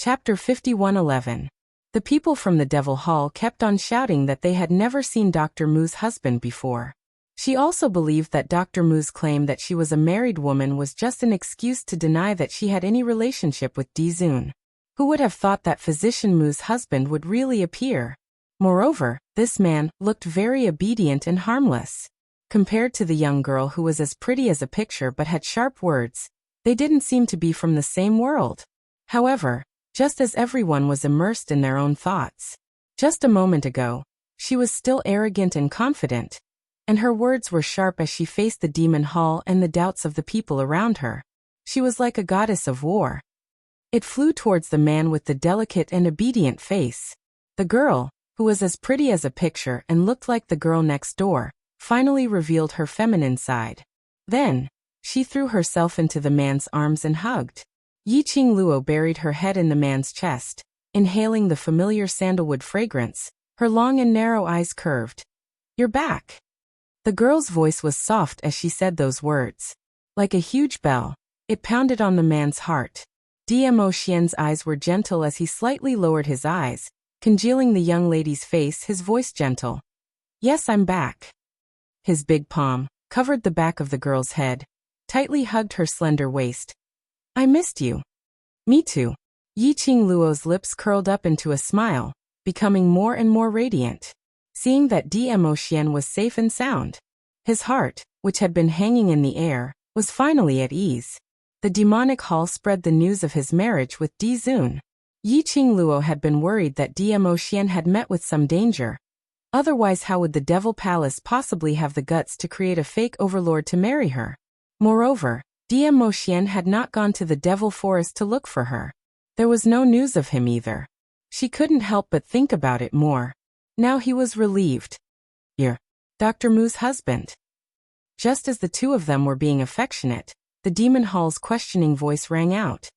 Chapter 51:11. The people from the Devil Hall kept on shouting that they had never seen Dr. Mu's husband before. She also believed that Dr. Mu's claim that she was a married woman was just an excuse to deny that she had any relationship with Dizun. Who would have thought that Physician Mu's husband would really appear? Moreover, this man looked very obedient and harmless. Compared to the young girl who was as pretty as a picture but had sharp words, they didn't seem to be from the same world. However, just as everyone was immersed in their own thoughts. Just a moment ago, she was still arrogant and confident, and her words were sharp as she faced the demon hall and the doubts of the people around her. She was like a goddess of war. It flew towards the man with the delicate and obedient face. The girl, who was as pretty as a picture and looked like the girl next door, finally revealed her feminine side. Then, she threw herself into the man's arms and hugged. Yiqing Luo buried her head in the man's chest, inhaling the familiar sandalwood fragrance, her long and narrow eyes curved. "You're back." The girl's voice was soft as she said those words. Like a huge bell, it pounded on the man's heart. Dmo Xian's eyes were gentle as he slightly lowered his eyes, congealing the young lady's face, his voice gentle. "Yes, I'm back." His big palm covered the back of the girl's head, tightly hugged her slender waist. "I missed you." "Me too." Yiqing Luo's lips curled up into a smile, becoming more and more radiant. Seeing that Dmo Xian was safe and sound, his heart, which had been hanging in the air, was finally at ease. The demonic hall spread the news of his marriage with Dizun. Yiqing Luo had been worried that Dmo Xian had met with some danger. Otherwise, how would the Devil Palace possibly have the guts to create a fake overlord to marry her? Moreover, Dmo Xian had not gone to the Devil Forest to look for her. There was no news of him either. She couldn't help but think about it more. Now he was relieved. "You're Dr. Mu's husband." Just as the two of them were being affectionate, the demon hall's questioning voice rang out.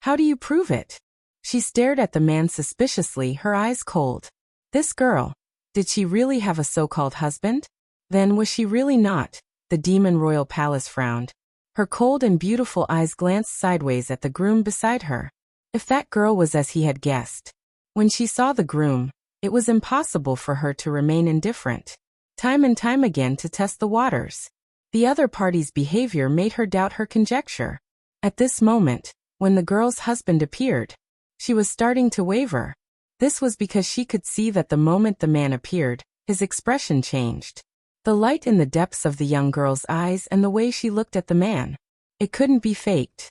"How do you prove it?" She stared at the man suspiciously, her eyes cold. This girl, did she really have a so-called husband? Then was she really not? The demon royal palace frowned. Her cold and beautiful eyes glanced sideways at the groom beside her. If that girl was as he had guessed. When she saw the groom, it was impossible for her to remain indifferent. Time and time again to test the waters. The other party's behavior made her doubt her conjecture. At this moment, when the girl's husband appeared, she was starting to waver. This was because she could see that the moment the man appeared, his expression changed. The light in the depths of the young girl's eyes and the way she looked at the man. It couldn't be faked.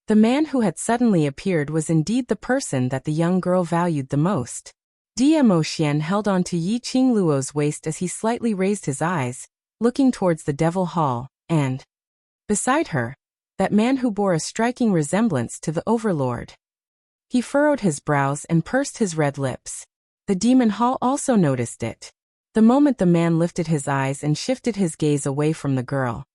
The man who had suddenly appeared was indeed the person that the young girl valued the most. Dmo Xian held on to Yiqing Luo's waist as he slightly raised his eyes, looking towards the Devil Hall, and beside her, that man who bore a striking resemblance to the Overlord. He furrowed his brows and pursed his red lips. The Demon Hall also noticed it. The moment the man lifted his eyes and shifted his gaze away from the girl,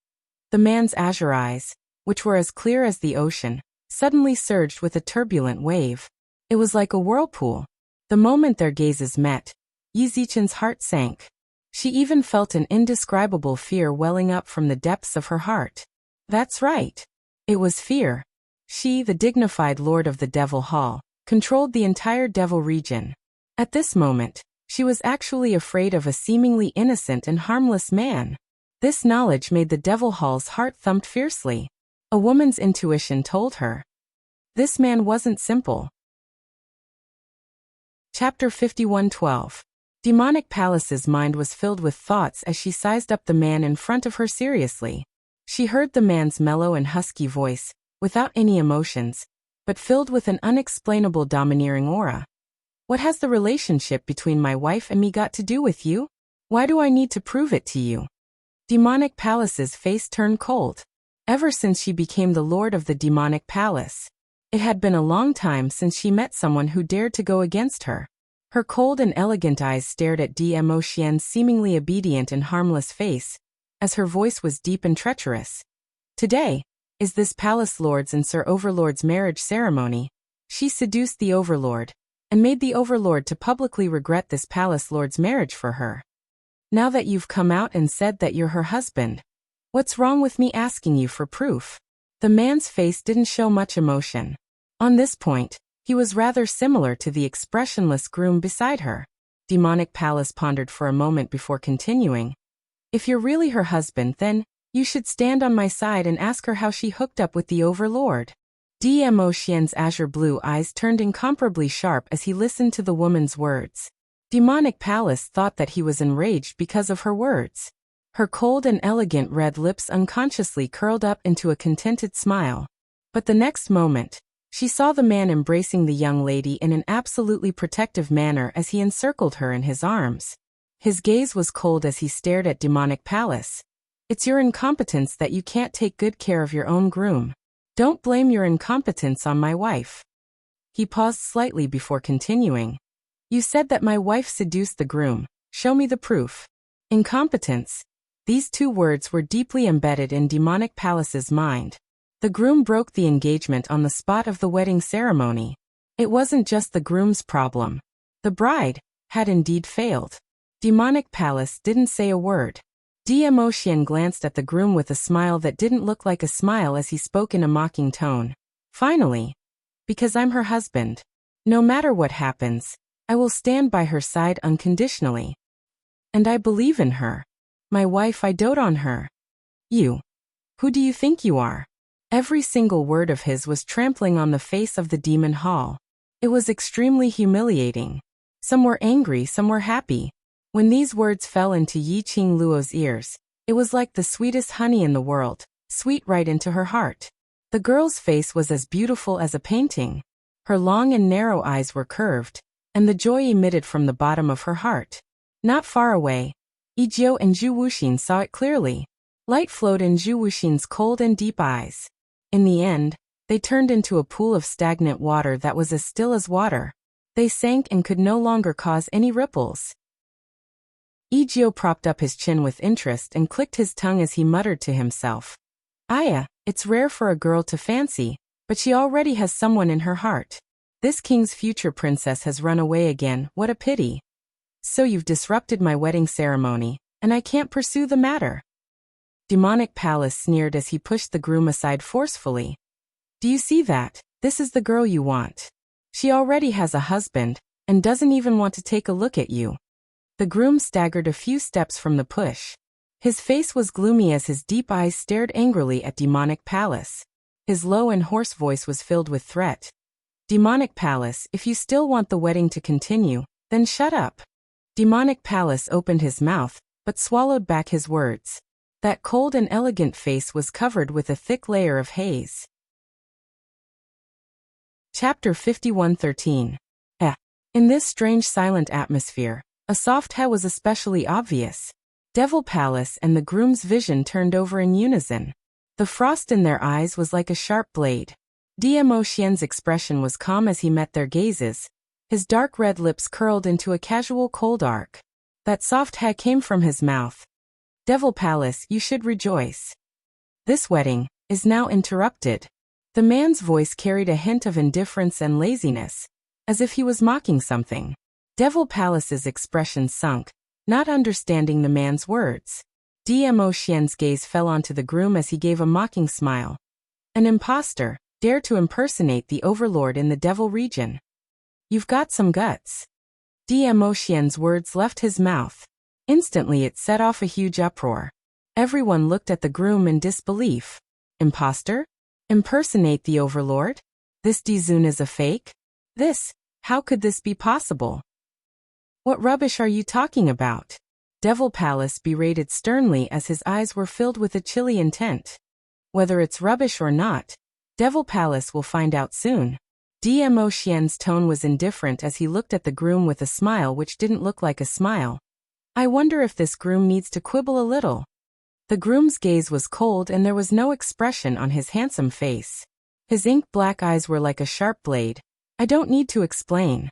the man's azure eyes, which were as clear as the ocean, suddenly surged with a turbulent wave. It was like a whirlpool. The moment their gazes met, Yi Zichen's heart sank. She even felt an indescribable fear welling up from the depths of her heart. That's right. It was fear. She, the dignified lord of the Devil Hall, controlled the entire Devil region. At this moment, she was actually afraid of a seemingly innocent and harmless man. This knowledge made the Devil Hall's heart thump fiercely. A woman's intuition told her. This man wasn't simple. Chapter 51:12. Demonic Palace's mind was filled with thoughts as she sized up the man in front of her seriously. She heard the man's mellow and husky voice, without any emotions, but filled with an unexplainable domineering aura. "What has the relationship between my wife and me got to do with you? Why do I need to prove it to you?" Demonic Palace's face turned cold. Ever since she became the lord of the Demonic Palace, it had been a long time since she met someone who dared to go against her. Her cold and elegant eyes stared at Dmo Xian's seemingly obedient and harmless face, as her voice was deep and treacherous. "Today is this palace lord's and Sir Overlord's marriage ceremony. She seduced the Overlord, and made the Overlord to publicly regret this palace lord's marriage for her. Now that you've come out and said that you're her husband, what's wrong with me asking you for proof?" The man's face didn't show much emotion. On this point, He was rather similar to the expressionless groom beside her. Demonic Palace pondered for a moment before continuing. If you're really her husband, then you should stand on my side and ask her how she hooked up with the Overlord. Dmo Xian's azure blue eyes turned incomparably sharp as he listened to the woman's words. Demonic Palace thought that he was enraged because of her words. Her cold and elegant red lips unconsciously curled up into a contented smile. But the next moment, she saw the man embracing the young lady in an absolutely protective manner as he encircled her in his arms. His gaze was cold as he stared at Demonic Palace. It's your incompetence that you can't take good care of your own groom. Don't blame your incompetence on my wife. He paused slightly before continuing. You said that my wife seduced the groom. Show me the proof. Incompetence. These two words were deeply embedded in Demonic Palace's mind. The groom broke the engagement on the spot of the wedding ceremony. It wasn't just the groom's problem. The bride had indeed failed. Demonic Palace didn't say a word. Dmo Xian glanced at the groom with a smile that didn't look like a smile as he spoke in a mocking tone. Finally, because I'm her husband. No matter what happens, I will stand by her side unconditionally. And I believe in her. My wife, I dote on her. You. Who do you think you are? Every single word of his was trampling on the face of the demon hall. It was extremely humiliating. Some were angry, some were happy. When these words fell into Yiqing Luo's ears, it was like the sweetest honey in the world, sweet right into her heart. The girl's face was as beautiful as a painting. Her long and narrow eyes were curved, and the joy emitted from the bottom of her heart. Not far away, Yijiu and Zhu Wuxin saw it clearly. Light flowed in Zhu Wuxin's cold and deep eyes. In the end, they turned into a pool of stagnant water that was as still as water. They sank and could no longer cause any ripples. Yijiu propped up his chin with interest and clicked his tongue as he muttered to himself. Aya, it's rare for a girl to fancy, but she already has someone in her heart. This king's future princess has run away again, what a pity. So you've disrupted my wedding ceremony, and I can't pursue the matter. Demonic Palace sneered as he pushed the groom aside forcefully. Do you see that? This is the girl you want. She already has a husband, and doesn't even want to take a look at you. The groom staggered a few steps from the push. His face was gloomy as his deep eyes stared angrily at Demonic Palace. His low and hoarse voice was filled with threat. Demonic Palace, if you still want the wedding to continue, then shut up. Demonic Palace opened his mouth, but swallowed back his words. That cold and elegant face was covered with a thick layer of haze. Chapter 51:13. In this strange silent atmosphere, a soft he was especially obvious. Devil Palace and the groom's vision turned over in unison. The frost in their eyes was like a sharp blade. Dmo Xian's expression was calm as he met their gazes. His dark red lips curled into a casual cold arc. That soft he came from his mouth. Devil Palace, you should rejoice. This wedding is now interrupted. The man's voice carried a hint of indifference and laziness, as if he was mocking something. Devil Palace's expression sunk, not understanding the man's words. Dmo Xian's gaze fell onto the groom as he gave a mocking smile. An impostor, dare to impersonate the overlord in the devil region. You've got some guts. Dmo Xian's words left his mouth. Instantly it set off a huge uproar. Everyone looked at the groom in disbelief. Impostor? Impersonate the overlord? This Dizun is a fake? How could this be possible? What rubbish are you talking about? Devil Palace berated sternly as his eyes were filled with a chilly intent. Whether it's rubbish or not, Devil Palace will find out soon. Dmo Xian's tone was indifferent as he looked at the groom with a smile which didn't look like a smile. I wonder if this groom needs to quibble a little. The groom's gaze was cold and there was no expression on his handsome face. His ink-black eyes were like a sharp blade. I don't need to explain.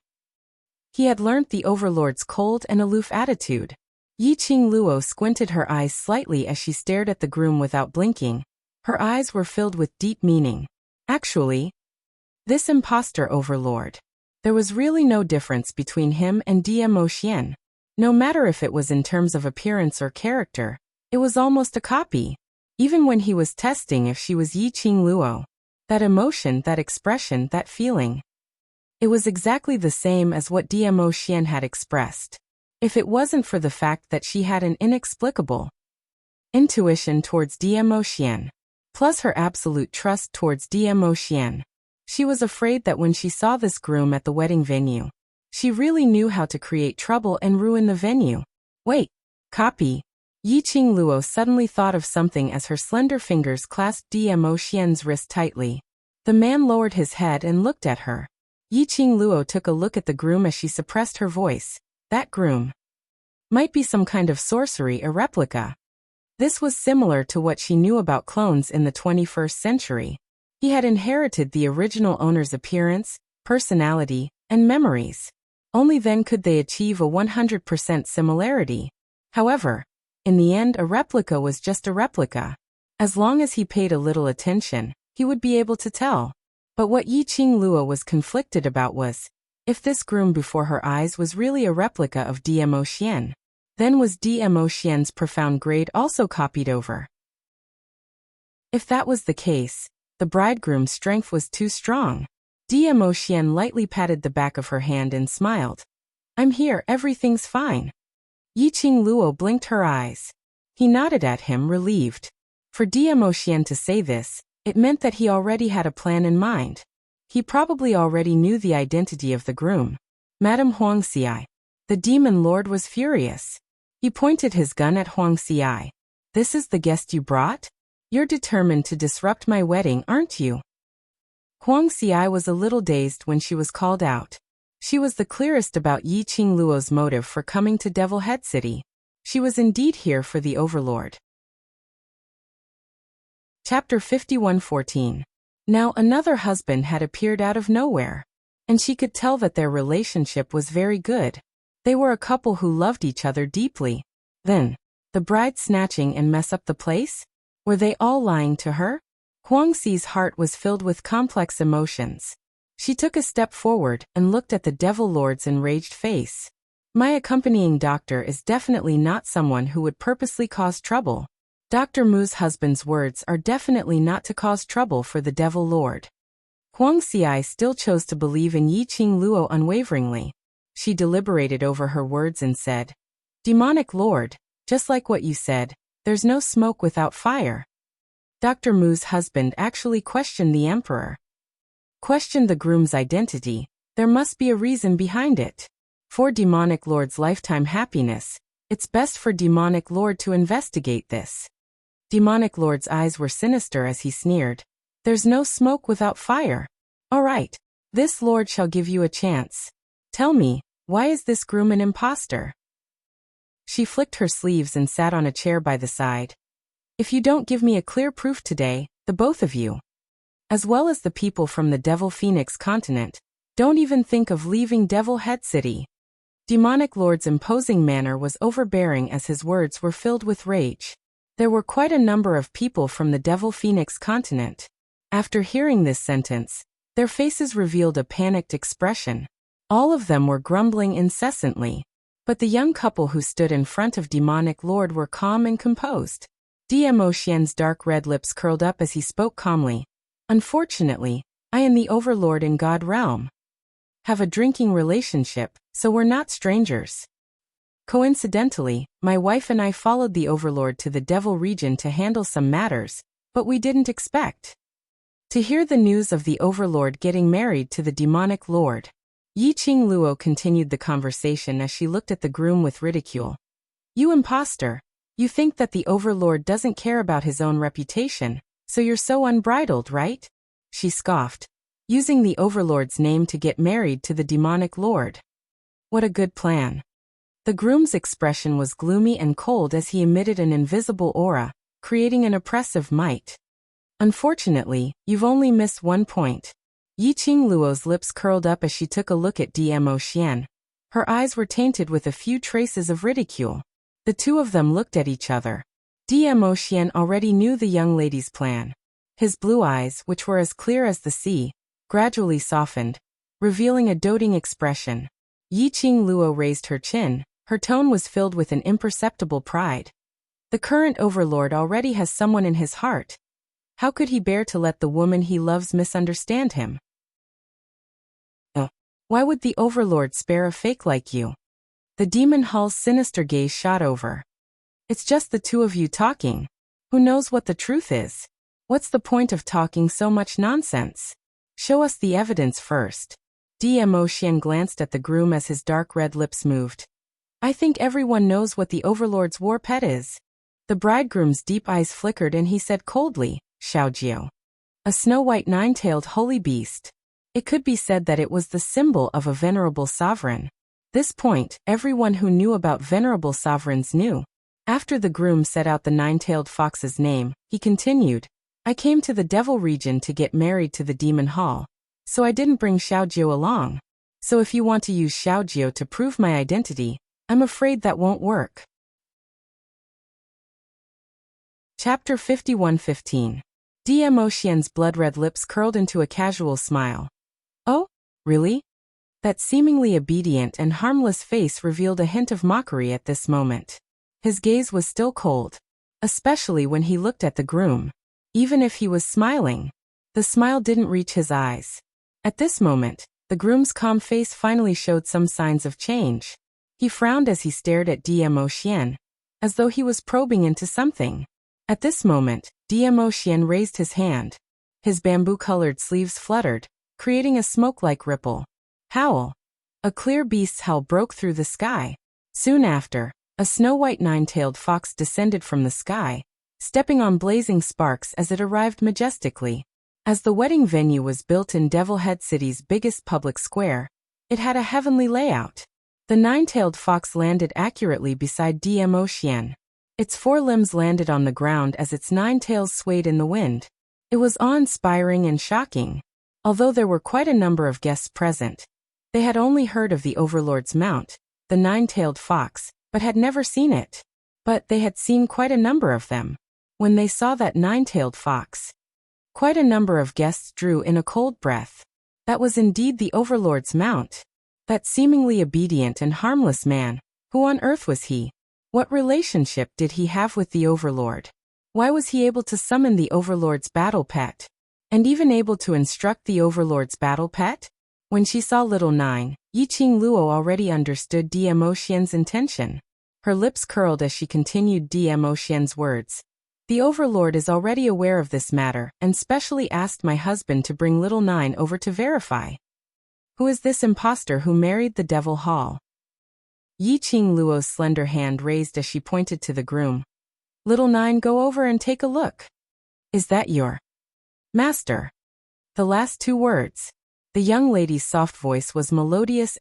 He had learnt the overlord's cold and aloof attitude. Yiqing Luo squinted her eyes slightly as she stared at the groom without blinking. Her eyes were filled with deep meaning. Actually, this impostor overlord. There was really no difference between him and Dmo Xian. No matter if it was in terms of appearance or character, it was almost a copy. Even when he was testing if she was Yiqing Luo. That emotion, that expression, that feeling. It was exactly the same as what Dmo Xian had expressed. If it wasn't for the fact that she had an inexplicable intuition towards Dmo Xian, plus her absolute trust towards Dmo Xian, she was afraid that when she saw this groom at the wedding venue, she really knew how to create trouble and ruin the venue. Wait, copy. Yiqing Luo suddenly thought of something as her slender fingers clasped Dmo Xian's wrist tightly. The man lowered his head and looked at her. Yiqing Luo took a look at the groom as she suppressed her voice. That groom might be some kind of sorcery, a replica. This was similar to what she knew about clones in the 21st century. He had inherited the original owner's appearance, personality, and memories. Only then could they achieve a 100% similarity. However, in the end, a replica was just a replica. As long as he paid a little attention, he would be able to tell. But what Yiqing Luo was conflicted about was, if this groom before her eyes was really a replica of Dmo Xian, then was Dmo Xian's profound grade also copied over? If that was the case, the bridegroom's strength was too strong. Dmo Xian lightly patted the back of her hand and smiled. I'm here, everything's fine. Yiqing Luo blinked her eyes. He nodded at him, relieved. For Dmo Xian to say this, it meant that he already had a plan in mind. He probably already knew the identity of the groom. Madame Huang Xi. The demon lord was furious. He pointed his gun at Huang Xi. This is the guest you brought? You're determined to disrupt my wedding, aren't you? Huang Xi was a little dazed when she was called out. She was the clearest about Yiqing Luo's motive for coming to Devil Head City. She was indeed here for the Overlord. Chapter 51:14. Now another husband had appeared out of nowhere, and she could tell that their relationship was very good. They were a couple who loved each other deeply. Then, the bride snatching and mess up the place? Were they all lying to her? Huang Xi's heart was filled with complex emotions. She took a step forward and looked at the Devil Lord's enraged face. My accompanying doctor is definitely not someone who would purposely cause trouble. Dr. Mu's husband's words are definitely not to cause trouble for the Devil Lord. Huang Xi still chose to believe in Yiqing Luo unwaveringly. She deliberated over her words and said, Demonic Lord, just like what you said, there's no smoke without fire. Dr. Mu's husband actually questioned the emperor. Questioned the groom's identity. There must be a reason behind it. For Demonic Lord's lifetime happiness, it's best for Demonic Lord to investigate this. Demonic Lord's eyes were sinister as he sneered. There's no smoke without fire. All right, this lord shall give you a chance. Tell me, why is this groom an imposter? She flicked her sleeves and sat on a chair by the side. If you don't give me a clear proof today, the both of you, as well as the people from the Devil Phoenix continent, don't even think of leaving Devil Head City. Demonic Lord's imposing manner was overbearing as his words were filled with rage. There were quite a number of people from the Devil Phoenix continent. After hearing this sentence, their faces revealed a panicked expression. All of them were grumbling incessantly. But the young couple who stood in front of Demonic Lord were calm and composed. Dmo Xian's dark red lips curled up as he spoke calmly. Unfortunately, I am the Overlord in God Realm. Have a drinking relationship, so we're not strangers. Coincidentally, my wife and I followed the Overlord to the Devil region to handle some matters, but we didn't expect to hear the news of the Overlord getting married to the Demonic Lord. Yiqing Luo continued the conversation as she looked at the groom with ridicule. You imposter! You think that the Overlord doesn't care about his own reputation, so you're so unbridled, right? She scoffed. Using the Overlord's name to get married to the Demonic Lord. What a good plan. The groom's expression was gloomy and cold as he emitted an invisible aura, creating an oppressive might. Unfortunately, you've only missed 1 point. Yiqing Luo's lips curled up as she took a look at Dmo Xian. Her eyes were tainted with a few traces of ridicule. The two of them looked at each other. Dmo Xian already knew the young lady's plan. His blue eyes, which were as clear as the sea, gradually softened, revealing a doting expression. Yiqing Luo raised her chin. Her tone was filled with an imperceptible pride. The current Overlord already has someone in his heart. How could he bear to let the woman he loves misunderstand him? Why would the Overlord spare a fake like you? The demon hall's sinister gaze shot over. It's just the two of you talking. Who knows what the truth is? What's the point of talking so much nonsense? Show us the evidence first. DMO Xian glanced at the groom as his dark red lips moved. I think everyone knows what the Overlord's war pet is. The bridegroom's deep eyes flickered and he said coldly, Xiaojiu. A snow-white nine-tailed holy beast. It could be said that it was the symbol of a venerable sovereign. This point, everyone who knew about venerable sovereigns knew. After the groom said out the nine-tailed fox's name, he continued, I came to the Devil region to get married to the Demon Hall. So I didn't bring Xiaojiu along. So if you want to use Xiaojiu to prove my identity, I'm afraid that won't work. Chapter 51:15. DMO Xian's blood-red lips curled into a casual smile. Oh, really? That seemingly obedient and harmless face revealed a hint of mockery at this moment. His gaze was still cold, especially when he looked at the groom. Even if he was smiling, the smile didn't reach his eyes. At this moment, the groom's calm face finally showed some signs of change. He frowned as he stared at DMO Xian, as though he was probing into something. At this moment, DMO Xian raised his hand. His bamboo-colored sleeves fluttered, creating a smoke-like ripple. Howl. A clear beast's howl broke through the sky. Soon after, a snow-white nine-tailed fox descended from the sky, stepping on blazing sparks as it arrived majestically. As the wedding venue was built in Devil Head City's biggest public square, it had a heavenly layout. The nine-tailed fox landed accurately beside DMO Xian. Its four limbs landed on the ground as its nine tails swayed in the wind. It was awe-inspiring and shocking. Although there were quite a number of guests present, they had only heard of the Overlord's mount, the nine-tailed fox, but had never seen it. But they had seen quite a number of them. When they saw that nine-tailed fox, quite a number of guests drew in a cold breath. That was indeed the Overlord's mount. That seemingly obedient and harmless man. Who on earth was he? What relationship did he have with the Overlord? Why was he able to summon the Overlord's battle pet? And even able to instruct the Overlord's battle pet? When she saw little Nine, Yiqing Luo already understood DMO Xian's intention. Her lips curled as she continued DMO Xian's words. The Overlord is already aware of this matter and specially asked my husband to bring little Nine over to verify. Who is this impostor who married the Devil Hall? Yiqing Luo's slender hand raised as she pointed to the groom. Little Nine, go over and take a look. Is that your master? The last two words. The young lady's soft voice was melodious,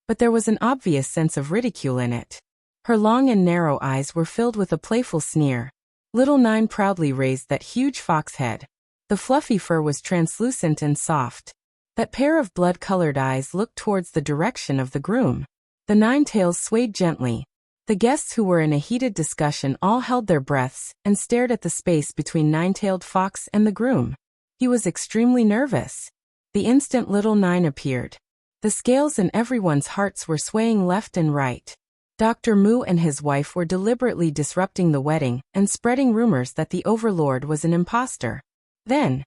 but there was an obvious sense of ridicule in it. Her long and narrow eyes were filled with a playful sneer. Little Nine proudly raised that huge fox head. The fluffy fur was translucent and soft. That pair of blood-colored eyes looked towards the direction of the groom. The nine tails swayed gently. The guests who were in a heated discussion all held their breaths and stared at the space between Nine-Tailed Fox and the groom. He was extremely nervous. The instant little Nine appeared, the scales in everyone's hearts were swaying left and right. Dr. Mu and his wife were deliberately disrupting the wedding and spreading rumors that the Overlord was an impostor. Then,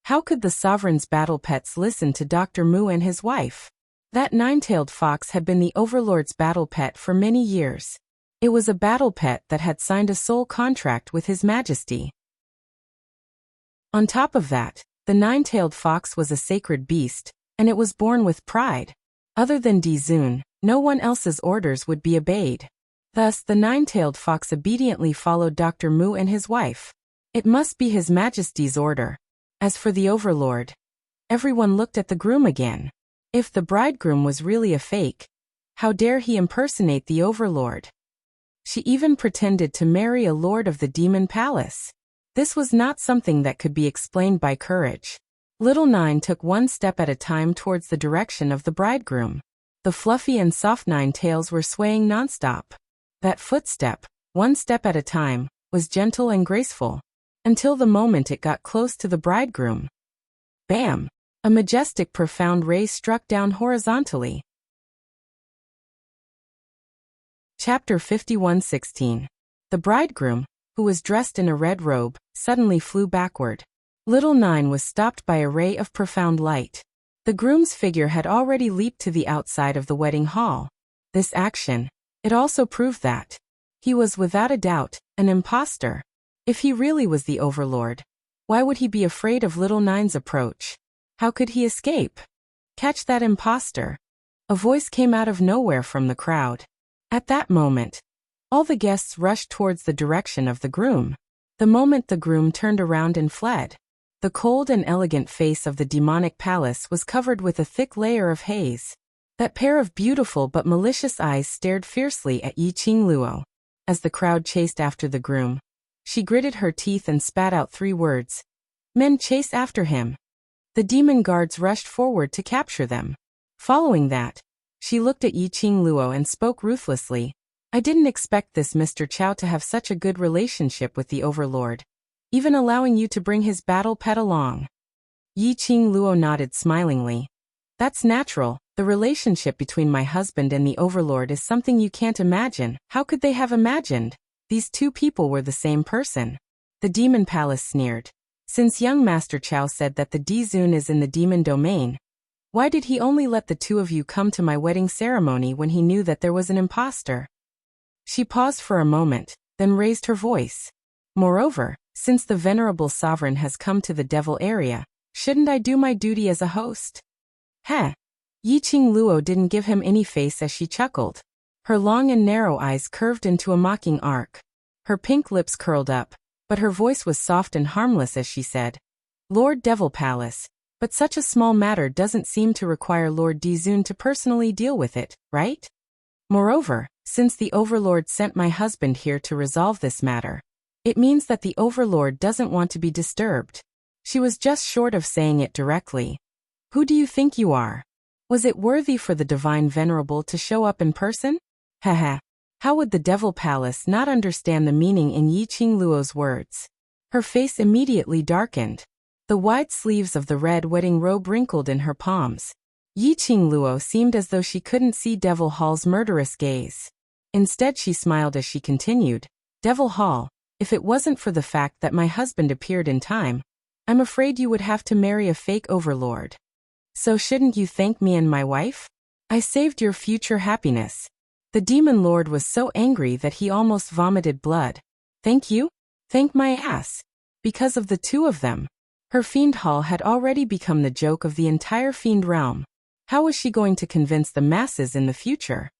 how could the sovereign's battle pets listen to Dr. Mu and his wife? That nine-tailed fox had been the Overlord's battle pet for many years. It was a battle pet that had signed a soul contract with His Majesty. On top of that, the nine-tailed fox was a sacred beast, and it was born with pride. Other than Dizun, no one else's orders would be obeyed. Thus, the nine-tailed fox obediently followed Dr. Mu and his wife. It must be His Majesty's order. As for the Overlord, everyone looked at the groom again. If the bridegroom was really a fake, how dare he impersonate the Overlord? She even pretended to marry a lord of the Demon Palace. This was not something that could be explained by courage. Little Nine took one step at a time towards the direction of the bridegroom. The fluffy and soft nine tails were swaying nonstop. That footstep, one step at a time, was gentle and graceful, until the moment it got close to the bridegroom. Bam! A majestic profound ray struck down horizontally. Chapter 51:16. The bridegroom, who was dressed in a red robe, suddenly flew backward. Little Nine was stopped by a ray of profound light. The groom's figure had already leaped to the outside of the wedding hall. This action, it also proved that he was without a doubt an imposter. If he really was the overlord, why would he be afraid of little Nine's approach? How could he escape? Catch that imposter! A voice came out of nowhere from the crowd. At that moment, all the guests rushed towards the direction of the groom. The moment the groom turned around and fled, the cold and elegant face of the demonic palace was covered with a thick layer of haze. That pair of beautiful but malicious eyes stared fiercely at Yi Qingluo. As the crowd chased after the groom, she gritted her teeth and spat out 3 words. Men, chase after him. The demon guards rushed forward to capture them. Following that, she looked at Yi Qingluo and spoke ruthlessly. I didn't expect this Mr. Chow to have such a good relationship with the overlord, even allowing you to bring his battle pet along. Yi Qingluo nodded smilingly. That's natural. The relationship between my husband and the overlord is something you can't imagine. How could they have imagined? These 2 people were the same person. The demon palace sneered. Since young Master Chow said that the D-Zun is in the demon domain, why did he only let the 2 of you come to my wedding ceremony when he knew that there was an imposter? She paused for a moment, then raised her voice. Moreover, since the venerable sovereign has come to the devil area, shouldn't I do my duty as a host? Heh! Yi Qingluo didn't give him any face as she chuckled. Her long and narrow eyes curved into a mocking arc. Her pink lips curled up, but her voice was soft and harmless as she said, Lord Devil Palace, but such a small matter doesn't seem to require Lord D-Zun to personally deal with it, right? Moreover, since the overlord sent my husband here to resolve this matter, it means that the overlord doesn't want to be disturbed. She was just short of saying it directly. Who do you think you are? Was it worthy for the divine venerable to show up in person? Haha. How would the devil palace not understand the meaning in Yi Qingluo's words? Her face immediately darkened. The wide sleeves of the red wedding robe wrinkled in her palms. Yi Qingluo seemed as though she couldn't see Devil Hall's murderous gaze. Instead she smiled as she continued, Devil Hall, if it wasn't for the fact that my husband appeared in time, I'm afraid you would have to marry a fake overlord. So shouldn't you thank me and my wife? I saved your future happiness. The demon lord was so angry that he almost vomited blood. Thank you? Thank my ass. Because of the 2 of them. Her fiend hall had already become the joke of the entire fiend realm. How was she going to convince the masses in the future?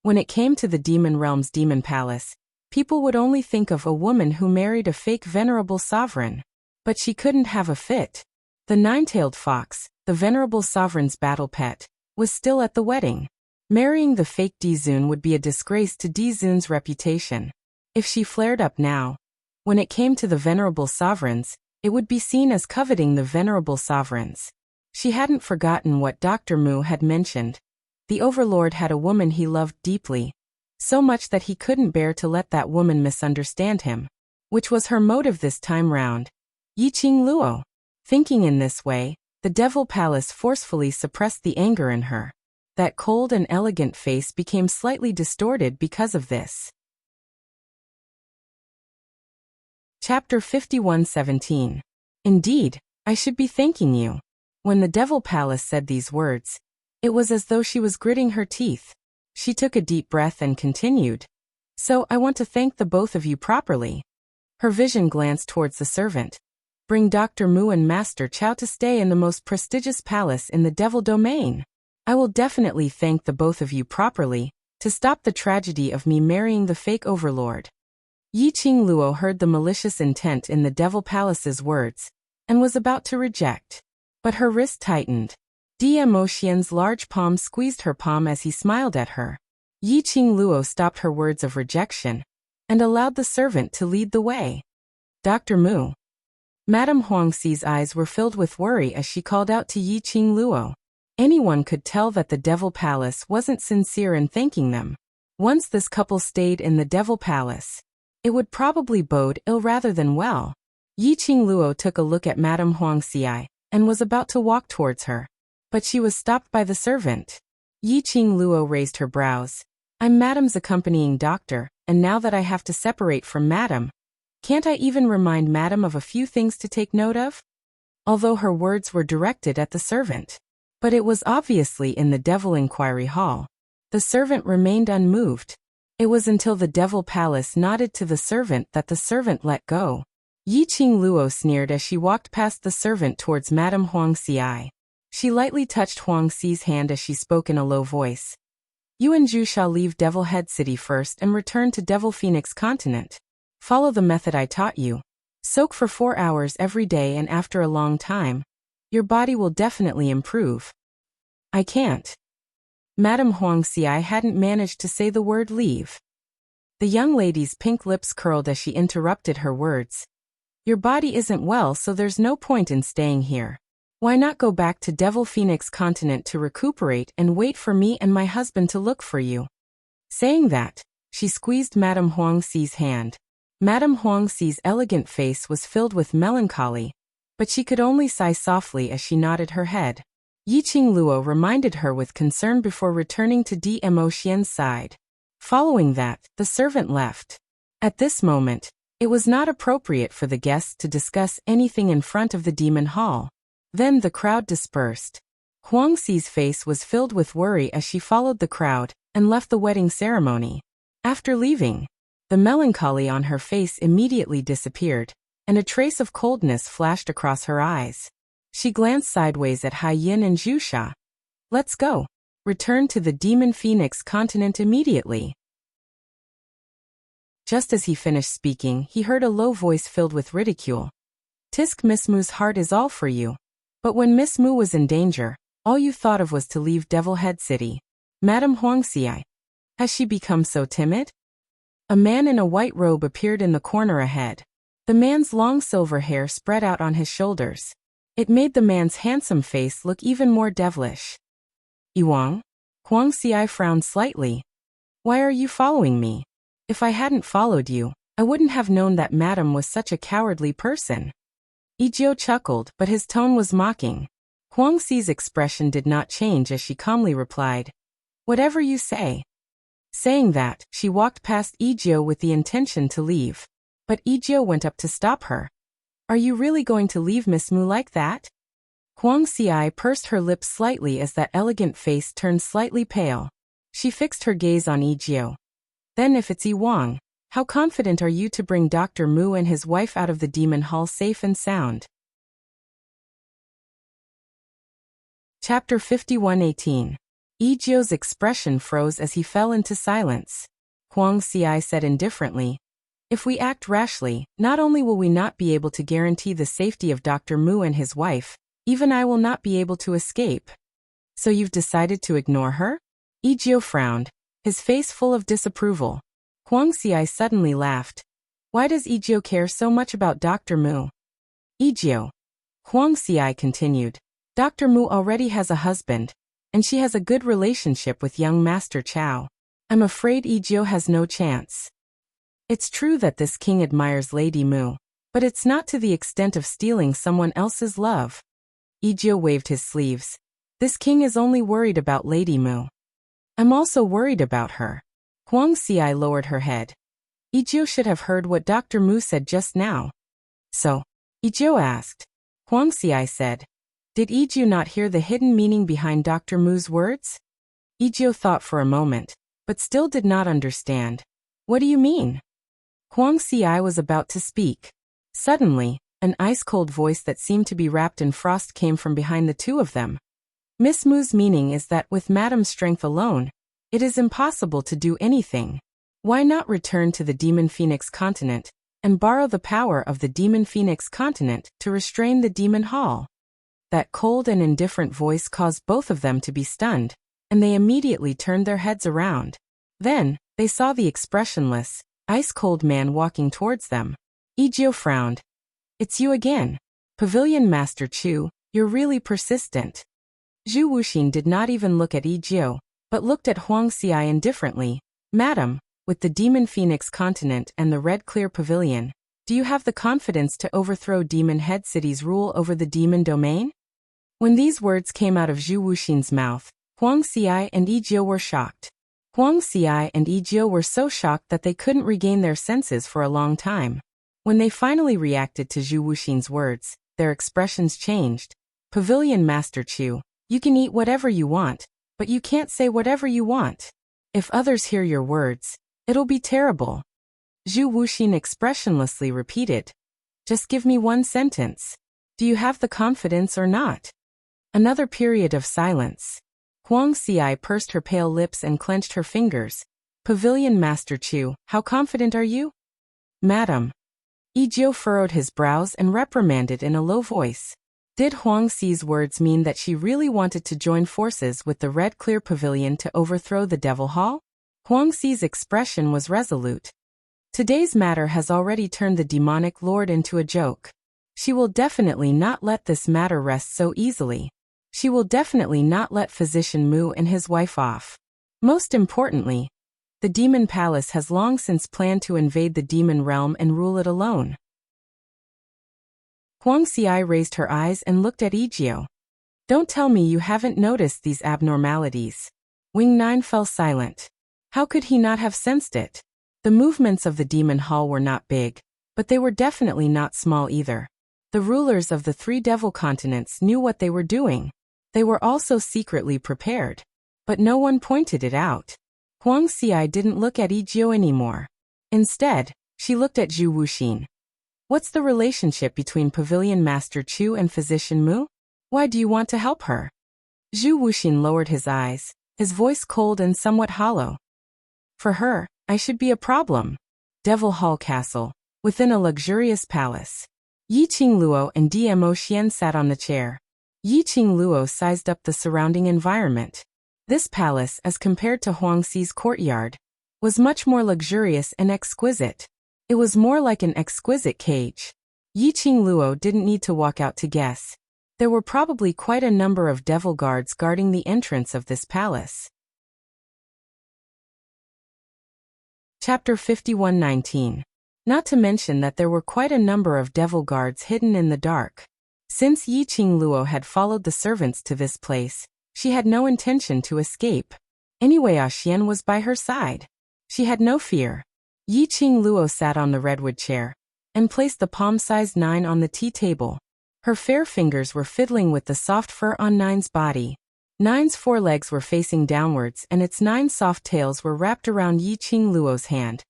When it came to the demon realm's demon palace, people would only think of a woman who married a fake venerable sovereign. But she couldn't have a fit. The 9-tailed fox, the venerable sovereign's battle pet, was still at the wedding. Marrying the fake D-Zun would be a disgrace to D-Zun's reputation. If she flared up now, when it came to the venerable sovereigns, it would be seen as coveting the venerable sovereigns. She hadn't forgotten what Dr. Mu had mentioned. The overlord had a woman he loved deeply, so much that he couldn't bear to let that woman misunderstand him, which was her motive this time round. Yi Qingluo. Thinking in this way, the devil palace forcefully suppressed the anger in her. That cold and elegant face became slightly distorted because of this. Chapter 51:17. Indeed, I should be thanking you. When the devil palace said these words, it was as though she was gritting her teeth. She took a deep breath and continued. So I want to thank the both of you properly. Her vision glanced towards the servant. Bring Dr. Mu and Master Chow to stay in the most prestigious palace in the devil domain. I will definitely thank the both of you properly, to stop the tragedy of me marrying the fake overlord. Yi Qingluo heard the malicious intent in the devil palace's words, and was about to reject. But her wrist tightened. Mo Xian's large palm squeezed her palm as he smiled at her. Yi Qingluo stopped her words of rejection, and allowed the servant to lead the way. Dr. Mu. Madame Huangxi's eyes were filled with worry as she called out to Yi Qingluo. Anyone could tell that the devil palace wasn't sincere in thanking them. Once this couple stayed in the devil palace, it would probably bode ill rather than well. Yi Qingluo took a look at Madame Huangxi and was about to walk towards her, but she was stopped by the servant. Yi Qingluo raised her brows. I'm Madame's accompanying doctor, and now that I have to separate from Madame, can't I even remind Madame of a few things to take note of? although her words were directed at the servant. But it was obviously in the Devil Inquiry Hall. The servant remained unmoved. It was until the Devil Palace nodded to the servant that the servant let go. Yi Qing Luo sneered as she walked past the servant towards Madame Huang Xi. She lightly touched Huang Xi's hand as she spoke in a low voice. You and Zhu shall leave Devil Head City first and return to Devil Phoenix Continent. Follow the method I taught you. Soak for 4 hours every day, and after a long time, your body will definitely improve. I can't. Madame Huang Xi hadn't managed to say the word leave. The young lady's pink lips curled as she interrupted her words. Your body isn't well, so there's no point in staying here. Why not go back to Devil Phoenix Continent to recuperate and wait for me and my husband to look for you? Saying that, she squeezed Madame Huang Xi's hand. Madame Huang Xi's elegant face was filled with melancholy, but she could only sigh softly as she nodded her head. Yi Qing Luo reminded her with concern before returning to Dmo Xian's side. Following that, the servant left. At this moment, it was not appropriate for the guests to discuss anything in front of the Demon Hall. Then the crowd dispersed. Huang Xi's face was filled with worry as she followed the crowd and left the wedding ceremony. After leaving, the melancholy on her face immediately disappeared, and a trace of coldness flashed across her eyes. She glanced sideways at Hai Yin and Zhu Sha. Let's go. Return to the Demon Phoenix Continent immediately. Just as he finished speaking, he heard a low voice filled with ridicule. Tisk, Miss Mu's heart is all for you. But when Miss Mu was in danger, all you thought of was to leave Devil Head City. Madame Huang Xi, has she become so timid? A man in a white robe appeared in the corner ahead. The man's long silver hair spread out on his shoulders. It made the man's handsome face look even more devilish. Yuang? Huang Xi frowned slightly. Why are you following me? If I hadn't followed you, I wouldn't have known that Madame was such a cowardly person. Yijio chuckled, but his tone was mocking. Huang Xi's expression did not change as she calmly replied, Whatever you say. Saying that, she walked past Yijio with the intention to leave. But Yijio went up to stop her. Are you really going to leave Miss Mu like that? Huang Xi pursed her lips slightly as that elegant face turned slightly pale. She fixed her gaze on Yijio. Then if it's Yi Wang, how confident are you to bring Dr. Mu and his wife out of the Demon Hall safe and sound? Chapter 51:18. Yijio's expression froze as he fell into silence. Huang Xi said indifferently, If we act rashly, not only will we not be able to guarantee the safety of Dr. Mu and his wife, even I will not be able to escape. So you've decided to ignore her? Yijio frowned, his face full of disapproval. Huang Xi suddenly laughed. Why does Yijio care so much about Dr. Mu? Yijio. Huang Xi continued. Dr. Mu already has a husband, and she has a good relationship with young Master Chao. I'm afraid Yijio has no chance. It's true that this king admires Lady Mu, but it's not to the extent of stealing someone else's love. Yijio waved his sleeves. This king is only worried about Lady Mu. I'm also worried about her. Huang Xi lowered her head. Yijio should have heard what Dr. Mu said just now. So? Yijio asked. Huang Xi said. Did Yijio not hear the hidden meaning behind Dr. Mu's words? Yijio thought for a moment, but still did not understand. What do you mean? Huang Xi was about to speak. Suddenly, an ice-cold voice that seemed to be wrapped in frost came from behind the two of them. Miss Mu's meaning is that with Madame's strength alone, it is impossible to do anything. Why not return to the Demon Phoenix Continent and borrow the power of the Demon Phoenix Continent to restrain the Demon Hall? That cold and indifferent voice caused both of them to be stunned, and they immediately turned their heads around. Then, they saw the expressionless, ice-cold man walking towards them. Yijio frowned. It's you again. Pavilion Master Chu, you're really persistent. Zhu Wuxin did not even look at Yijio, but looked at Huang Xi indifferently. Madam, with the Demon Phoenix Continent and the Red Clear Pavilion, do you have the confidence to overthrow Demon Head City's rule over the Demon Domain? When these words came out of Zhu Wuxin's mouth, Huang Xi and Yijio were shocked. Huang Xi and Yijio were so shocked that they couldn't regain their senses for a long time. When they finally reacted to Zhu Wuxin's words, their expressions changed. Pavilion Master Chu, you can eat whatever you want, but you can't say whatever you want. If others hear your words, it'll be terrible. Zhu Wuxin expressionlessly repeated. Just give me one sentence. Do you have the confidence or not? Another period of silence. Huang Xi pursed her pale lips and clenched her fingers. Pavilion Master Chu, how confident are you? Madam. Yijio furrowed his brows and reprimanded in a low voice. Did Huang Xi's words mean that she really wanted to join forces with the Red Clear Pavilion to overthrow the Devil Hall? Huang Xi's expression was resolute. Today's matter has already turned the demonic lord into a joke. She will definitely not let this matter rest so easily. She will definitely not let Physician Mu and his wife off. Most importantly, the Demon Palace has long since planned to invade the demon realm and rule it alone. Huang Xi raised her eyes and looked at Yijio. Don't tell me you haven't noticed these abnormalities. Wing Nine fell silent. How could he not have sensed it? The movements of the demon hall were not big, but they were definitely not small either. The rulers of the 3 devil continents knew what they were doing. They were also secretly prepared. But no one pointed it out. Huang Xi didn't look at Yijio anymore. Instead, she looked at Zhu Wuxin. What's the relationship between Pavilion Master Chu and Physician Mu? Why do you want to help her? Zhu Wuxin lowered his eyes, his voice cold and somewhat hollow. For her, I should be a problem. Devil Hall Castle, within a luxurious palace. Yi Qingluo and Dmo Xian sat on the chair. Yi Qingluo sized up the surrounding environment. This palace, as compared to Huang Xi's courtyard, was much more luxurious and exquisite. It was more like an exquisite cage. Yi Qingluo didn't need to walk out to guess. There were probably quite a number of devil guards guarding the entrance of this palace. Chapter 51:19. Not to mention that there were quite a number of devil guards hidden in the dark. Since Yi Qingluo had followed the servants to this place, she had no intention to escape. Anyway, Xian was by her side. She had no fear. Yi Qingluo sat on the redwood chair and placed the palm-sized Nine on the tea table. Her fair fingers were fiddling with the soft fur on Nine's body. Nine's forelegs were facing downwards and its 9 soft tails were wrapped around Yi Qingluo's hand.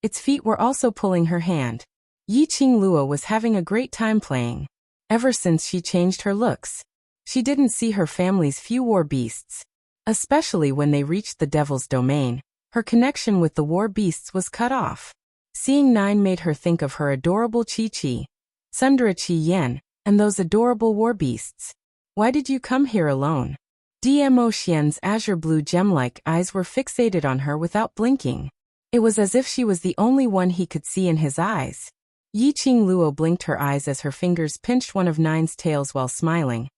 Its feet were also pulling her hand. Yi Qingluo was having a great time playing. Ever since she changed her looks, she didn't see her family's few war beasts. Especially when they reached the devil's domain, her connection with the war beasts was cut off. Seeing Nine made her think of her adorable Chi-Chi, Sundara Chi-Yen, and those adorable war beasts. Why did you come here alone? Dmo Xian's azure blue gem-like eyes were fixated on her without blinking. It was as if she was the only one he could see in his eyes. Yi Qingluo blinked her eyes as her fingers pinched one of Nine's tails while smiling.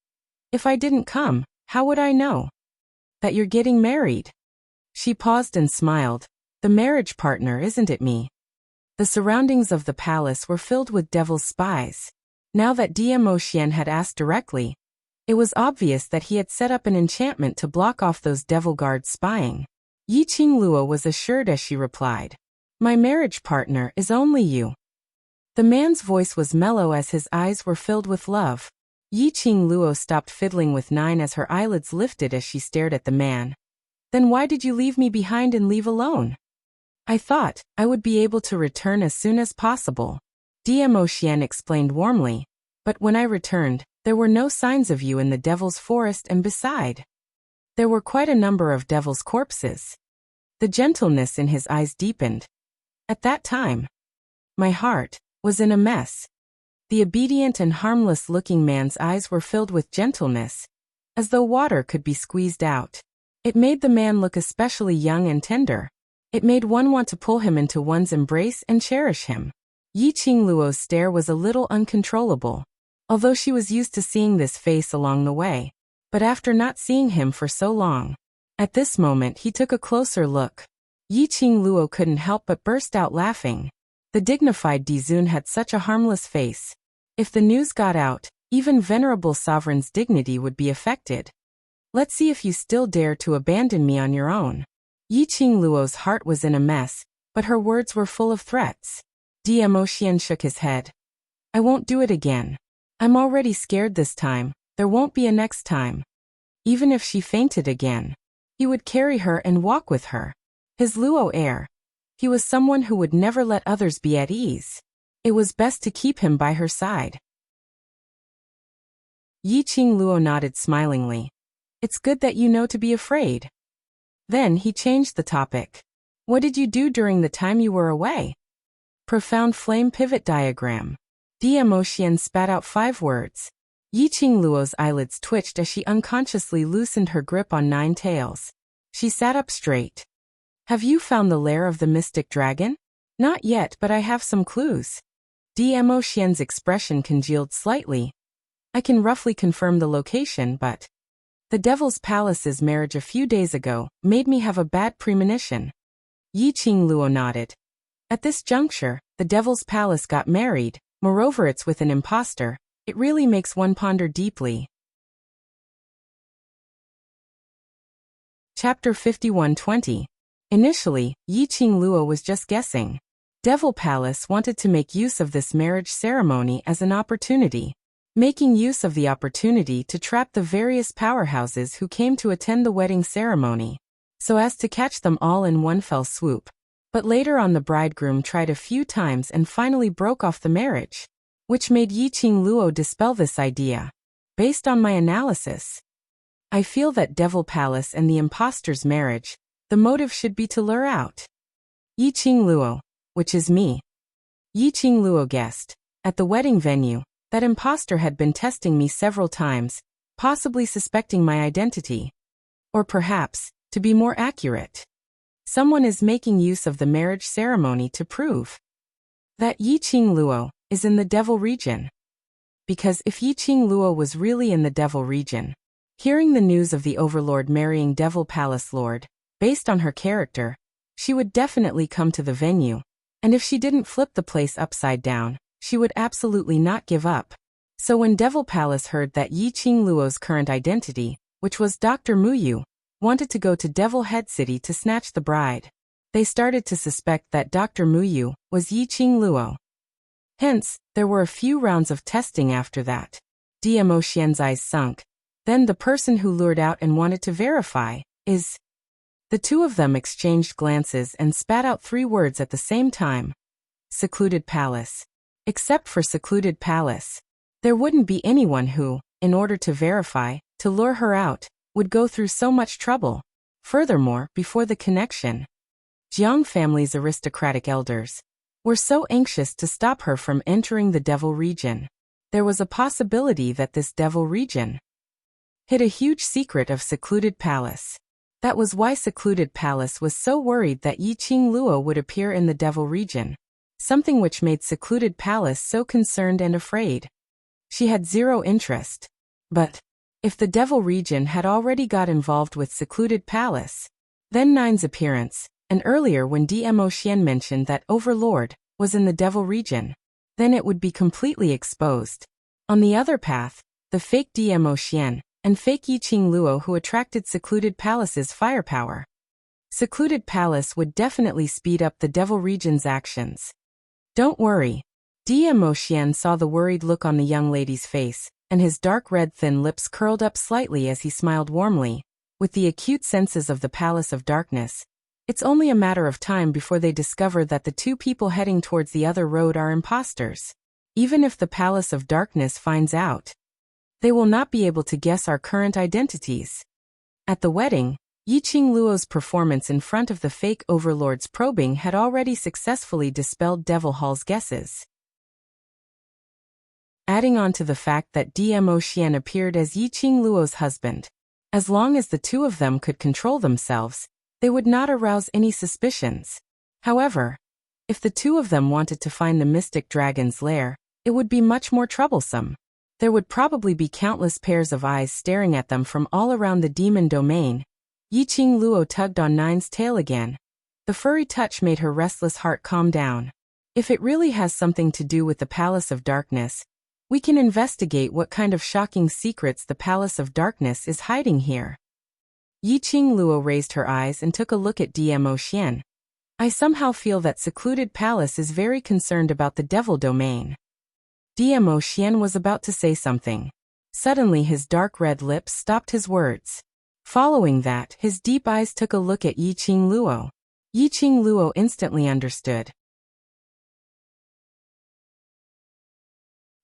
If I didn't come, how would I know that you're getting married? She paused and smiled. The marriage partner, isn't it me? The surroundings of the palace were filled with devil's spies. Now that Dmo Xian had asked directly, it was obvious that he had set up an enchantment to block off those devil guards spying. Yi Qingluo was assured as she replied, "My marriage partner is only you." The man's voice was mellow as his eyes were filled with love. Yi Qingluo stopped fiddling with Nine as her eyelids lifted as she stared at the man. Then why did you leave me behind and leave alone? I thought I would be able to return as soon as possible. Dmo Xian explained warmly. But when I returned, there were no signs of you in the devil's forest, and beside, there were quite a number of devil's corpses. The gentleness in his eyes deepened. At that time, my heart was in a mess. The obedient and harmless-looking man's eyes were filled with gentleness, as though water could be squeezed out. It made the man look especially young and tender. It made one want to pull him into one's embrace and cherish him. Yi Qingluo's stare was a little uncontrollable, although she was used to seeing this face along the way. But after not seeing him for so long, at this moment he took a closer look. Yi Qingluo couldn't help but burst out laughing. The dignified Dizun had such a harmless face. If the news got out, even venerable sovereign's dignity would be affected. Let's see if you still dare to abandon me on your own. Yi Qingluo's heart was in a mess, but her words were full of threats. Dmo Xian shook his head. I won't do it again. I'm already scared this time. There won't be a next time. Even if she fainted again, he would carry her and walk with her. His Luo air. He was someone who would never let others be at ease. It was best to keep him by her side. Yi Qing Luo nodded smilingly. It's good that you know to be afraid. Then he changed the topic. What did you do during the time you were away? Profound flame pivot diagram. DMO Xian spat out 5 words. Yi Qing Luo's eyelids twitched as she unconsciously loosened her grip on 9 tails. She sat up straight. Have you found the lair of the mystic dragon? Not yet, but I have some clues. DMO Xian's expression congealed slightly. I can roughly confirm the location, but the Devil's Palace's marriage a few days ago made me have a bad premonition. Yi Qing Luo nodded. At this juncture, the Devil's Palace got married, moreover it's with an imposter. It really makes one ponder deeply. Chapter 51:20. Initially, Yi Qing Luo was just guessing. Devil Palace wanted to make use of this marriage ceremony as an opportunity, making use of the opportunity to trap the various powerhouses who came to attend the wedding ceremony, so as to catch them all in one fell swoop. But later on the bridegroom tried a few times and finally broke off the marriage, which made Yi Qing Luo dispel this idea. Based on my analysis, I feel that Devil Palace and the imposter's marriage, the motive should be to lure out Yi Qing Luo, which is me. Yi Qing Luo guessed, at the wedding venue, that imposter had been testing me several times, possibly suspecting my identity. Or perhaps, to be more accurate, someone is making use of the marriage ceremony to prove that Yi Qing Luo is in the Devil region. Because if Yi Qing Luo was really in the Devil region, hearing the news of the Overlord marrying Devil Palace Lord, based on her character, she would definitely come to the venue, and if she didn't flip the place upside down, she would absolutely not give up. So when Devil Palace heard that Yi Qing Luo's current identity, which was Dr. Muyu, wanted to go to Devil Head City to snatch the bride, they started to suspect that Dr. Muyu was Yi Qing Luo. Hence, there were a few rounds of testing after that. DMO Xian's eyes sunk. Then the person who lured out and wanted to verify is... The two of them exchanged glances and spat out 3 words at the same time. Secluded Palace. Except for Secluded Palace, there wouldn't be anyone who, in order to verify, to lure her out, would go through so much trouble. Furthermore, before the connection, Jiang family's aristocratic elders were so anxious to stop her from entering the Devil region. There was a possibility that this Devil region hid a huge secret of Secluded Palace. That was why Secluded Palace was so worried that Yi Qing Luo would appear in the Devil region, something which made Secluded Palace so concerned and afraid. She had 0 interest. But if the Devil region had already got involved with Secluded Palace, then Nine's appearance, and earlier when DMO Xian mentioned that Overlord was in the Devil region, then it would be completely exposed. On the other path, the fake DMO Xian and fake Yi Qing Luo who attracted Secluded Palace's firepower. Secluded Palace would definitely speed up the Devil region's actions. Don't worry. DMO Xian saw the worried look on the young lady's face, and his dark red thin lips curled up slightly as he smiled warmly. With the acute senses of the Palace of Darkness, it's only a matter of time before they discover that the 2 people heading towards the other road are imposters. Even if the Palace of Darkness finds out, they will not be able to guess our current identities. At the wedding, Yi Qing Luo's performance in front of the fake Overlord's probing had already successfully dispelled Devil Hall's guesses. Adding on to the fact that DMO Xian appeared as Yi Qing Luo's husband, as long as the 2 of them could control themselves, they would not arouse any suspicions. However, if the 2 of them wanted to find the mystic dragon's lair, it would be much more troublesome. There would probably be countless pairs of eyes staring at them from all around the demon domain. Yi Qing Luo tugged on Nine's tail again. The furry touch made her restless heart calm down. If it really has something to do with the Palace of Darkness, we can investigate what kind of shocking secrets the Palace of Darkness is hiding here. Yi Qing Luo raised her eyes and took a look at DMO Xian. I somehow feel that Secluded Palace is very concerned about the Devil domain. Dmo Xian was about to say something. Suddenly his dark red lips stopped his words. Following that, his deep eyes took a look at Yiqing Luo. Yiqing Luo instantly understood.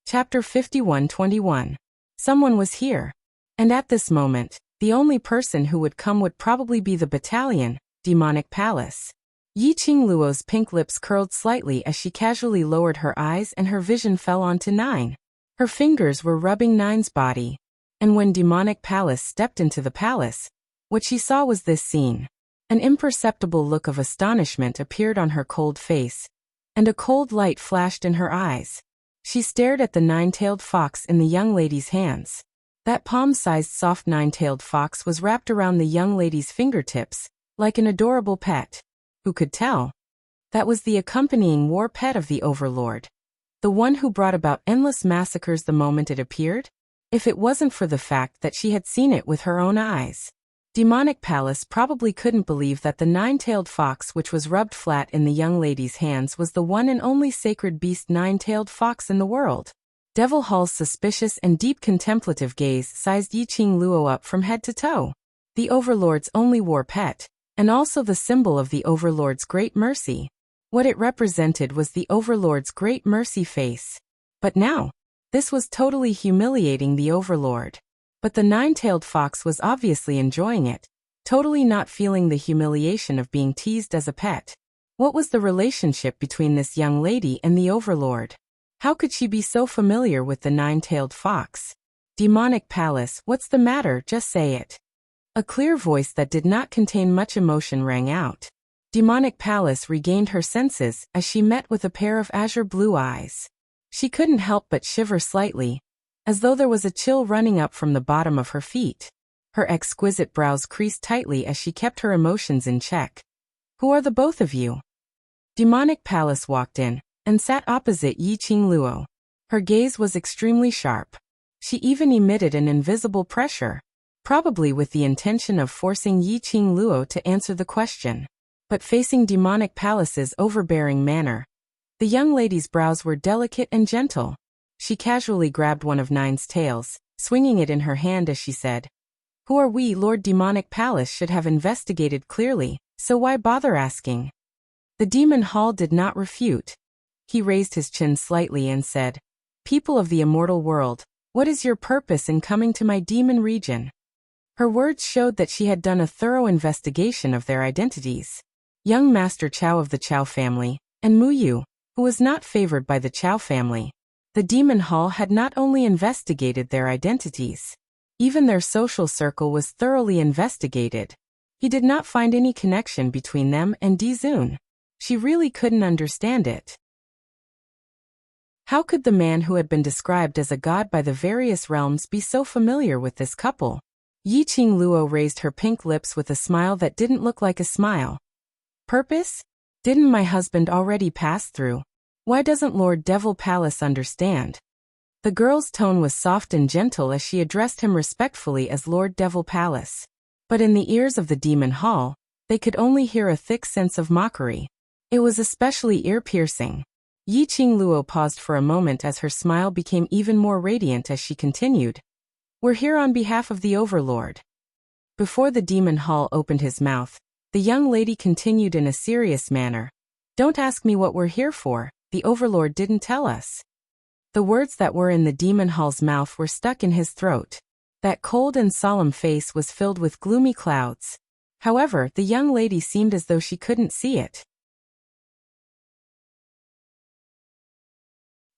Chapter 51-21. Someone was here. And at this moment, the only person who would come would probably be the battalion, Demonic Palace. Yiqing Luo's pink lips curled slightly as she casually lowered her eyes and her vision fell onto Nine. Her fingers were rubbing Nine's body. And when Demonic Palace stepped into the palace, what she saw was this scene. An imperceptible look of astonishment appeared on her cold face, and a cold light flashed in her eyes. She stared at the nine-tailed fox in the young lady's hands. That palm-sized soft nine-tailed fox was wrapped around the young lady's fingertips, like an adorable pet. Who could tell? That was the accompanying war pet of the Overlord. The one who brought about endless massacres the moment it appeared? If it wasn't for the fact that she had seen it with her own eyes. Demonic Palace probably couldn't believe that the nine-tailed fox which was rubbed flat in the young lady's hands was the one and only sacred beast nine-tailed fox in the world. Devil Hall's suspicious and deep contemplative gaze sized Yiqing Luo up from head to toe. The Overlord's only war pet, and also the symbol of the Overlord's great mercy. What it represented was the Overlord's great mercy face. But now, this was totally humiliating the Overlord. But the nine-tailed fox was obviously enjoying it, totally not feeling the humiliation of being teased as a pet. What was the relationship between this young lady and the Overlord? How could she be so familiar with the nine-tailed fox? Demonic Palace, what's the matter? Just say it. A clear voice that did not contain much emotion rang out. Demonic Palace regained her senses as she met with a pair of azure blue eyes. She couldn't help but shiver slightly, as though there was a chill running up from the bottom of her feet. Her exquisite brows creased tightly as she kept her emotions in check. Who are the both of you? Demonic Palace walked in and sat opposite Yiqing Luo. Her gaze was extremely sharp. She even emitted an invisible pressure, probably with the intention of forcing Yiqing Luo to answer the question. But facing Demonic Palace's overbearing manner, the young lady's brows were delicate and gentle. She casually grabbed one of Nine's tails, swinging it in her hand as she said, "Who are we? Lord Demonic Palace should have investigated clearly, so why bother asking?" The Demon Hall did not refute. He raised his chin slightly and said, "People of the immortal world, what is your purpose in coming to my demon region?" Her words showed that she had done a thorough investigation of their identities. Young Master Chao of the Chao family, and Mu Yu, who was not favored by the Chao family. The Demon Hall had not only investigated their identities, even their social circle was thoroughly investigated. He did not find any connection between them and Dizun. She really couldn't understand it. How could the man who had been described as a god by the various realms be so familiar with this couple? Yiqing Luo raised her pink lips with a smile that didn't look like a smile. Purpose? Didn't my husband already pass through? Why doesn't Lord Devil Palace understand? The girl's tone was soft and gentle as she addressed him respectfully as Lord Devil Palace. But in the ears of the Demon Hall, they could only hear a thick sense of mockery. It was especially ear-piercing. Yiqing Luo paused for a moment as her smile became even more radiant as she continued. "We're here on behalf of the Overlord." Before the Demon Hall opened his mouth, the young lady continued in a serious manner. "Don't ask me what we're here for. The Overlord didn't tell us." The words that were in the Demon Hall's mouth were stuck in his throat. That cold and solemn face was filled with gloomy clouds. However, the young lady seemed as though she couldn't see it.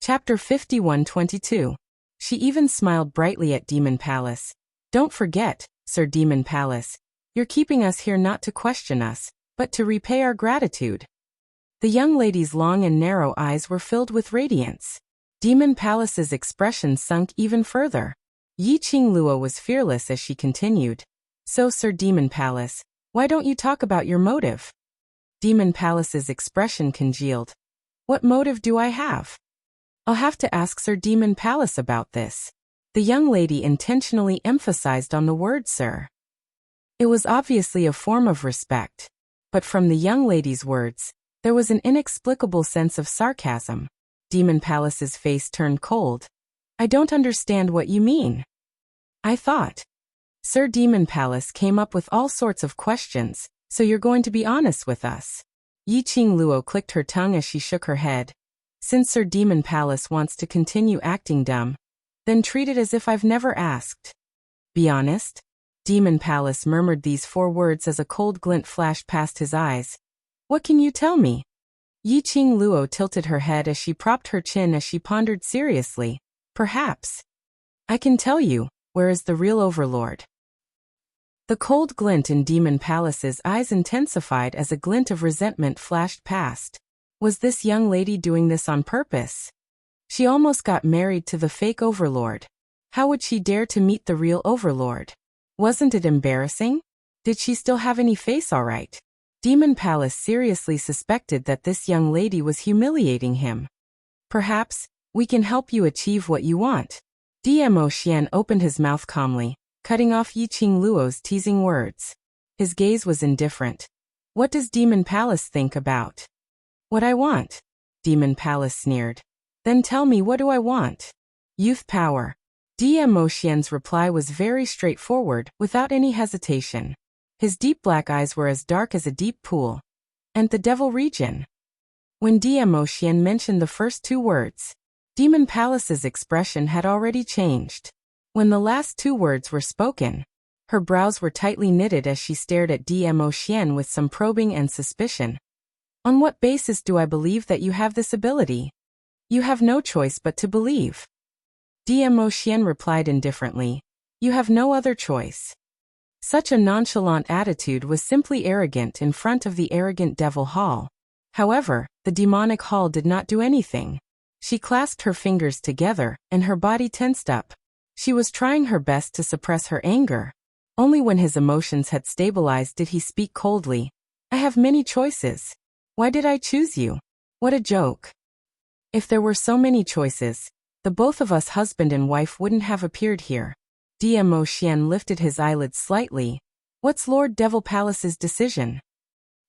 Chapter 51-22. She even smiled brightly at Demon Palace. "Don't forget, Sir Demon Palace, you're keeping us here not to question us, but to repay our gratitude." The young lady's long and narrow eyes were filled with radiance. Demon Palace's expression sunk even further. Yiqing Luo was fearless as she continued. "So, Sir Demon Palace, why don't you talk about your motive?" Demon Palace's expression congealed. "What motive do I have? I'll have to ask Sir Demon Palace about this." The young lady intentionally emphasized on the word sir. It was obviously a form of respect. But from the young lady's words, there was an inexplicable sense of sarcasm. Demon Palace's face turned cold. I don't understand what you mean. I thought. Sir Demon Palace came up with all sorts of questions, so you're going to be honest with us. Yi Qing Luo clicked her tongue as she shook her head. Since Sir Demon Palace wants to continue acting dumb, then treat it as if I've never asked. Be honest? Demon Palace murmured these 4 words as a cold glint flashed past his eyes. What can you tell me? Yi Qing Luo tilted her head as she propped her chin as she pondered seriously. Perhaps. I can tell you, where is the real overlord? The cold glint in Demon Palace's eyes intensified as a glint of resentment flashed past. Was this young lady doing this on purpose? She almost got married to the fake overlord. How would she dare to meet the real overlord? Wasn't it embarrassing? Did she still have any face all right? Demon Palace seriously suspected that this young lady was humiliating him. Perhaps, we can help you achieve what you want. DMO Xian opened his mouth calmly, cutting off Yi Qing Luo's teasing words. His gaze was indifferent. What does Demon Palace think about? What I want? Demon Palace sneered. Then tell me, what do I want? Youth power. DMO Xian's reply was very straightforward, without any hesitation. His deep black eyes were as dark as a deep pool. And the devil region. When DMO Xian mentioned the first 2 words, Demon Palace's expression had already changed. When the last 2 words were spoken, her brows were tightly knitted as she stared at DMO Xian with some probing and suspicion. On what basis do I believe that you have this ability? You have no choice but to believe. DMO Xian replied indifferently. You have no other choice. Such a nonchalant attitude was simply arrogant in front of the arrogant Devil Hall. However, the demonic hall did not do anything. She clasped her fingers together, and her body tensed up. She was trying her best to suppress her anger. Only when his emotions had stabilized did he speak coldly. I have many choices. Why did I choose you? What a joke. If there were so many choices, the both of us husband and wife wouldn't have appeared here. DMO Xian lifted his eyelids slightly. What's Lord Devil Palace's decision?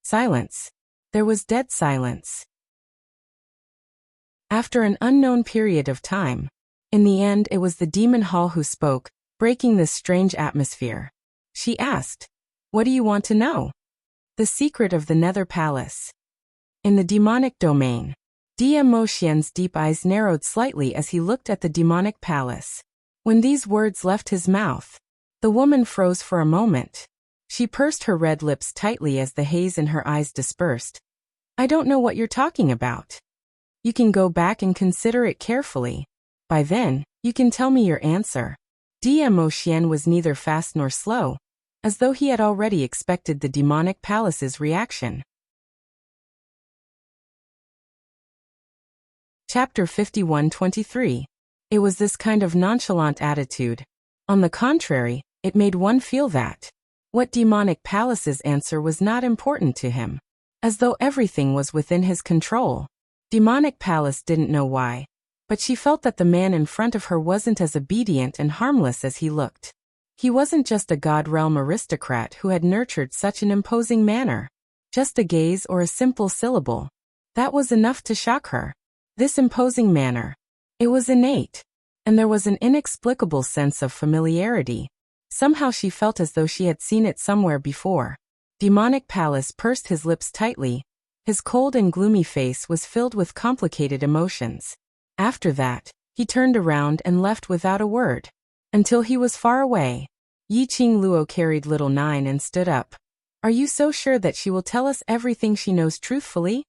Silence. There was dead silence. After an unknown period of time, in the end it was the Demon Hall who spoke, breaking this strange atmosphere. She asked, what do you want to know? The secret of the Nether Palace. In the demonic domain. DMO Xian's deep eyes narrowed slightly as he looked at the demonic palace. When these words left his mouth, the woman froze for a moment. She pursed her red lips tightly as the haze in her eyes dispersed. I don't know what you're talking about. You can go back and consider it carefully. By then, you can tell me your answer. DMO Xian was neither fast nor slow, as though he had already expected the demonic palace's reaction. Chapter 51-23. It was this kind of nonchalant attitude. On the contrary, it made one feel that what demonic palace's answer was not important to him, as though everything was within his control. Demonic Palace didn't know why, but she felt that the man in front of her wasn't as obedient and harmless as he looked. He wasn't just a God realm aristocrat who had nurtured such an imposing manner. Just a gaze or a simple syllable. That was enough to shock her. This imposing manner. It was innate, and there was an inexplicable sense of familiarity. Somehow she felt as though she had seen it somewhere before. Demonic Palace pursed his lips tightly. His cold and gloomy face was filled with complicated emotions. After that, he turned around and left without a word. Until he was far away. Yi Qing Luo carried little 9 and stood up. Are you so sure that she will tell us everything she knows truthfully?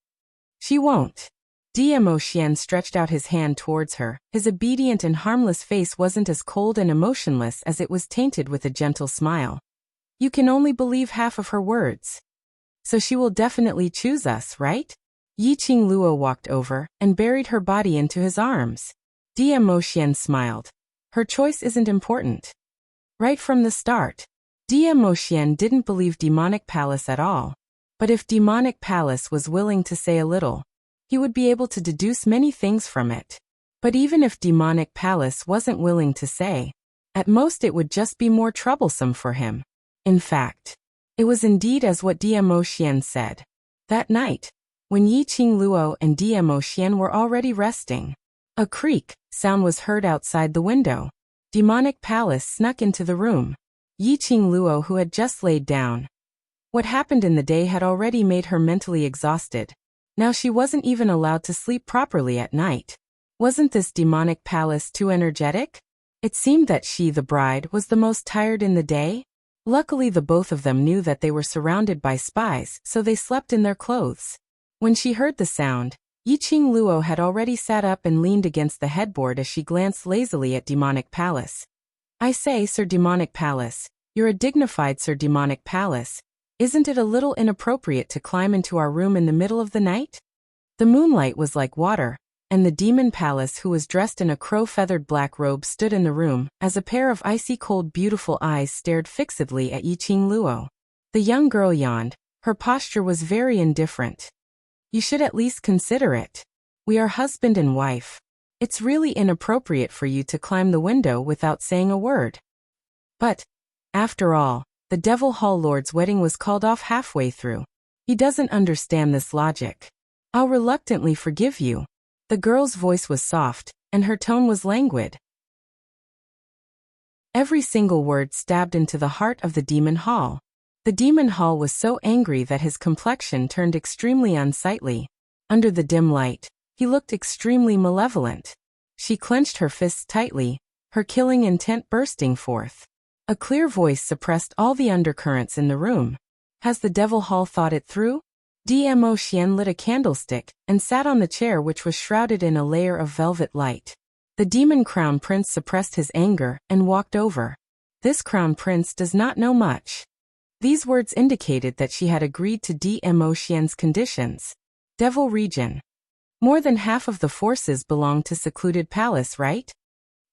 She won't. DMO Xian stretched out his hand towards her. His obedient and harmless face wasn't as cold and emotionless as it was tainted with a gentle smile. You can only believe half of her words. So she will definitely choose us, right? Yi Qing Luo walked over and buried her body into his arms. DMO Xian smiled. Her choice isn't important. Right from the start, DMO Xian didn't believe Demonic Palace at all. But if Demonic Palace was willing to say a little, he would be able to deduce many things from it. But even if Demonic Palace wasn't willing to say, at most it would just be more troublesome for him. In fact, it was indeed as what DMO Xian said. That night, when Yi Qing Luo and Dmo Xian were already resting. A creak sound was heard outside the window. Demonic Palace snuck into the room. Yi Qing Luo, who had just laid down. What happened in the day had already made her mentally exhausted. Now she wasn't even allowed to sleep properly at night. Wasn't this demonic palace too energetic? It seemed that she, the bride, was the most tired in the day. Luckily the both of them knew that they were surrounded by spies, so they slept in their clothes. When she heard the sound, Yi Qing Luo had already sat up and leaned against the headboard as she glanced lazily at Demonic Palace. I say, Sir Demonic Palace, you're a dignified Sir Demonic Palace. Isn't it a little inappropriate to climb into our room in the middle of the night? The moonlight was like water, and the Demon Palace, who was dressed in a crow-feathered black robe, stood in the room, as a pair of icy-cold beautiful eyes stared fixedly at Yi Qing Luo. The young girl yawned. Her posture was very indifferent. You should at least consider it. We are husband and wife. It's really inappropriate for you to climb the window without saying a word. But, after all, the Devil Hall Lord's wedding was called off halfway through. He doesn't understand this logic. I'll reluctantly forgive you. The girl's voice was soft, and her tone was languid. Every single word stabbed into the heart of the Demon Hall. The Demon Hall was so angry that his complexion turned extremely unsightly. Under the dim light, he looked extremely malevolent. She clenched her fists tightly, her killing intent bursting forth. A clear voice suppressed all the undercurrents in the room. Has the Devil Hall thought it through? Dmo Xian lit a candlestick and sat on the chair, which was shrouded in a layer of velvet light. The Demon Crown Prince suppressed his anger and walked over. This Crown Prince does not know much. These words indicated that she had agreed to Dmo Xian's conditions. Devil Region. More than half of the forces belong to Secluded Palace, right?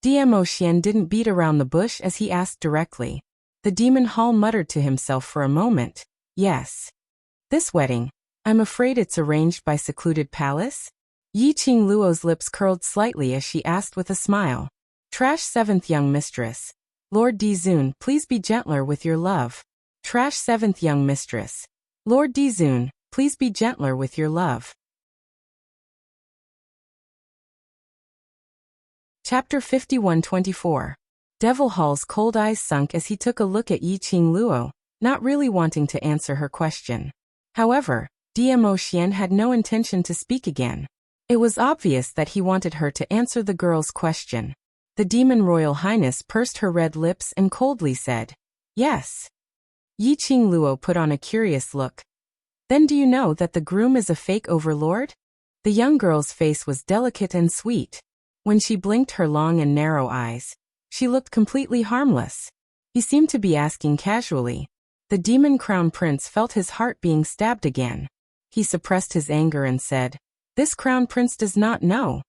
Dmo Xian didn't beat around the bush as he asked directly. The Demon Hall muttered to himself for a moment. Yes. This wedding, I'm afraid it's arranged by Secluded Palace? Yi Qing Luo's lips curled slightly as she asked with a smile. Trash 7th Young Mistress. Lord Dizun, please be gentler with your love. Trash 7th Young Mistress. Lord Dizun, please be gentler with your love. Chapter 51-24. Devil Hall's cold eyes sunk as he took a look at Yi Qing Luo, not really wanting to answer her question. However, Dmo Xian had no intention to speak again. It was obvious that he wanted her to answer the girl's question. The Demon Royal Highness pursed her red lips and coldly said, yes. Yi Qing Luo put on a curious look. Then do you know that the groom is a fake overlord? The young girl's face was delicate and sweet. When she blinked her long and narrow eyes, she looked completely harmless. He seemed to be asking casually. The Demon Crown Prince felt his heart being stabbed again. He suppressed his anger and said, this Crown Prince does not know.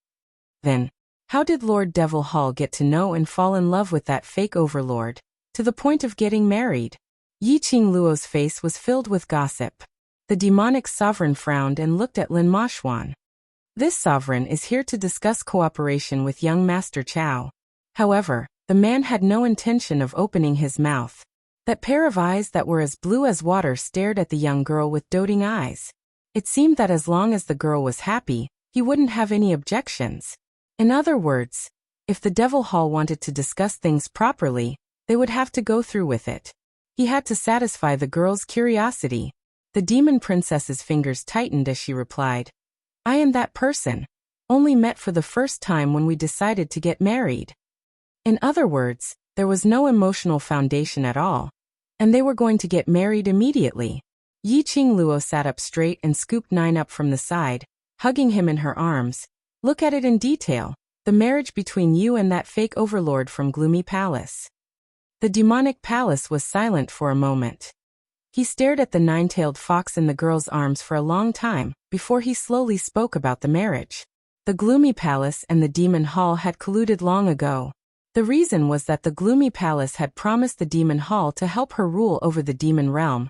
Then, how did Lord Devil Hall get to know and fall in love with that fake overlord, to the point of getting married? Yi Qing Luo's face was filled with gossip. The demonic sovereign frowned and looked at Lin Mashuan. This sovereign is here to discuss cooperation with young Master Chao. However, the man had no intention of opening his mouth. That pair of eyes that were as blue as water stared at the young girl with doting eyes. It seemed that as long as the girl was happy, he wouldn't have any objections. In other words, if the Devil Hall wanted to discuss things properly, they would have to go through with it. He had to satisfy the girl's curiosity. The Demon Princess's fingers tightened as she replied, I am that person. Only met for the first time when we decided to get married. In other words, there was no emotional foundation at all. And they were going to get married immediately. Yi Qing Luo sat up straight and scooped Nine up from the side, hugging him in her arms. Look at it in detail. The marriage between you and that fake overlord from Gloomy Palace. The demonic palace was silent for a moment. He stared at the nine-tailed fox in the girl's arms for a long time, before he slowly spoke about the marriage. The Gloomy Palace and the Demon Hall had colluded long ago. The reason was that the Gloomy Palace had promised the Demon Hall to help her rule over the Demon Realm,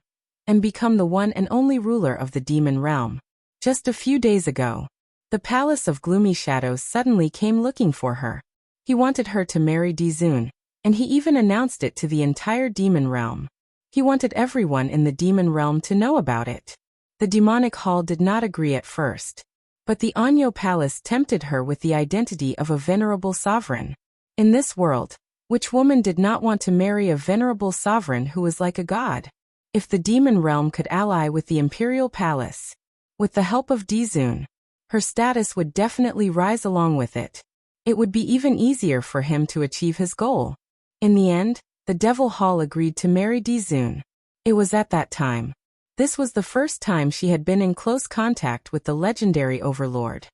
and become the one and only ruler of the Demon Realm. Just a few days ago, the Palace of Gloomy Shadows suddenly came looking for her. He wanted her to marry Dizun, and he even announced it to the entire Demon Realm. He wanted everyone in the Demon Realm to know about it. The demonic hall did not agree at first. But the Anyo Palace tempted her with the identity of a venerable sovereign. In this world, which woman did not want to marry a venerable sovereign who was like a god? If the demon realm could ally with the imperial palace, with the help of Dizun, her status would definitely rise along with it. It would be even easier for him to achieve his goal. In the end, the Devil Hall agreed to marry Dizun. It was at that time. This was the first time she had been in close contact with the legendary overlord.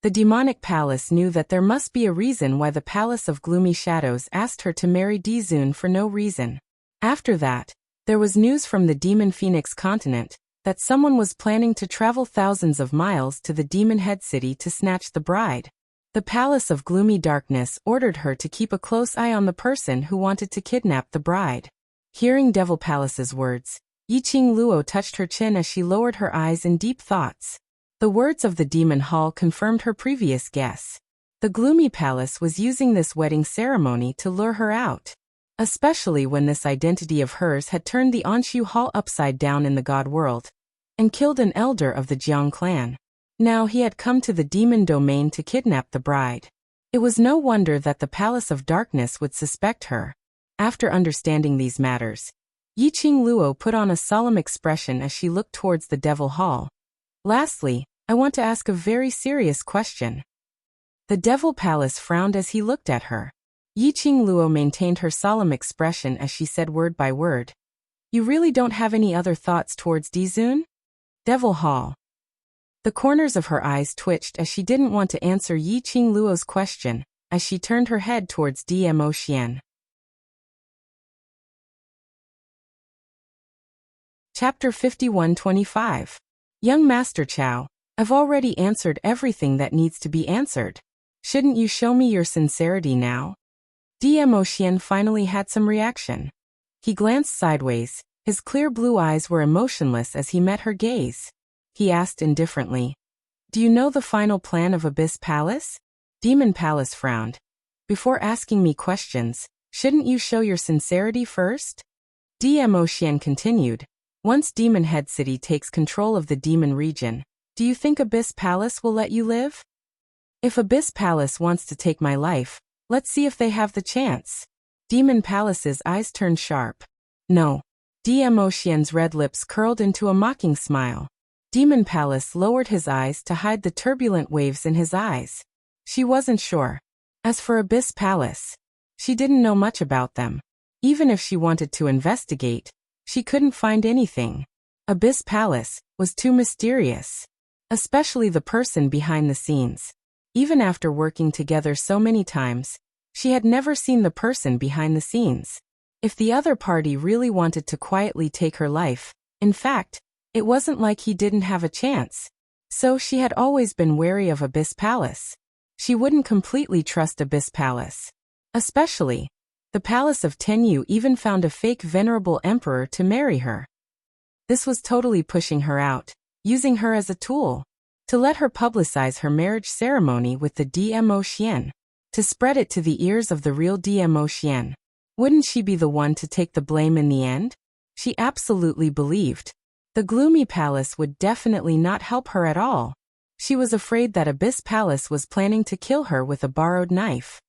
The demonic palace knew that there must be a reason why the Palace of Gloomy Shadows asked her to marry Dizun for no reason. After that, there was news from the Demon Phoenix continent that someone was planning to travel thousands of miles to the Demon Head City to snatch the bride. The Palace of Gloomy Darkness ordered her to keep a close eye on the person who wanted to kidnap the bride. Hearing Devil Palace's words, Yiqing Luo touched her chin as she lowered her eyes in deep thoughts. The words of the Demon Hall confirmed her previous guess. The Gloomy Palace was using this wedding ceremony to lure her out. Especially when this identity of hers had turned the Anshu Hall upside down in the god world and killed an elder of the Jiang clan. Now he had come to the demon domain to kidnap the bride. It was no wonder that the Palace of Darkness would suspect her. After understanding these matters, Yiqing Luo put on a solemn expression as she looked towards the Devil Hall. Lastly, I want to ask a very serious question. The Devil Palace frowned as he looked at her. Yiqing Luo maintained her solemn expression as she said word by word. You really don't have any other thoughts towards Dizun? Devil Hall. The corners of her eyes twitched as she didn't want to answer Yiqing Luo's question, as she turned her head towards Dmo Xian. Chapter 51-25. Young Master Chow, I've already answered everything that needs to be answered. Shouldn't you show me your sincerity now? Dmo Xian finally had some reaction. He glanced sideways, his clear blue eyes were emotionless as he met her gaze. He asked indifferently, Do you know the final plan of Abyss Palace? Demon Palace frowned. Before asking me questions, shouldn't you show your sincerity first? Dmo Xian continued, Once Demon Head City takes control of the demon region, do you think Abyss Palace will let you live? If Abyss Palace wants to take my life, let's see if they have the chance. Demon Palace's eyes turned sharp. No. Dmo Xian's red lips curled into a mocking smile. Demon Palace lowered his eyes to hide the turbulent waves in his eyes. She wasn't sure. As for Abyss Palace, she didn't know much about them. Even if she wanted to investigate, she couldn't find anything. Abyss Palace was too mysterious. Especially the person behind the scenes. Even after working together so many times, she had never seen the person behind the scenes. If the other party really wanted to quietly take her life, in fact, it wasn't like he didn't have a chance. So she had always been wary of Abyss Palace. She wouldn't completely trust Abyss Palace. Especially, the Palace of Tenyu even found a fake venerable emperor to marry her. This was totally pushing her out, using her as a tool. To let her publicize her marriage ceremony with the Dmo Xian. To spread it to the ears of the real Dmo Xian. Wouldn't she be the one to take the blame in the end? She absolutely believed. The Gloomy Palace would definitely not help her at all. She was afraid that Abyss Palace was planning to kill her with a borrowed knife.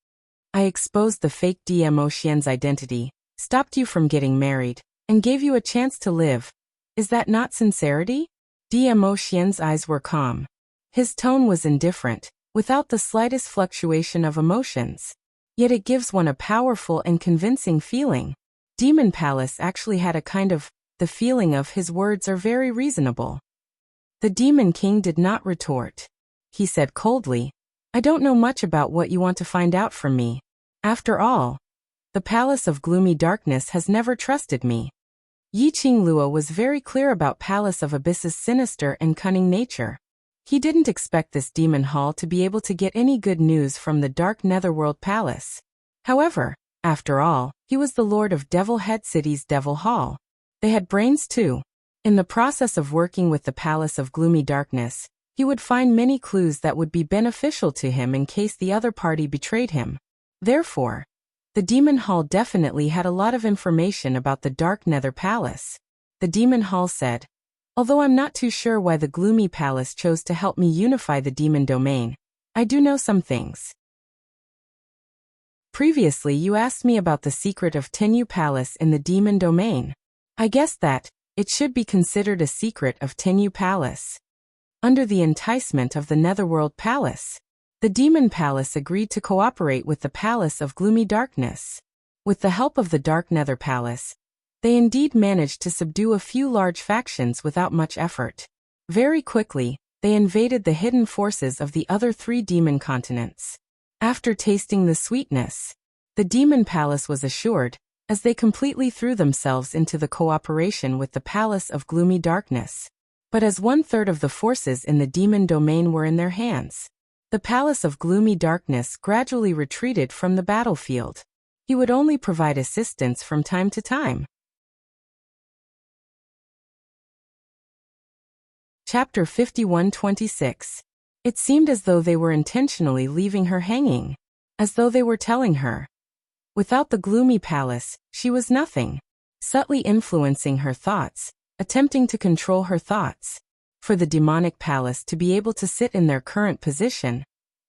I exposed the fake Dmo Xian's identity, stopped you from getting married, and gave you a chance to live. Is that not sincerity? Dmo Xian's eyes were calm. His tone was indifferent, without the slightest fluctuation of emotions. Yet it gives one a powerful and convincing feeling. Demon Palace actually had a kind of, the feeling of his words are very reasonable. The Demon King did not retort. He said coldly, I don't know much about what you want to find out from me. After all, the Palace of Gloomy Darkness has never trusted me. Yiqing Luo was very clear about Palace of Abyss's sinister and cunning nature. He didn't expect this demon hall to be able to get any good news from the dark Netherworld Palace. However, after all, he was the Lord of Devil Head City's Devil Hall. They had brains too. In the process of working with the Palace of Gloomy Darkness, he would find many clues that would be beneficial to him in case the other party betrayed him. Therefore, the Demon Hall definitely had a lot of information about the Dark Nether Palace. the demon hall said. Although I'm not too sure why the gloomy palace chose to help me unify the demon domain, I do know some things. Previously you asked me about the secret of Tenyu Palace in the demon domain. I guess that it should be considered a secret of Tenyu Palace. Under the enticement of the Netherworld Palace, the Demon Palace agreed to cooperate with the Palace of Gloomy Darkness. With the help of the Dark Nether Palace, they indeed managed to subdue a few large factions without much effort. Very quickly, they invaded the hidden forces of the other 3 demon continents. After tasting the sweetness, the Demon Palace was assured, as they completely threw themselves into the cooperation with the Palace of Gloomy Darkness. But as 1/3 of the forces in the demon domain were in their hands, the Palace of Gloomy Darkness gradually retreated from the battlefield. He would only provide assistance from time to time. Chapter 51-26. It seemed as though they were intentionally leaving her hanging, as though they were telling her, without the Gloomy Palace, she was nothing, subtly influencing her thoughts, attempting to control her thoughts. For the demonic palace to be able to sit in their current position,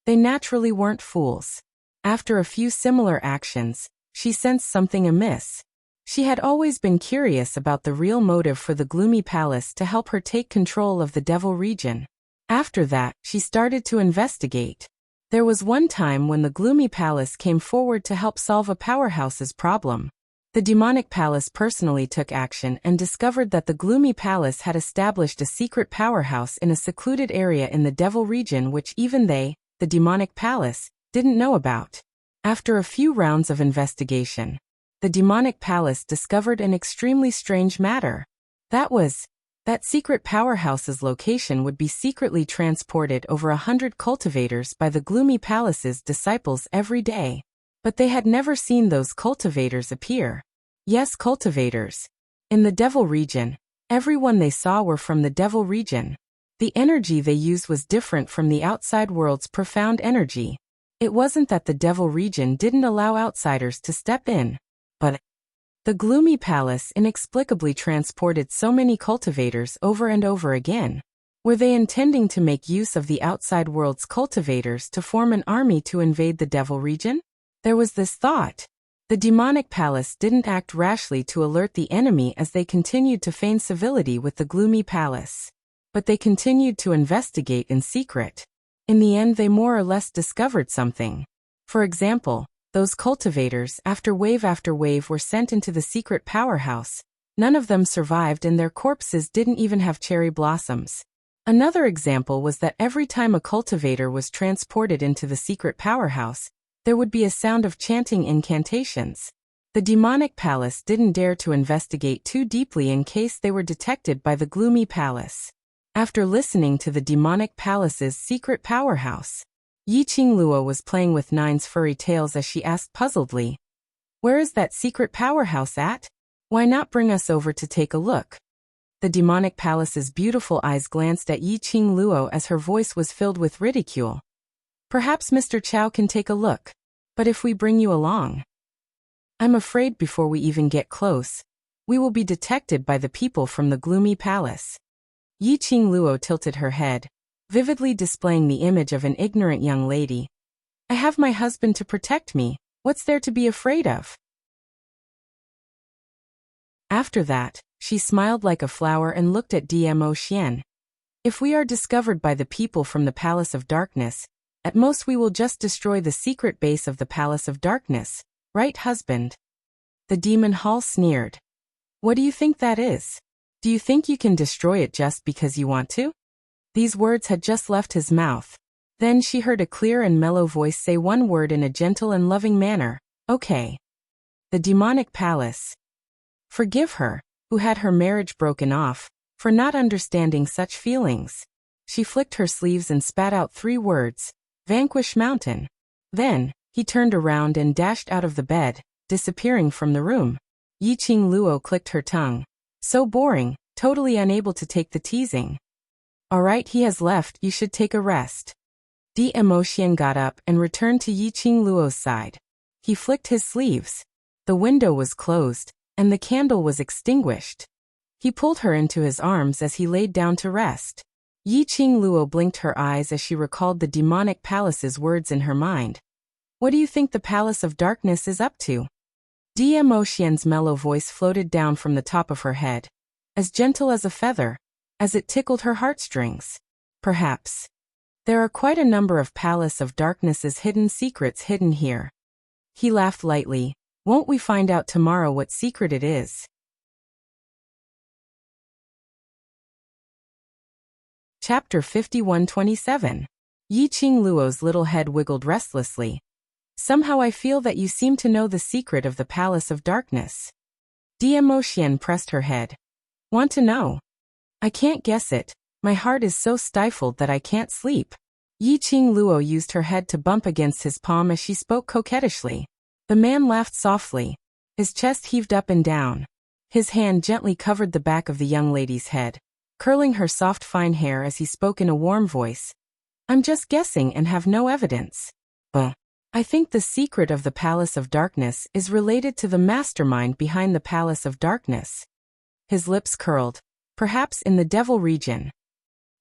they naturally weren't fools. After a few similar actions, she sensed something amiss. She had always been curious about the real motive for the Gloomy Palace to help her take control of the Devil region. After that, she started to investigate. There was one time when the Gloomy Palace came forward to help solve a powerhouse's problem. The demonic palace personally took action and discovered that the Gloomy Palace had established a secret powerhouse in a secluded area in the Devil region which even they, the demonic palace, didn't know about. After a few rounds of investigation, the demonic palace discovered an extremely strange matter. That secret powerhouse's location would be secretly transported over 100 cultivators by the Gloomy Palace's disciples every day. But they had never seen those cultivators appear. Yes, cultivators. In the Devil region, everyone they saw were from the Devil region. The energy they used was different from the outside world's profound energy. It wasn't that the Devil region didn't allow outsiders to step in, but the Gloomy Palace inexplicably transported so many cultivators over and over again. Were they intending to make use of the outside world's cultivators to form an army to invade the Devil region? There was this thought. The demonic palace didn't act rashly to alert the enemy as they continued to feign civility with the Gloomy Palace. But they continued to investigate in secret. In the end they more or less discovered something. For example, those cultivators, after wave were sent into the secret powerhouse. None of them survived and their corpses didn't even have cherry blossoms. Another example was that every time a cultivator was transported into the secret powerhouse, there would be a sound of chanting incantations. The demonic palace didn't dare to investigate too deeply in case they were detected by the Gloomy Palace. After listening to the demonic palace's secret powerhouse, Yi Qingluo was playing with Nine's furry tails as she asked puzzledly, "Where is that secret powerhouse at? Why not bring us over to take a look?" The demonic palace's beautiful eyes glanced at Yi Qingluo as her voice was filled with ridicule. "Perhaps Mr. Chow can take a look. But if we bring you along, I'm afraid before we even get close, we will be detected by the people from the Gloomy Palace." Yi Qingluo tilted her head, vividly displaying the image of an ignorant young lady. "I have my husband to protect me. What's there to be afraid of?" After that, she smiled like a flower and looked at Dmo Xian. "If we are discovered by the people from the Palace of Darkness, at most we will just destroy the secret base of the Palace of Darkness, right, husband?" The demon hall sneered. "What do you think that is? Do you think you can destroy it just because you want to?" These words had just left his mouth. Then she heard a clear and mellow voice say one word in a gentle and loving manner, "Okay." The demonic palace. Forgive her, who had her marriage broken off, for not understanding such feelings. She flicked her sleeves and spat out 3 words, "Vanquish Mountain." Then, he turned around and dashed out of the bed, disappearing from the room. Yi Qingluo clicked her tongue. So boring, totally unable to take the teasing. "Alright, he has left, you should take a rest." Dmo Xian got up and returned to Yi Qingluo's side. He flicked his sleeves. The window was closed, and the candle was extinguished. He pulled her into his arms as he laid down to rest. Yi Qing Luo blinked her eyes as she recalled the demonic palace's words in her mind. What do you think the Palace of Darkness is up to? Dmo Xian's mellow voice floated down from the top of her head, as gentle as a feather, as it tickled her heartstrings. Perhaps. There are quite a number of Palace of Darkness's hidden secrets hidden here. He laughed lightly. Won't we find out tomorrow what secret it is? Chapter 51-27. Yi Qing Luo's little head wiggled restlessly. Somehow I feel that you seem to know the secret of the Palace of Darkness. Dmo Xian pressed her head. Want to know? I can't guess it. My heart is so stifled that I can't sleep. Yi Qing Luo used her head to bump against his palm as she spoke coquettishly. The man laughed softly. His chest heaved up and down. His hand gently covered the back of the young lady's head, curling her soft fine hair as he spoke in a warm voice. I'm just guessing and have no evidence. I think the secret of the Palace of Darkness is related to the mastermind behind the Palace of Darkness. His lips curled. Perhaps in the Devil region.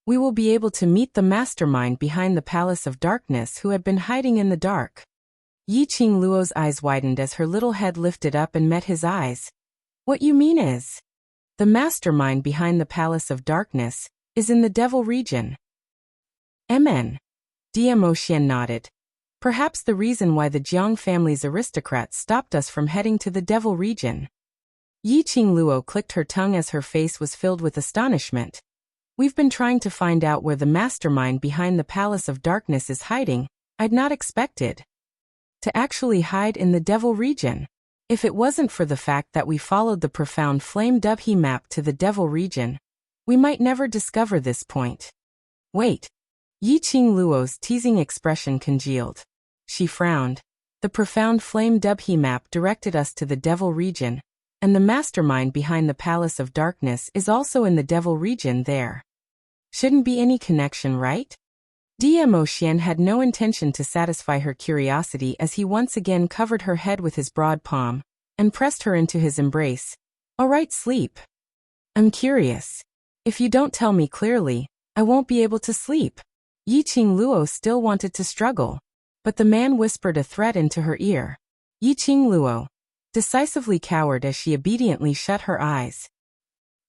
We will be able to meet the mastermind behind the Palace of Darkness who had been hiding in the dark. Yi Qing Luo's eyes widened as her little head lifted up and met his eyes. What you mean is, the mastermind behind the Palace of Darkness is in the Devil region. MN. Dmo Xian nodded. Perhaps the reason why the Jiang family's aristocrats stopped us from heading to the Devil region. Yi Qing Luo clicked her tongue as her face was filled with astonishment. We've been trying to find out where the mastermind behind the Palace of Darkness is hiding. I'd not expected to actually hide in the Devil region. If it wasn't for the fact that we followed the profound flame Dubhe map to the Devil region, we might never discover this point. Wait. Yi Qing Luo's teasing expression congealed. She frowned. The profound flame Dubhe map directed us to the Devil region, and the mastermind behind the Palace of Darkness is also in the Devil region there. Shouldn't be any connection, right? Dmo Xian had no intention to satisfy her curiosity as he once again covered her head with his broad palm and pressed her into his embrace. All right, sleep. I'm curious. If you don't tell me clearly, I won't be able to sleep. Yi Qing Luo still wanted to struggle, but the man whispered a threat into her ear. Yi Qing Luo decisively cowered as she obediently shut her eyes.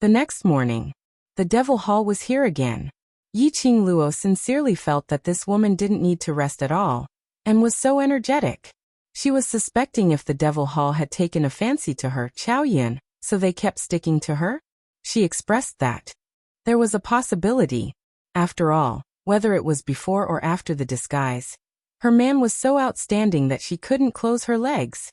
The next morning, the Devil Hall was here again. Yi Qing Luo sincerely felt that this woman didn't need to rest at all, and was so energetic. She was suspecting if the Devil Hall had taken a fancy to her, Chao Yin, so they kept sticking to her. She expressed that there was a possibility. After all, whether it was before or after the disguise, her man was so outstanding that she couldn't close her legs.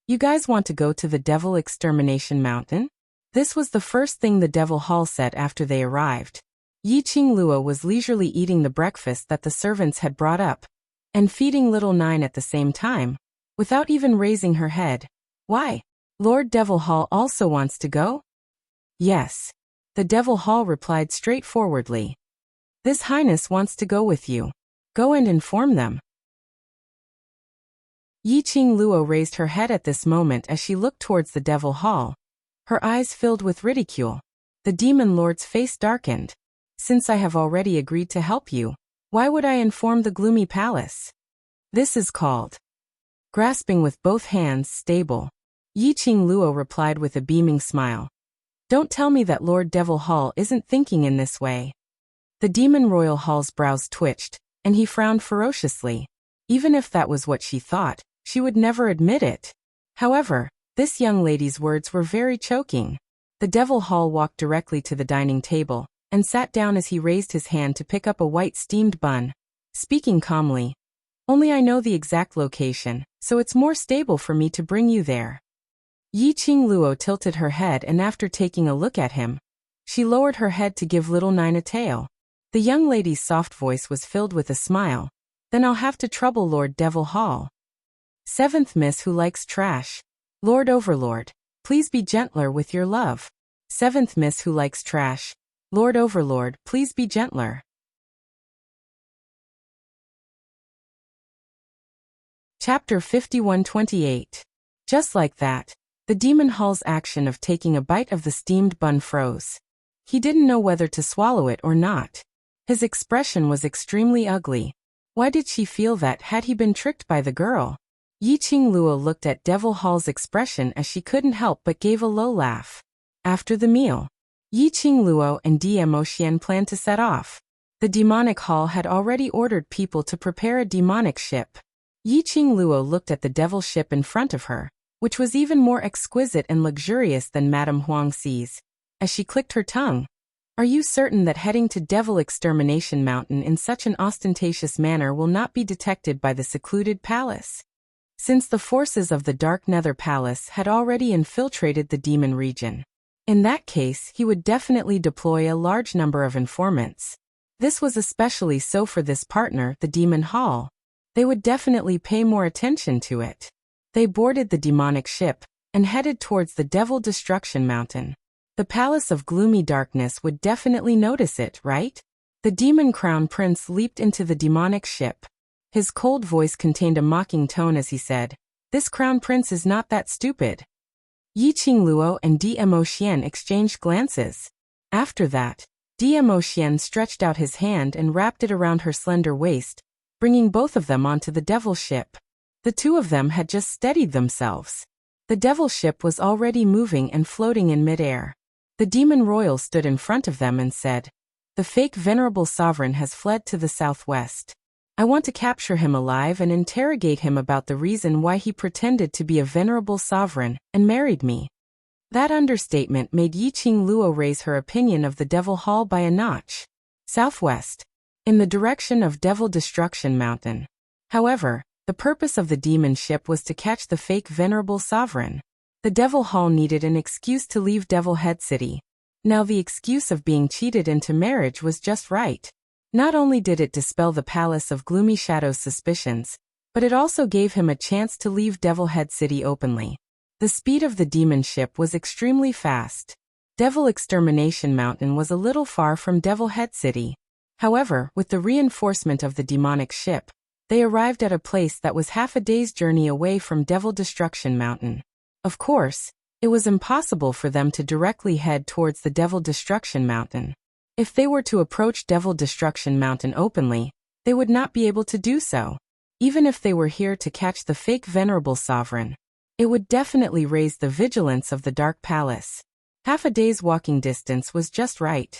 You guys want to go to the Devil Extermination Mountain? This was the first thing the Devil Hall said after they arrived. Yi Qing Luo was leisurely eating the breakfast that the servants had brought up, and feeding little Nine at the same time, without even raising her head. Why? Lord Devil Hall also wants to go? Yes. The Devil Hall replied straightforwardly. This Highness wants to go with you. Go and inform them. Yi Qing Luo raised her head at this moment as she looked towards the Devil Hall. Her eyes filled with ridicule. The Demon Lord's face darkened. Since I have already agreed to help you, why would I inform the gloomy palace? This is called grasping with both hands stable. Yi Qing Luo replied with a beaming smile. Don't tell me that Lord Devil Hall isn't thinking in this way. The Demon Royal Hall's brows twitched, and he frowned ferociously. Even if that was what she thought, she would never admit it. However, this young lady's words were very choking. The Devil Hall walked directly to the dining table, and sat down as he raised his hand to pick up a white steamed bun, speaking calmly. Only I know the exact location, so it's more stable for me to bring you there. Yi Qing Luo tilted her head, and after taking a look at him, she lowered her head to give little Nine a tail. The young lady's soft voice was filled with a smile. Then I'll have to trouble Lord Devil Hall. Seventh Miss who likes trash. Lord Overlord, please be gentler with your love. Seventh Miss who likes trash. Lord Overlord, please be gentler. Chapter 51-28. Just like that, The demon hall's action of taking a bite of the steamed bun froze. He didn't know whether to swallow it or not. His expression was extremely ugly. Why did she feel that? Had he been tricked by the girl? Yiqing Luo looked at Devil Hall's expression as she couldn't help but gave a low laugh. After the meal, Yiqing Luo and Dmo Xian planned to set off. The demonic hall had already ordered people to prepare a demonic ship. Yiqing Luo looked at the devil ship in front of her, which was even more exquisite and luxurious than Madame Huangxi's, as she clicked her tongue. Are you certain that heading to Devil Extermination Mountain in such an ostentatious manner will not be detected by the secluded palace? Since the forces of the Dark Nether Palace had already infiltrated the demon region. In that case, he would definitely deploy a large number of informants. This was especially so for this partner, the Demon Hall. They would definitely pay more attention to it. They boarded the demonic ship and headed towards the Devil Destruction Mountain. The Palace of Gloomy Darkness would definitely notice it, right? The Demon Crown Prince leaped into the demonic ship. His cold voice contained a mocking tone as he said, "This Crown Prince is not that stupid." Yiqing Luo and Dmo Xian exchanged glances. After that, Dmo Xian stretched out his hand and wrapped it around her slender waist, bringing both of them onto the devil ship. The two of them had just steadied themselves. The devil ship was already moving and floating in midair. The demon royal stood in front of them and said, "The fake venerable sovereign has fled to the southwest. I want to capture him alive and interrogate him about the reason why he pretended to be a venerable sovereign and married me." That understatement made Yiqing Luo raise her opinion of the Devil Hall by a notch. Southwest, in the direction of Devil Destruction Mountain. However, the purpose of the demon ship was to catch the fake venerable sovereign. The Devil Hall needed an excuse to leave Devil Head City. Now the excuse of being cheated into marriage was just right. Not only did it dispel the Palace of Gloomy Shadow's suspicions, but it also gave him a chance to leave Devil Head City openly. The speed of the demon ship was extremely fast. Devil Extermination Mountain was a little far from Devil Head City. However, with the reinforcement of the demonic ship, they arrived at a place that was half a day's journey away from Devil Destruction Mountain. Of course, it was impossible for them to directly head towards the Devil Destruction Mountain. If they were to approach Devil Destruction Mountain openly, they would not be able to do so. Even if they were here to catch the fake venerable sovereign, it would definitely raise the vigilance of the Dark Palace. Half a day's walking distance was just right.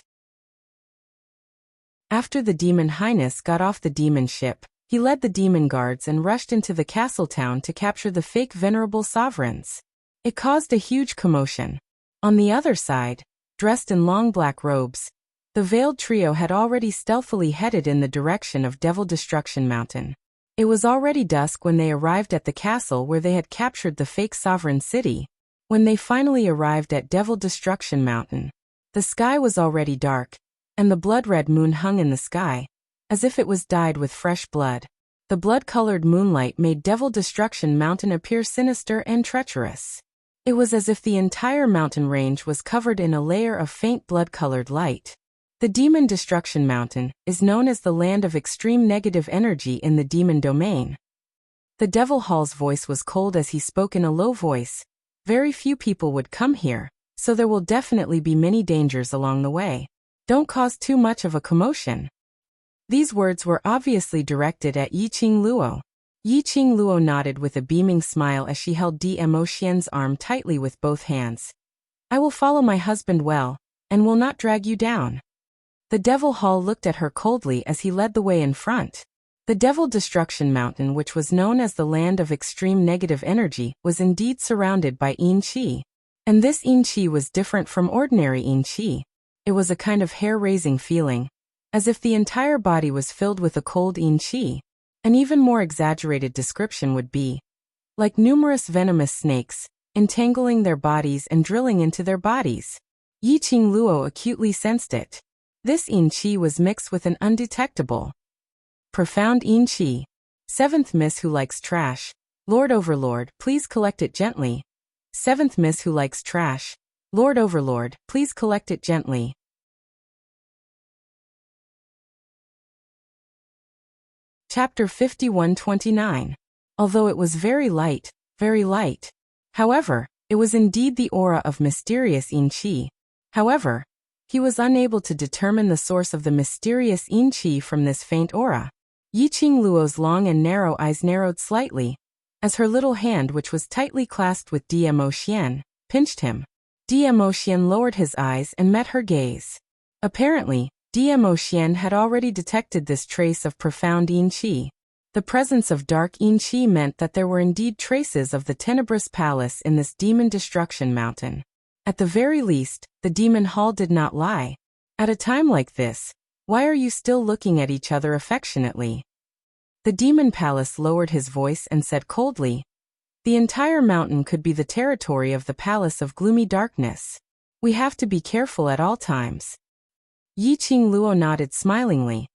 After the Demon Highness got off the demon ship, he led the demon guards and rushed into the castle town to capture the fake venerable sovereigns. It caused a huge commotion. On the other side, dressed in long black robes, the veiled trio had already stealthily headed in the direction of Devil Destruction Mountain. It was already dusk when they arrived at the castle where they had captured the fake sovereign city. When they finally arrived at Devil Destruction Mountain, the sky was already dark, and the blood-red moon hung in the sky, as if it was dyed with fresh blood. The blood-colored moonlight made Devil Destruction Mountain appear sinister and treacherous. It was as if the entire mountain range was covered in a layer of faint blood-colored light. The Demon Destruction Mountain is known as the land of extreme negative energy in the demon domain. The Devil Hall's voice was cold as he spoke in a low voice. Very few people would come here, so there will definitely be many dangers along the way. Don't cause too much of a commotion. These words were obviously directed at Yiqing Luo. Yiqing Luo nodded with a beaming smile as she held Dmo Xian's arm tightly with both hands. "I will follow my husband well, and will not drag you down." The Devil Hall looked at her coldly as he led the way in front. The Devil Destruction Mountain, which was known as the land of extreme negative energy, was indeed surrounded by yin qi. And this yin qi was different from ordinary yin qi. It was a kind of hair-raising feeling, as if the entire body was filled with a cold yin qi. An even more exaggerated description would be like numerous venomous snakes, entangling their bodies and drilling into their bodies. Yiqing Luo acutely sensed it. This yin qi was mixed with an undetectable, profound yin qi. Seventh Miss Who Likes Trash. Lord Overlord, please collect it gently. Seventh Miss Who Likes Trash. Lord Overlord, please collect it gently. Chapter 51-29. Although it was very light. However, It was indeed the aura of mysterious Yin Qi. However, he was unable to determine the source of the mysterious Yin Qi from this faint aura. Yiqing Luo's long and narrow eyes narrowed slightly, as her little hand, which was tightly clasped with Dmo Xian, pinched him. Dmo Xian lowered his eyes and met her gaze. Apparently, Dmo Xian had already detected this trace of profound Yin Qi. The presence of dark Yin Qi meant that there were indeed traces of the tenebrous palace in this demon destruction mountain. At the very least, the demon hall did not lie. At a time like this, why are you still looking at each other affectionately? The demon palace lowered his voice and said coldly, the entire mountain could be the territory of the palace of gloomy darkness. We have to be careful at all times. Yiqing Luo nodded smilingly.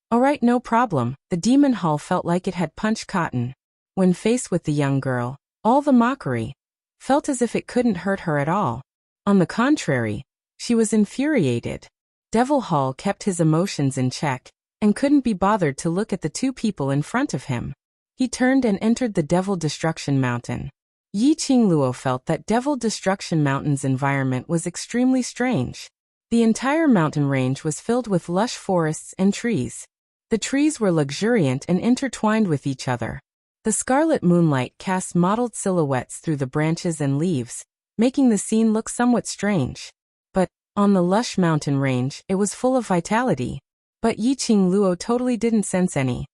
All right, no problem. The demon hall felt like it had punched cotton. When faced with the young girl, all the mockery felt as if it couldn't hurt her at all. On the contrary, she was infuriated. Devil Hall kept his emotions in check and couldn't be bothered to look at the two people in front of him. He turned and entered the Devil Destruction Mountain. Yiqing Luo felt that Devil Destruction Mountain's environment was extremely strange. The entire mountain range was filled with lush forests and trees. The trees were luxuriant and intertwined with each other. The scarlet moonlight cast mottled silhouettes through the branches and leaves, making the scene look somewhat strange. But, on the lush mountain range, it was full of vitality. But Yiqing Luo totally didn't sense any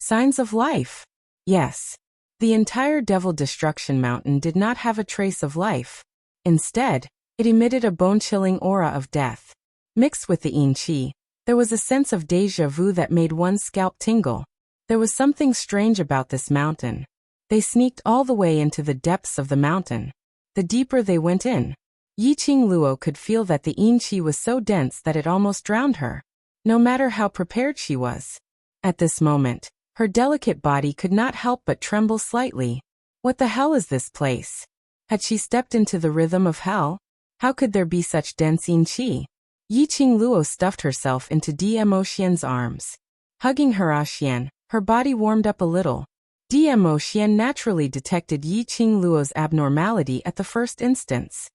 signs of life. Yes. The entire Devil Destruction Mountain did not have a trace of life. Instead, it emitted a bone-chilling aura of death. Mixed with the Yin Qi, there was a sense of déjà vu that made one's scalp tingle. There was something strange about this mountain. They sneaked all the way into the depths of the mountain. The deeper they went in, Yiqing Luo could feel that the Yin Qi was so dense that it almost drowned her, no matter how prepared she was. At this moment, her delicate body could not help but tremble slightly. What the hell is this place? Had she stepped into the rhythm of hell? How could there be such dense Yin Qi? Yiqing Luo stuffed herself into Dmo Xian's arms. Hugging her Xian, her body warmed up a little. Dmo Xian naturally detected Yiqing Luo's abnormality at the first instance.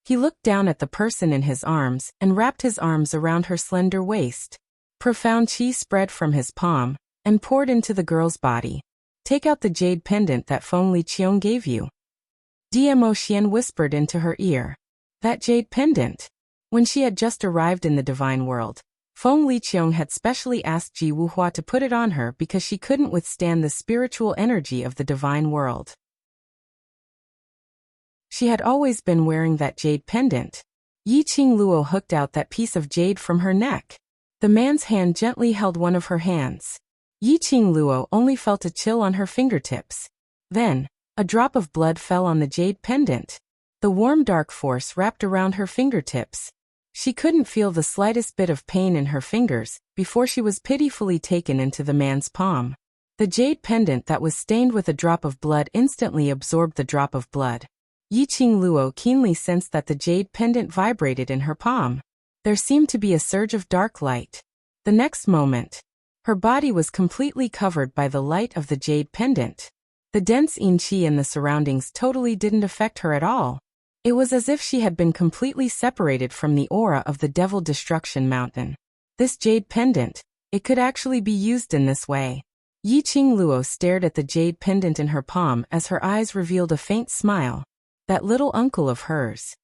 He looked down at the person in his arms and wrapped his arms around her slender waist. Profound qi spread from his palm and poured into the girl's body. Take out the jade pendant that Feng Liqiong gave you. Dmo Xian whispered into her ear. That jade pendant. When she had just arrived in the divine world, Feng Liqiong had specially asked Ji Wuhua to put it on her because she couldn't withstand the spiritual energy of the divine world. She had always been wearing that jade pendant. Yiqing Luo hooked out that piece of jade from her neck. The man's hand gently held one of her hands. Yiqing Luo only felt a chill on her fingertips. Then, a drop of blood fell on the jade pendant. The warm dark force wrapped around her fingertips. She couldn't feel the slightest bit of pain in her fingers before she was pitifully taken into the man's palm. The jade pendant that was stained with a drop of blood instantly absorbed the drop of blood. Yiqing Luo keenly sensed that the jade pendant vibrated in her palm. There seemed to be a surge of dark light. The next moment, her body was completely covered by the light of the jade pendant. The dense Yin Qi in the surroundings totally didn't affect her at all. It was as if she had been completely separated from the aura of the Devil Destruction Mountain. This jade pendant, it could actually be used in this way. Yiqing Luo stared at the jade pendant in her palm as her eyes revealed a faint smile. That little uncle of hers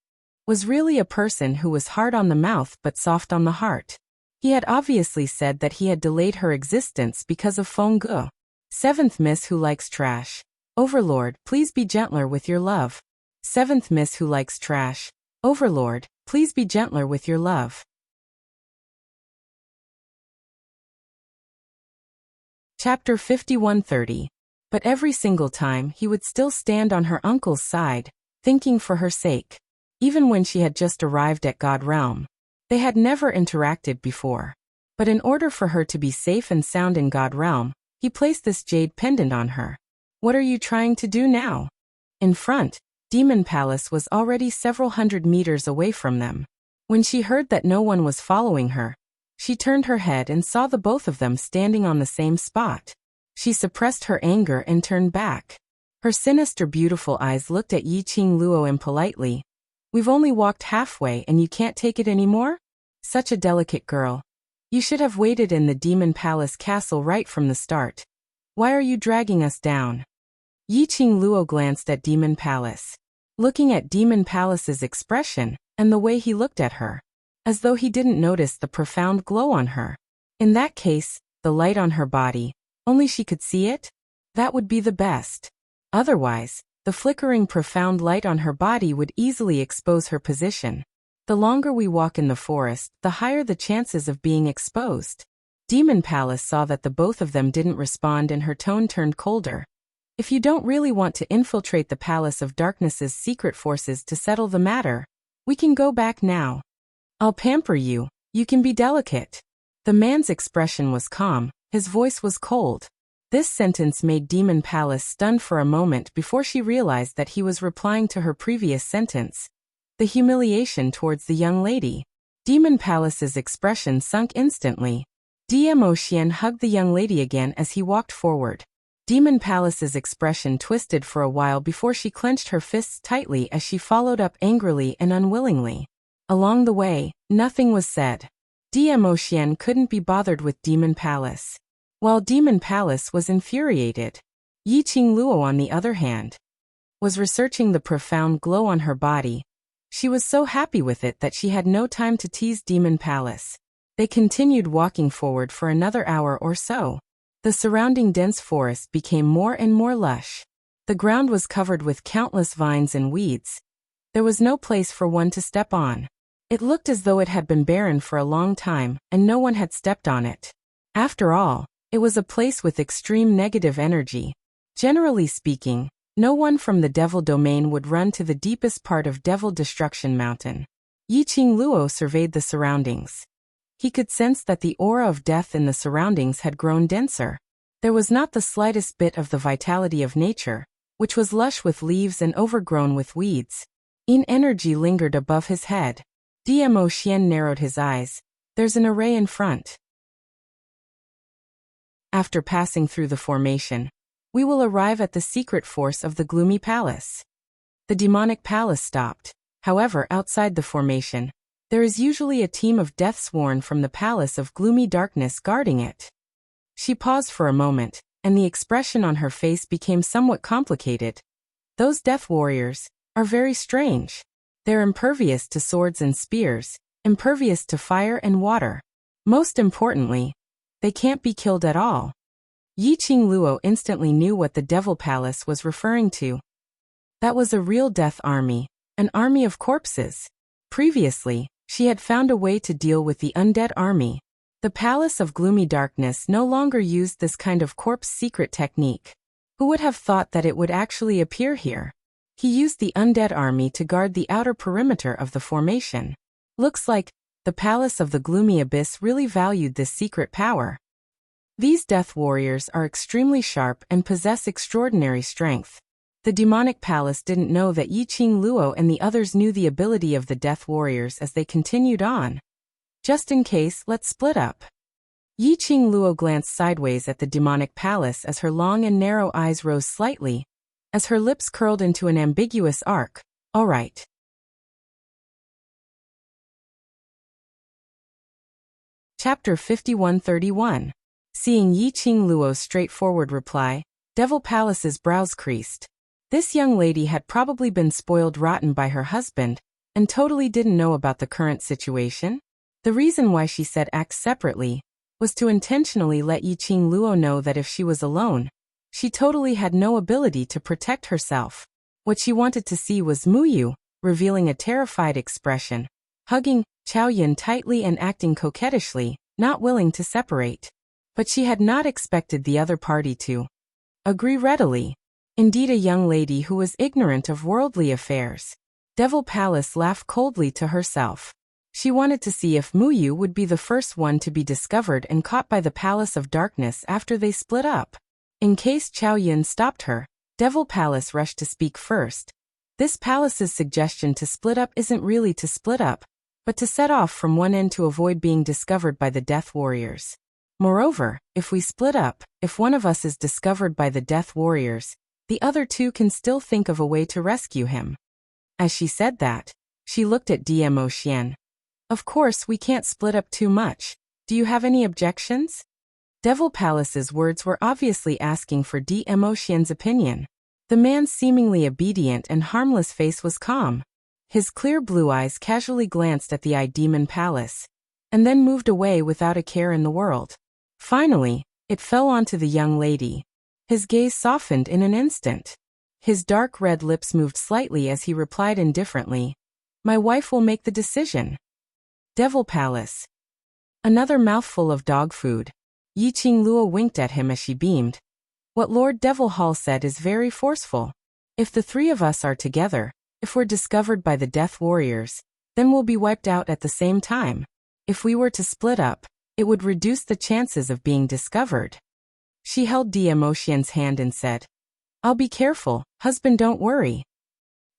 was really a person who was hard on the mouth but soft on the heart. He had obviously said that he had delayed her existence because of Feng Ge. Seventh Miss Who Likes Trash. Overlord, please be gentler with your love. Seventh Miss Who Likes Trash. Overlord, please be gentler with your love. Chapter 51:30. But every single time he would still stand on her uncle's side, thinking for her sake. Even when she had just arrived at God Realm. They had never interacted before. But in order for her to be safe and sound in God Realm, he placed this jade pendant on her. What are you trying to do now? In front, Demon Palace was already several hundred meters away from them. When she heard that no one was following her, she turned her head and saw the both of them standing on the same spot. She suppressed her anger and turned back. Her sinister beautiful eyes looked at Yiqing Luo impolitely. "We've only walked halfway and you can't take it anymore? Such a delicate girl. You should have waited in the Demon Palace castle right from the start. Why are you dragging us down?" Yiqing Luo glanced at Demon Palace. Looking at Demon Palace's expression, and the way he looked at her. As though he didn't notice the profound glow on her. In that case, the light on her body, only she could see it? That would be the best. Otherwise, the flickering profound light on her body would easily expose her position. The longer we walk in the forest, the higher the chances of being exposed. Demon Palace saw that the both of them didn't respond and her tone turned colder. "If you don't really want to infiltrate the Palace of Darkness's secret forces to settle the matter, we can go back now. I'll pamper you, you can be delicate." The man's expression was calm, his voice was cold. This sentence made Demon Palace stunned for a moment before she realized that he was replying to her previous sentence. The humiliation towards the young lady. Demon Palace's expression sunk instantly. Dmo Xian hugged the young lady again as he walked forward. Demon Palace's expression twisted for a while before she clenched her fists tightly as she followed up angrily and unwillingly. Along the way, nothing was said. Dmo Xian couldn't be bothered with Demon Palace. While Demon Palace was infuriated, Yiqing Luo, on the other hand, was researching the profound glow on her body. She was so happy with it that she had no time to tease Demon Palace. They continued walking forward for another hour or so. The surrounding dense forest became more and more lush. The ground was covered with countless vines and weeds. There was no place for one to step on. It looked as though it had been barren for a long time, and no one had stepped on it. After all, it was a place with extreme negative energy. Generally speaking, no one from the Devil Domain would run to the deepest part of Devil Destruction Mountain. Yiqing Luo surveyed the surroundings. He could sense that the aura of death in the surroundings had grown denser. There was not the slightest bit of the vitality of nature, which was lush with leaves and overgrown with weeds. Energy lingered above his head. Dmo Xian narrowed his eyes. "There's an array in front." After passing through the formation, we will arrive at the secret force of the Gloomy Palace. The demonic palace stopped. However, outside the formation, there is usually a team of Deathsworn from the Palace of Gloomy Darkness guarding it. She paused for a moment, and the expression on her face became somewhat complicated. Those death warriors are very strange. They're impervious to swords and spears, impervious to fire and water. Most importantly, they can't be killed at all. Yiqing Luo instantly knew what the Devil Palace was referring to. That was a real death army, an army of corpses. Previously, she had found a way to deal with the undead army. The Palace of Gloomy Darkness no longer used this kind of corpse secret technique. Who would have thought that it would actually appear here? He used the undead army to guard the outer perimeter of the formation. Looks like the Palace of the Gloomy Abyss really valued this secret power. These death warriors are extremely sharp and possess extraordinary strength. The demonic palace didn't know that Yiqing Luo and the others knew the ability of the death warriors as they continued on. "Just in case, let's split up." Yiqing Luo glanced sideways at the demonic palace as her long and narrow eyes rose slightly, as her lips curled into an ambiguous arc. "All right." Chapter 5131. Seeing Yiqing Luo's straightforward reply, Devil Palace's brows creased. This young lady had probably been spoiled rotten by her husband, and totally didn't know about the current situation. The reason why she said act separately was to intentionally let Yiqing Luo know that if she was alone, she totally had no ability to protect herself. What she wanted to see was Muyu, revealing a terrified expression, hugging Chao Yun tightly and acting coquettishly, not willing to separate. But she had not expected the other party to agree readily. Indeed, a young lady who was ignorant of worldly affairs. Devil Palace laughed coldly to herself. She wanted to see if Muyu would be the first one to be discovered and caught by the Palace of Darkness after they split up. In case Chao Yun stopped her, Devil Palace rushed to speak first. This palace's suggestion to split up isn't really to split up, but to set off from one end to avoid being discovered by the Death Warriors. Moreover, if we split up, if one of us is discovered by the Death Warriors, The other two can still think of a way to rescue him. As she said that, she looked at Dmo Xian. Of course, we can't split up too much. Do you have any objections? Devil Palace's words were obviously asking for Dmo Xian's opinion. The man's seemingly obedient and harmless face was calm. His clear blue eyes casually glanced at the Demon Palace, and then moved away without a care in the world. Finally, it fell onto the young lady. His gaze softened in an instant. His dark red lips moved slightly as he replied indifferently, "My wife will make the decision." Devil Palace. Another mouthful of dog food. Yi Qingluo winked at him as she beamed. What Lord Devil Hall said is very forceful. If the three of us are together, if we're discovered by the Death Warriors, then we'll be wiped out at the same time. If we were to split up, it would reduce the chances of being discovered. She held Dmo Xian's hand and said, "I'll be careful, husband, don't worry."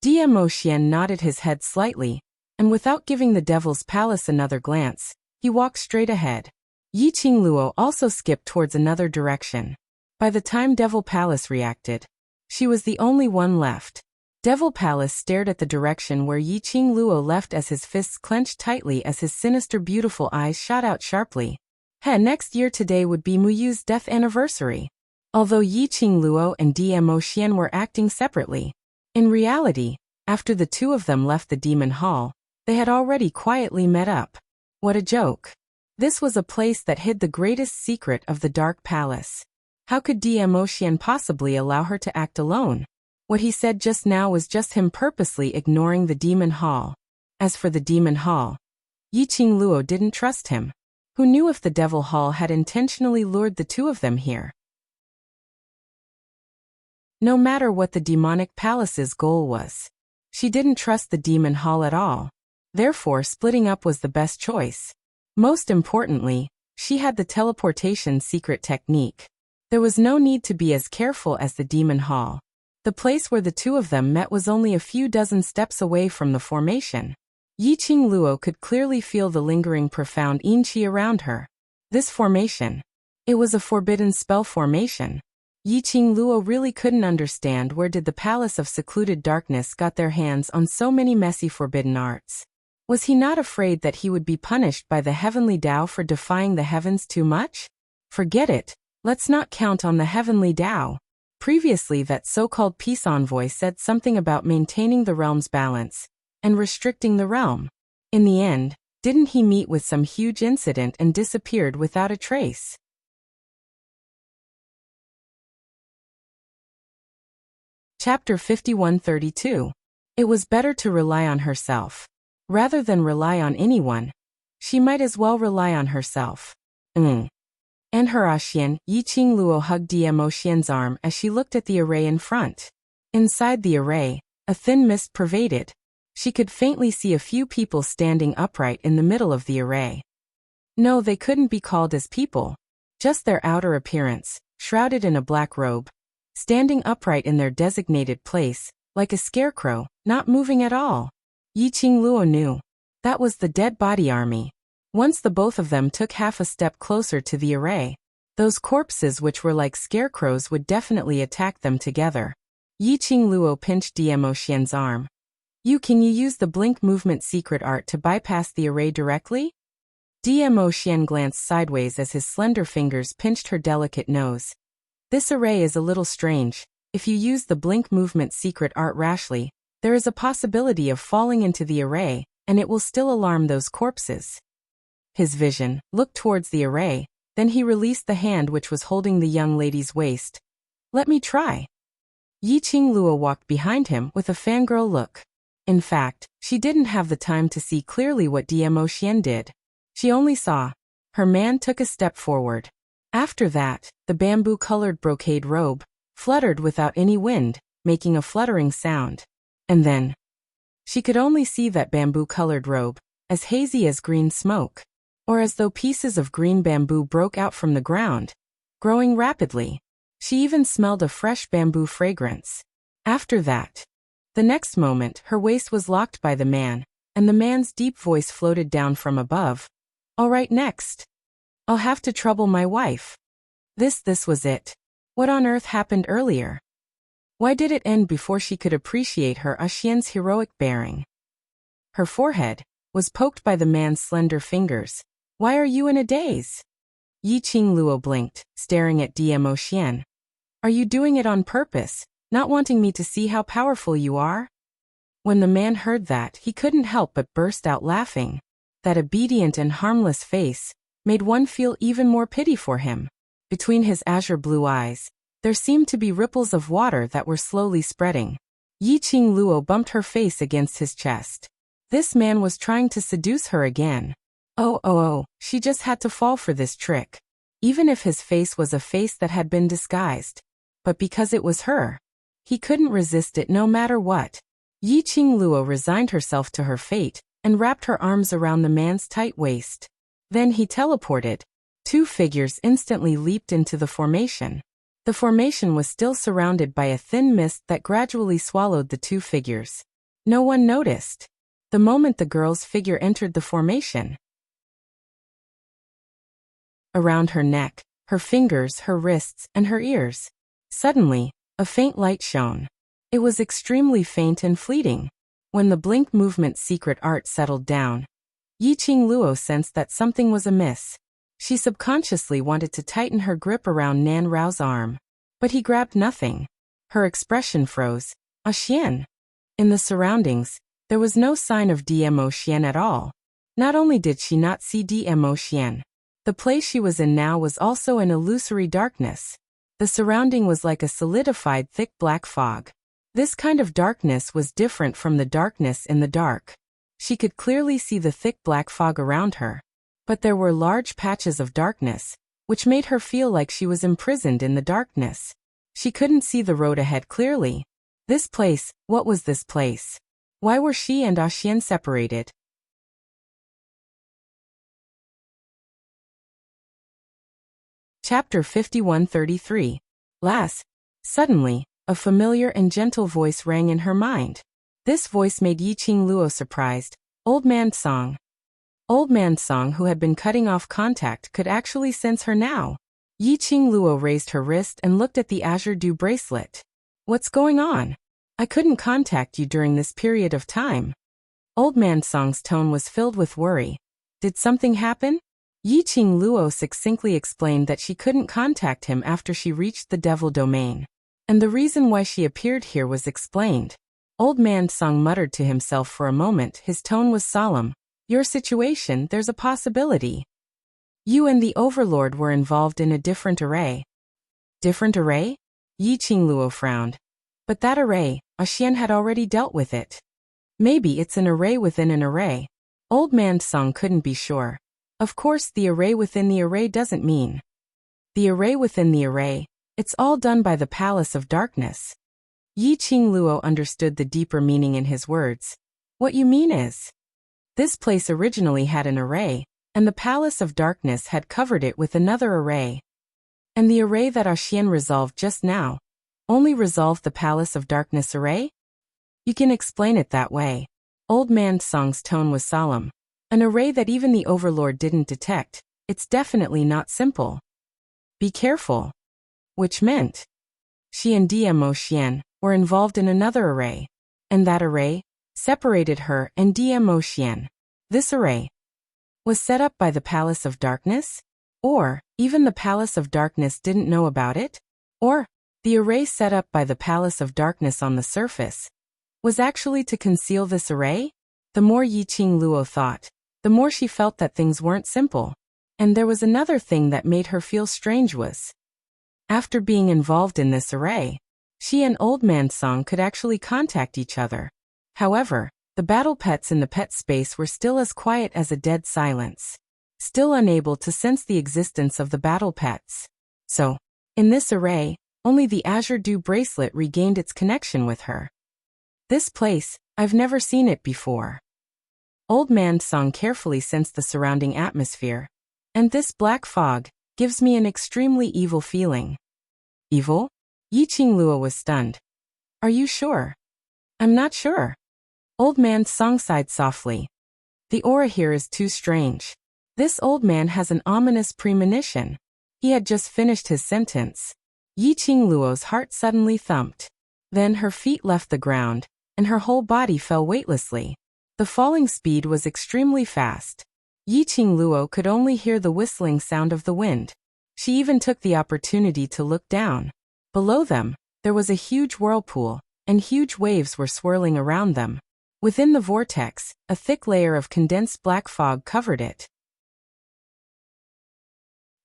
Dmo Xian nodded his head slightly, and without giving the Devil's Palace another glance, he walked straight ahead. Yi Qingluo also skipped towards another direction. By the time Devil Palace reacted, she was the only one left. Devil Palace stared at the direction where Yi Qingluo left as his fists clenched tightly as his sinister beautiful eyes shot out sharply. Next year today would be Muyu's death anniversary. Although Yi Qingluo and Dmo Xian were acting separately, in reality, after the two of them left the Demon Hall, they had already quietly met up. What a joke. This was a place that hid the greatest secret of the Dark Palace. How could Dmo Xian possibly allow her to act alone? What he said just now was just him purposely ignoring the Demon Hall. As for the Demon Hall, Yi Qingluo didn't trust him. Who knew if the Devil Hall had intentionally lured the two of them here? No matter what the Demonic Palace's goal was, she didn't trust the Demon Hall at all. Therefore, splitting up was the best choice. Most importantly, she had the teleportation secret technique. There was no need to be as careful as the Demon Hall. The place where the two of them met was only a few dozen steps away from the formation. Yi Qingluo could clearly feel the lingering profound yin qi around her. This formation. It was a forbidden spell formation. Yi Qingluo really couldn't understand where did the Palace of Secluded Darkness got their hands on so many messy forbidden arts. Was he not afraid that he would be punished by the Heavenly Tao for defying the heavens too much? Forget it. Let's not count on the Heavenly Tao. Previously, that so-called peace envoy said something about maintaining the realm's balance and restricting the realm. In the end, didn't he meet with some huge incident and disappeared without a trace? Chapter 5132. It was better to rely on herself. Rather than rely on anyone, she might as well rely on herself. And her Xian, Yi Qingluo hugged Dmo Xian's arm as she looked at the array in front. Inside the array, a thin mist pervaded. She could faintly see a few people standing upright in the middle of the array. No, they couldn't be called as people. Just their outer appearance, shrouded in a black robe, standing upright in their designated place, like a scarecrow, not moving at all. Yi Qingluo knew. That was the Dead Body Army. Once the both of them took half a step closer to the array, those corpses which were like scarecrows would definitely attack them together. Yi Qingluo pinched Dmo Xian's arm. Can you use the blink movement secret art to bypass the array directly? Dmo Xian glanced sideways as his slender fingers pinched her delicate nose. This array is a little strange. If you use the blink movement secret art rashly, there is a possibility of falling into the array, and it will still alarm those corpses. His vision looked towards the array, then he released the hand which was holding the young lady's waist. Let me try. Yi Qingluo walked behind him with a fangirl look. In fact, she didn't have the time to see clearly what Dmo Xian did. She only saw. Her man took a step forward. After that, the bamboo-colored brocade robe fluttered without any wind, making a fluttering sound. And then, she could only see that bamboo-colored robe, as hazy as green smoke, or as though pieces of green bamboo broke out from the ground, growing rapidly. She even smelled a fresh bamboo fragrance. After that, the next moment, her waist was locked by the man, and the man's deep voice floated down from above. All right, next. I'll have to trouble my wife. This was it. What on earth happened earlier? Why did it end before she could appreciate her Xian's heroic bearing? Her forehead was poked by the man's slender fingers. Why are you in a daze? Yi Qingluo blinked, staring at Dmo Xian. Are you doing it on purpose, not wanting me to see how powerful you are? When the man heard that, he couldn't help but burst out laughing. That obedient and harmless face made one feel even more pity for him. Between his azure blue eyes, there seemed to be ripples of water that were slowly spreading. Yi Qingluo bumped her face against his chest. This man was trying to seduce her again. Oh, she just had to fall for this trick. Even if his face was a face that had been disguised. But because it was her, he couldn't resist it no matter what. Yi Qingluo resigned herself to her fate and wrapped her arms around the man's tight waist. Then he teleported. Two figures instantly leaped into the formation. The formation was still surrounded by a thin mist that gradually swallowed the two figures. No one noticed. The moment the girl's figure entered the formation, around her neck, her fingers, her wrists, and her ears, suddenly, a faint light shone. It was extremely faint and fleeting. When the blink movement secret art settled down, Yi Qingluo sensed that something was amiss. She subconsciously wanted to tighten her grip around Nan Rao's arm. But he grabbed nothing. Her expression froze. Xian. In the surroundings, there was no sign of Dmo Xian at all. Not only did she not see Dmo Xian, the place she was in now was also in illusory darkness. The surrounding was like a solidified thick black fog. This kind of darkness was different from the darkness in the dark. She could clearly see the thick black fog around her. But there were large patches of darkness, which made her feel like she was imprisoned in the darkness. She couldn't see the road ahead clearly. This place, what was this place? Why were she and Xian separated? Chapter 5133. Suddenly, a familiar and gentle voice rang in her mind. This voice made Yi Qingluo surprised. Old Man Song. Old Man Song, who had been cutting off contact, could actually sense her now. Yi Qingluo raised her wrist and looked at the azure dew bracelet. What's going on? I couldn't contact you during this period of time. Old Man Song's tone was filled with worry. Did something happen? Yi Qingluo succinctly explained that she couldn't contact him after she reached the devil domain. And the reason why she appeared here was explained. Old Man Song muttered to himself for a moment. His tone was solemn. Your situation, there's a possibility. You and the Overlord were involved in a different array. Different array? Yi Qingluo frowned. But that array, Xian had already dealt with it. Maybe it's an array within an array. Old Man Song couldn't be sure. Of course, the array within the array doesn't mean the array within the array. It's all done by the Palace of Darkness. Yi Qingluo understood the deeper meaning in his words. What you mean is, this place originally had an array, and the Palace of Darkness had covered it with another array. And the array that Xian resolved just now only resolved the Palace of Darkness array? You can explain it that way. Old Man Song's tone was solemn. An array that even the Overlord didn't detect. It's definitely not simple. Be careful. Which meant she and Dmo Xian were involved in another array. And that array separated her and Dmo Xian. This array was set up by the Palace of Darkness? Or, even the Palace of Darkness didn't know about it? Or, the array set up by the Palace of Darkness on the surface was actually to conceal this array? The more Yi Qingluo thought, the more she felt that things weren't simple. And there was another thing that made her feel strange was, after being involved in this array, she and Old Man Song could actually contact each other. However, the battle pets in the pet space were still as quiet as a dead silence, still unable to sense the existence of the battle pets. So, in this array, only the azure dew bracelet regained its connection with her. This place, I've never seen it before. Old Man Song carefully sensed the surrounding atmosphere. And this black fog gives me an extremely evil feeling. Evil? Yi Qingluo was stunned. Are you sure? I'm not sure. Old Man Song sighed softly. The aura here is too strange. This old man has an ominous premonition. He had just finished his sentence. Yi Qingluo's heart suddenly thumped. Then her feet left the ground, and her whole body fell weightlessly. The falling speed was extremely fast. Yiqing Luo could only hear the whistling sound of the wind. She even took the opportunity to look down. Below them, there was a huge whirlpool, and huge waves were swirling around them. Within the vortex, a thick layer of condensed black fog covered it.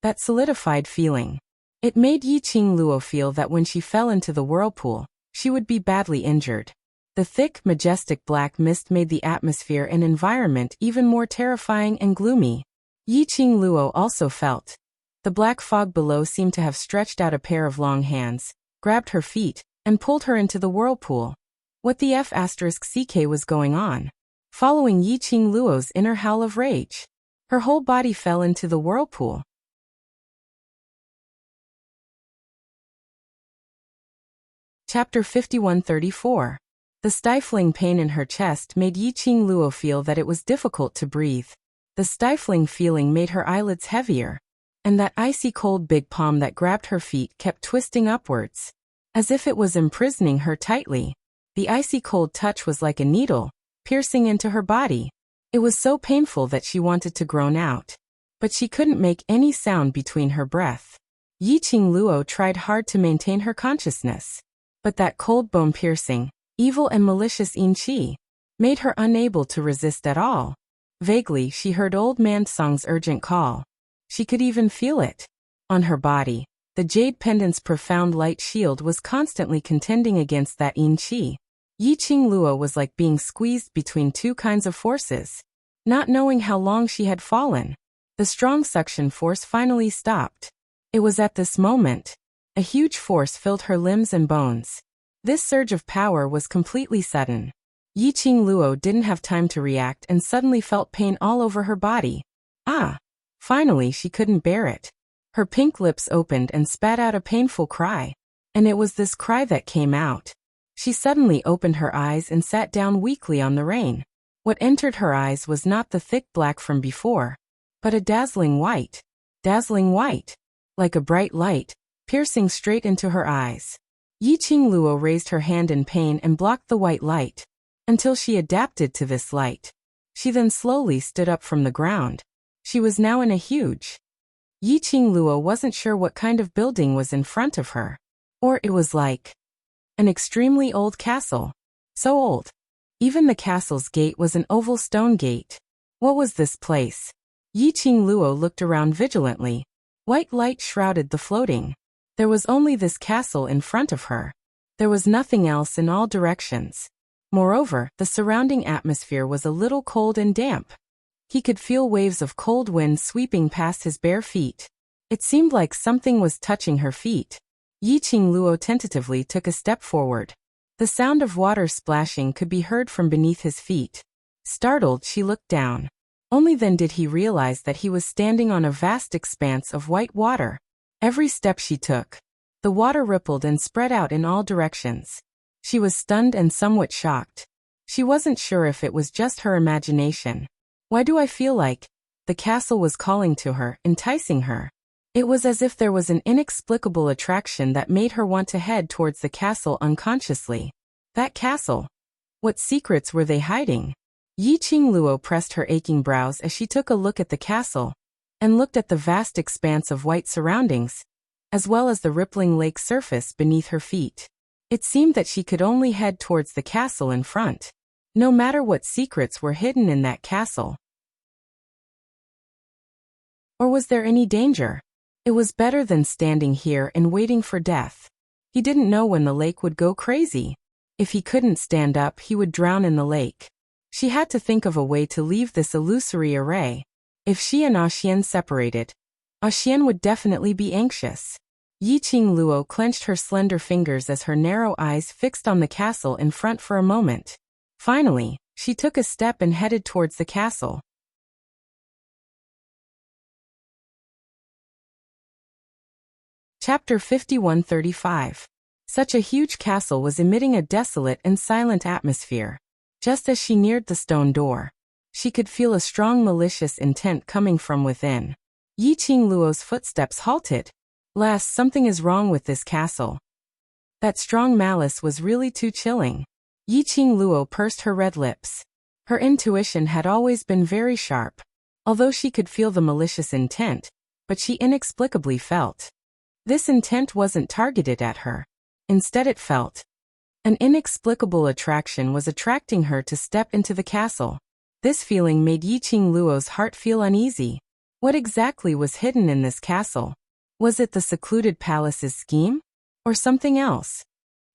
That solidified feeling. It made Yiqing Luo feel that when she fell into the whirlpool, she would be badly injured. The thick, majestic black mist made the atmosphere and environment even more terrifying and gloomy. Yiqing Luo also felt. The black fog below seemed to have stretched out a pair of long hands, grabbed her feet, and pulled her into the whirlpool. What the F***ck was going on? Following Yiqing Luo's inner howl of rage, her whole body fell into the whirlpool. Chapter 5134. The stifling pain in her chest made Yiqing Luo feel that it was difficult to breathe. The stifling feeling made her eyelids heavier, and that icy cold big palm that grabbed her feet kept twisting upwards, as if it was imprisoning her tightly. The icy cold touch was like a needle, piercing into her body. It was so painful that she wanted to groan out, but she couldn't make any sound between her breath. Yiqing Luo tried hard to maintain her consciousness, but that cold bone-piercing, evil and malicious yin qi made her unable to resist at all. Vaguely, she heard old man Song's urgent call. She could even feel it. On her body, the jade pendant's profound light shield was constantly contending against that yin qi. Yiqing Luo was like being squeezed between two kinds of forces. Not knowing how long she had fallen, the strong suction force finally stopped. It was at this moment. A huge force filled her limbs and bones. This surge of power was completely sudden. Yiqing Luo didn't have time to react and suddenly felt pain all over her body. Ah! Finally she couldn't bear it. Her pink lips opened and spat out a painful cry. And it was this cry that came out. She suddenly opened her eyes and sat down weakly on the rain. What entered her eyes was not the thick black from before, but a dazzling white. Dazzling white. Like a bright light, piercing straight into her eyes. Yiqing Luo raised her hand in pain and blocked the white light, until she adapted to this light. She then slowly stood up from the ground. She was now in a huge. Yiqing Luo wasn't sure what kind of building was in front of her. Or it was like an extremely old castle. So old. Even the castle's gate was an oval stone gate. What was this place? Yiqing Luo looked around vigilantly. White light shrouded the floating. There was only this castle in front of her. There was nothing else in all directions. Moreover, the surrounding atmosphere was a little cold and damp. He could feel waves of cold wind sweeping past his bare feet. It seemed like something was touching her feet. Yiqing Luo tentatively took a step forward. The sound of water splashing could be heard from beneath his feet. Startled, she looked down. Only then did he realize that he was standing on a vast expanse of white water. Every step she took, the water rippled and spread out in all directions. She was stunned and somewhat shocked. She wasn't sure if it was just her imagination. Why do I feel like the castle was calling to her, enticing her? It was as if there was an inexplicable attraction that made her want to head towards the castle unconsciously. That castle. What secrets were they hiding? Yiqing Luo pressed her aching brows as she took a look at the castle, and looked at the vast expanse of white surroundings, as well as the rippling lake surface beneath her feet. It seemed that she could only head towards the castle in front, no matter what secrets were hidden in that castle. Or was there any danger? It was better than standing here and waiting for death. He didn't know when the lake would go crazy. If he couldn't stand up, he would drown in the lake. She had to think of a way to leave this illusory array. If she and Axian separated, Axian would definitely be anxious. Yiqing Luo clenched her slender fingers as her narrow eyes fixed on the castle in front for a moment. Finally, she took a step and headed towards the castle. Chapter 5135. Such a huge castle was emitting a desolate and silent atmosphere. Just as she neared the stone door, she could feel a strong malicious intent coming from within. Yiqing Luo's footsteps halted. Lass, something is wrong with this castle. That strong malice was really too chilling. Yiqing Luo pursed her red lips. Her intuition had always been very sharp. Although she could feel the malicious intent, but she inexplicably felt. This intent wasn't targeted at her. Instead it felt. An inexplicable attraction was attracting her to step into the castle. This feeling made Yiqing Luo's heart feel uneasy. What exactly was hidden in this castle? Was it the secluded palace's scheme? Or something else?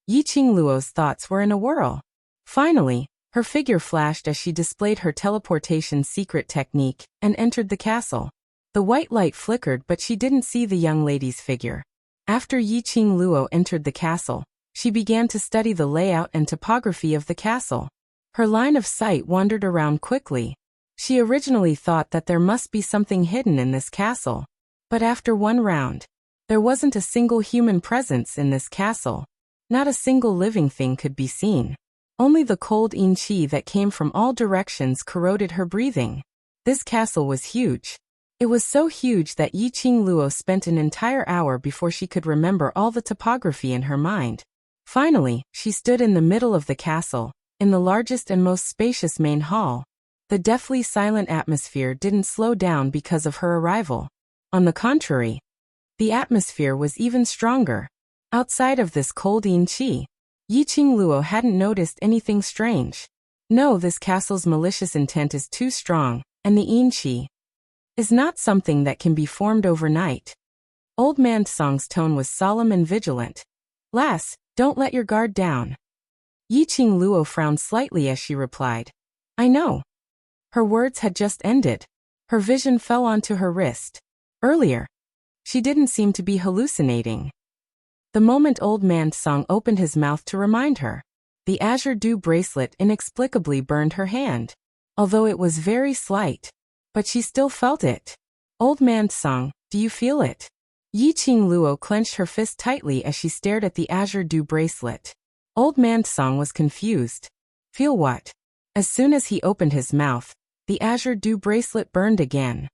Yiqing Luo's thoughts were in a whirl. Finally, her figure flashed as she displayed her teleportation secret technique and entered the castle. The white light flickered, but she didn't see the young lady's figure. After Yiqing Luo entered the castle, she began to study the layout and topography of the castle. Her line of sight wandered around quickly. She originally thought that there must be something hidden in this castle. But after one round, there wasn't a single human presence in this castle. Not a single living thing could be seen. Only the cold yin qi that came from all directions corroded her breathing. This castle was huge. It was so huge that Yiqing Luo spent an entire hour before she could remember all the topography in her mind. Finally, she stood in the middle of the castle, in the largest and most spacious main hall. The deathly silent atmosphere didn't slow down because of her arrival. On the contrary, the atmosphere was even stronger. Outside of this cold yin qi, Yiqing Luo hadn't noticed anything strange. No, this castle's malicious intent is too strong, and the yin qi is not something that can be formed overnight. Old Man Song's tone was solemn and vigilant. Lass, don't let your guard down. Yiqing Luo frowned slightly as she replied. I know. Her words had just ended. Her vision fell onto her wrist. Earlier, she didn't seem to be hallucinating. The moment Old Man Song opened his mouth to remind her, the azure dew bracelet inexplicably burned her hand. Although it was very slight, but she still felt it. Old Man Song, do you feel it? Yiqing Luo clenched her fist tightly as she stared at the azure dew bracelet. Old Man Song was confused. Feel what? As soon as he opened his mouth, the azure dew bracelet burned again.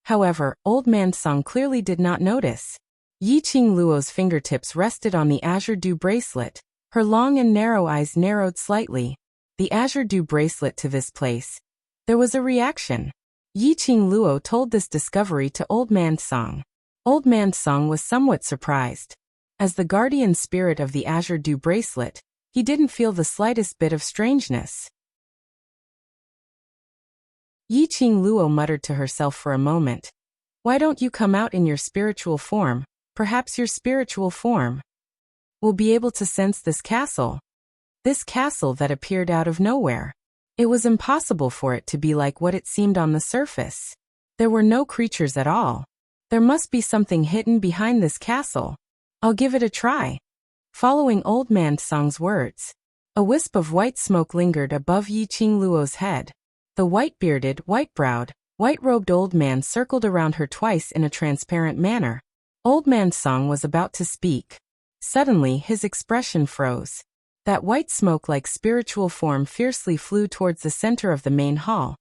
However, Old Man Song clearly did not notice. Yiqing Luo's fingertips rested on the azure dew bracelet. Her long and narrow eyes narrowed slightly. The azure dew bracelet to this place. There was a reaction. Yiqing Luo told this discovery to Old Man Song. Old Man Song was somewhat surprised. As the guardian spirit of the azure dew bracelet, he didn't feel the slightest bit of strangeness. Yiqing Luo muttered to herself for a moment. Why don't you come out in your spiritual form? Perhaps your spiritual form will be able to sense this castle. This castle that appeared out of nowhere. It was impossible for it to be like what it seemed on the surface. There were no creatures at all. There must be something hidden behind this castle. I'll give it a try. Following Old Man Song's words, a wisp of white smoke lingered above Yiqing Luo's head. The white-bearded, white-browed, white-robed old man circled around her twice in a transparent manner. Old Man Song was about to speak. Suddenly his expression froze. That white smoke-like spiritual form fiercely flew towards the center of the main hall,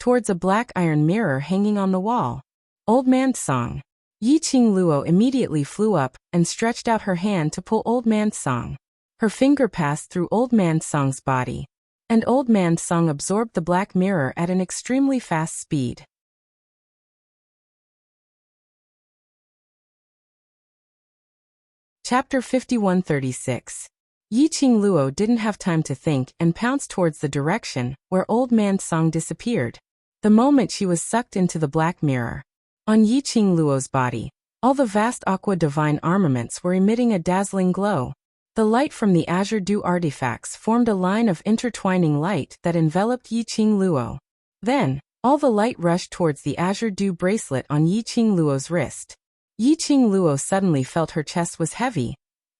towards a black iron mirror hanging on the wall. Old Man Song. Yiqing Luo immediately flew up and stretched out her hand to pull Old Man Song. Her finger passed through Old Man Song's body, and Old Man Song absorbed the black mirror at an extremely fast speed. Chapter 5136. Yiqing Luo didn't have time to think and pounced towards the direction where Old Man Song disappeared. The moment she was sucked into the black mirror. On Yiqing Luo's body, all the vast aqua divine armaments were emitting a dazzling glow. The light from the azure dew artifacts formed a line of intertwining light that enveloped Yiqing Luo. Then, all the light rushed towards the azure dew bracelet on Yiqing Luo's wrist. Yiqing Luo suddenly felt her chest was heavy,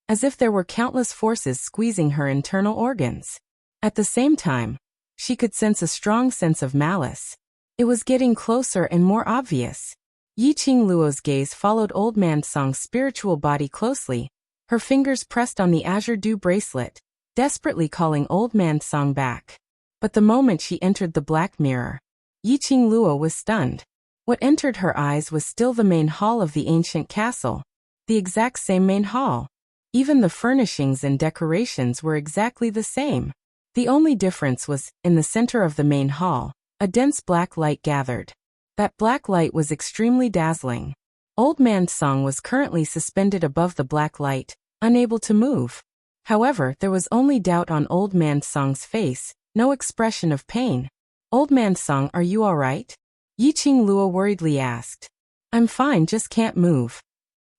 as if there were countless forces squeezing her internal organs. At the same time, she could sense a strong sense of malice. It was getting closer and more obvious. Yiqing Luo's gaze followed Old Man Song's spiritual body closely. Her fingers pressed on the azure dew bracelet, desperately calling Old Man Song back. But the moment she entered the black mirror, Yiqing Luo was stunned. What entered her eyes was still the main hall of the ancient castle. The exact same main hall. Even the furnishings and decorations were exactly the same. The only difference was, in the center of the main hall, a dense black light gathered. That black light was extremely dazzling. Old Man Song was currently suspended above the black light, unable to move. However, there was only doubt on Old Man Song's face, no expression of pain. "Old Man Song, are you all right?" Yiqing Luo worriedly asked. "I'm fine, just can't move."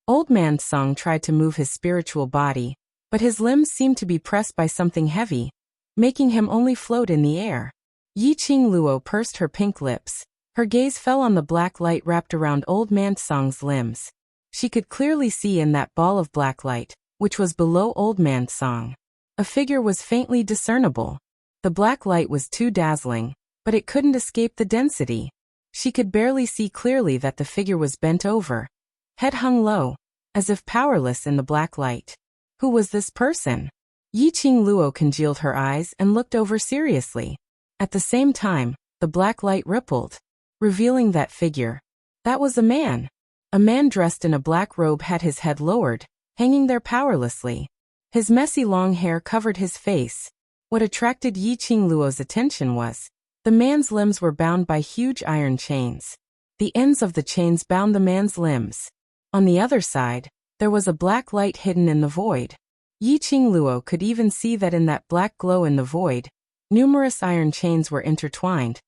Old Man Song tried to move his spiritual body, but his limbs seemed to be pressed by something heavy, making him only float in the air. Yiqing Luo pursed her pink lips. Her gaze fell on the black light wrapped around Old Man Song's limbs. She could clearly see in that ball of black light, which was below Old Man Song. A figure was faintly discernible. The black light was too dazzling, but it couldn't escape the density. She could barely see clearly that the figure was bent over, head hung low, as if powerless in the black light. Who was this person? Yiqing Luo congealed her eyes and looked over seriously. At the same time, the black light rippled, revealing that figure. That was a man. A man dressed in a black robe had his head lowered, hanging there powerlessly. His messy long hair covered his face. What attracted Yiqing Luo's attention was, the man's limbs were bound by huge iron chains. The ends of the chains bound the man's limbs. On the other side, there was a black light hidden in the void. Yiqing Luo could even see that in that black glow in the void, numerous iron chains were intertwined,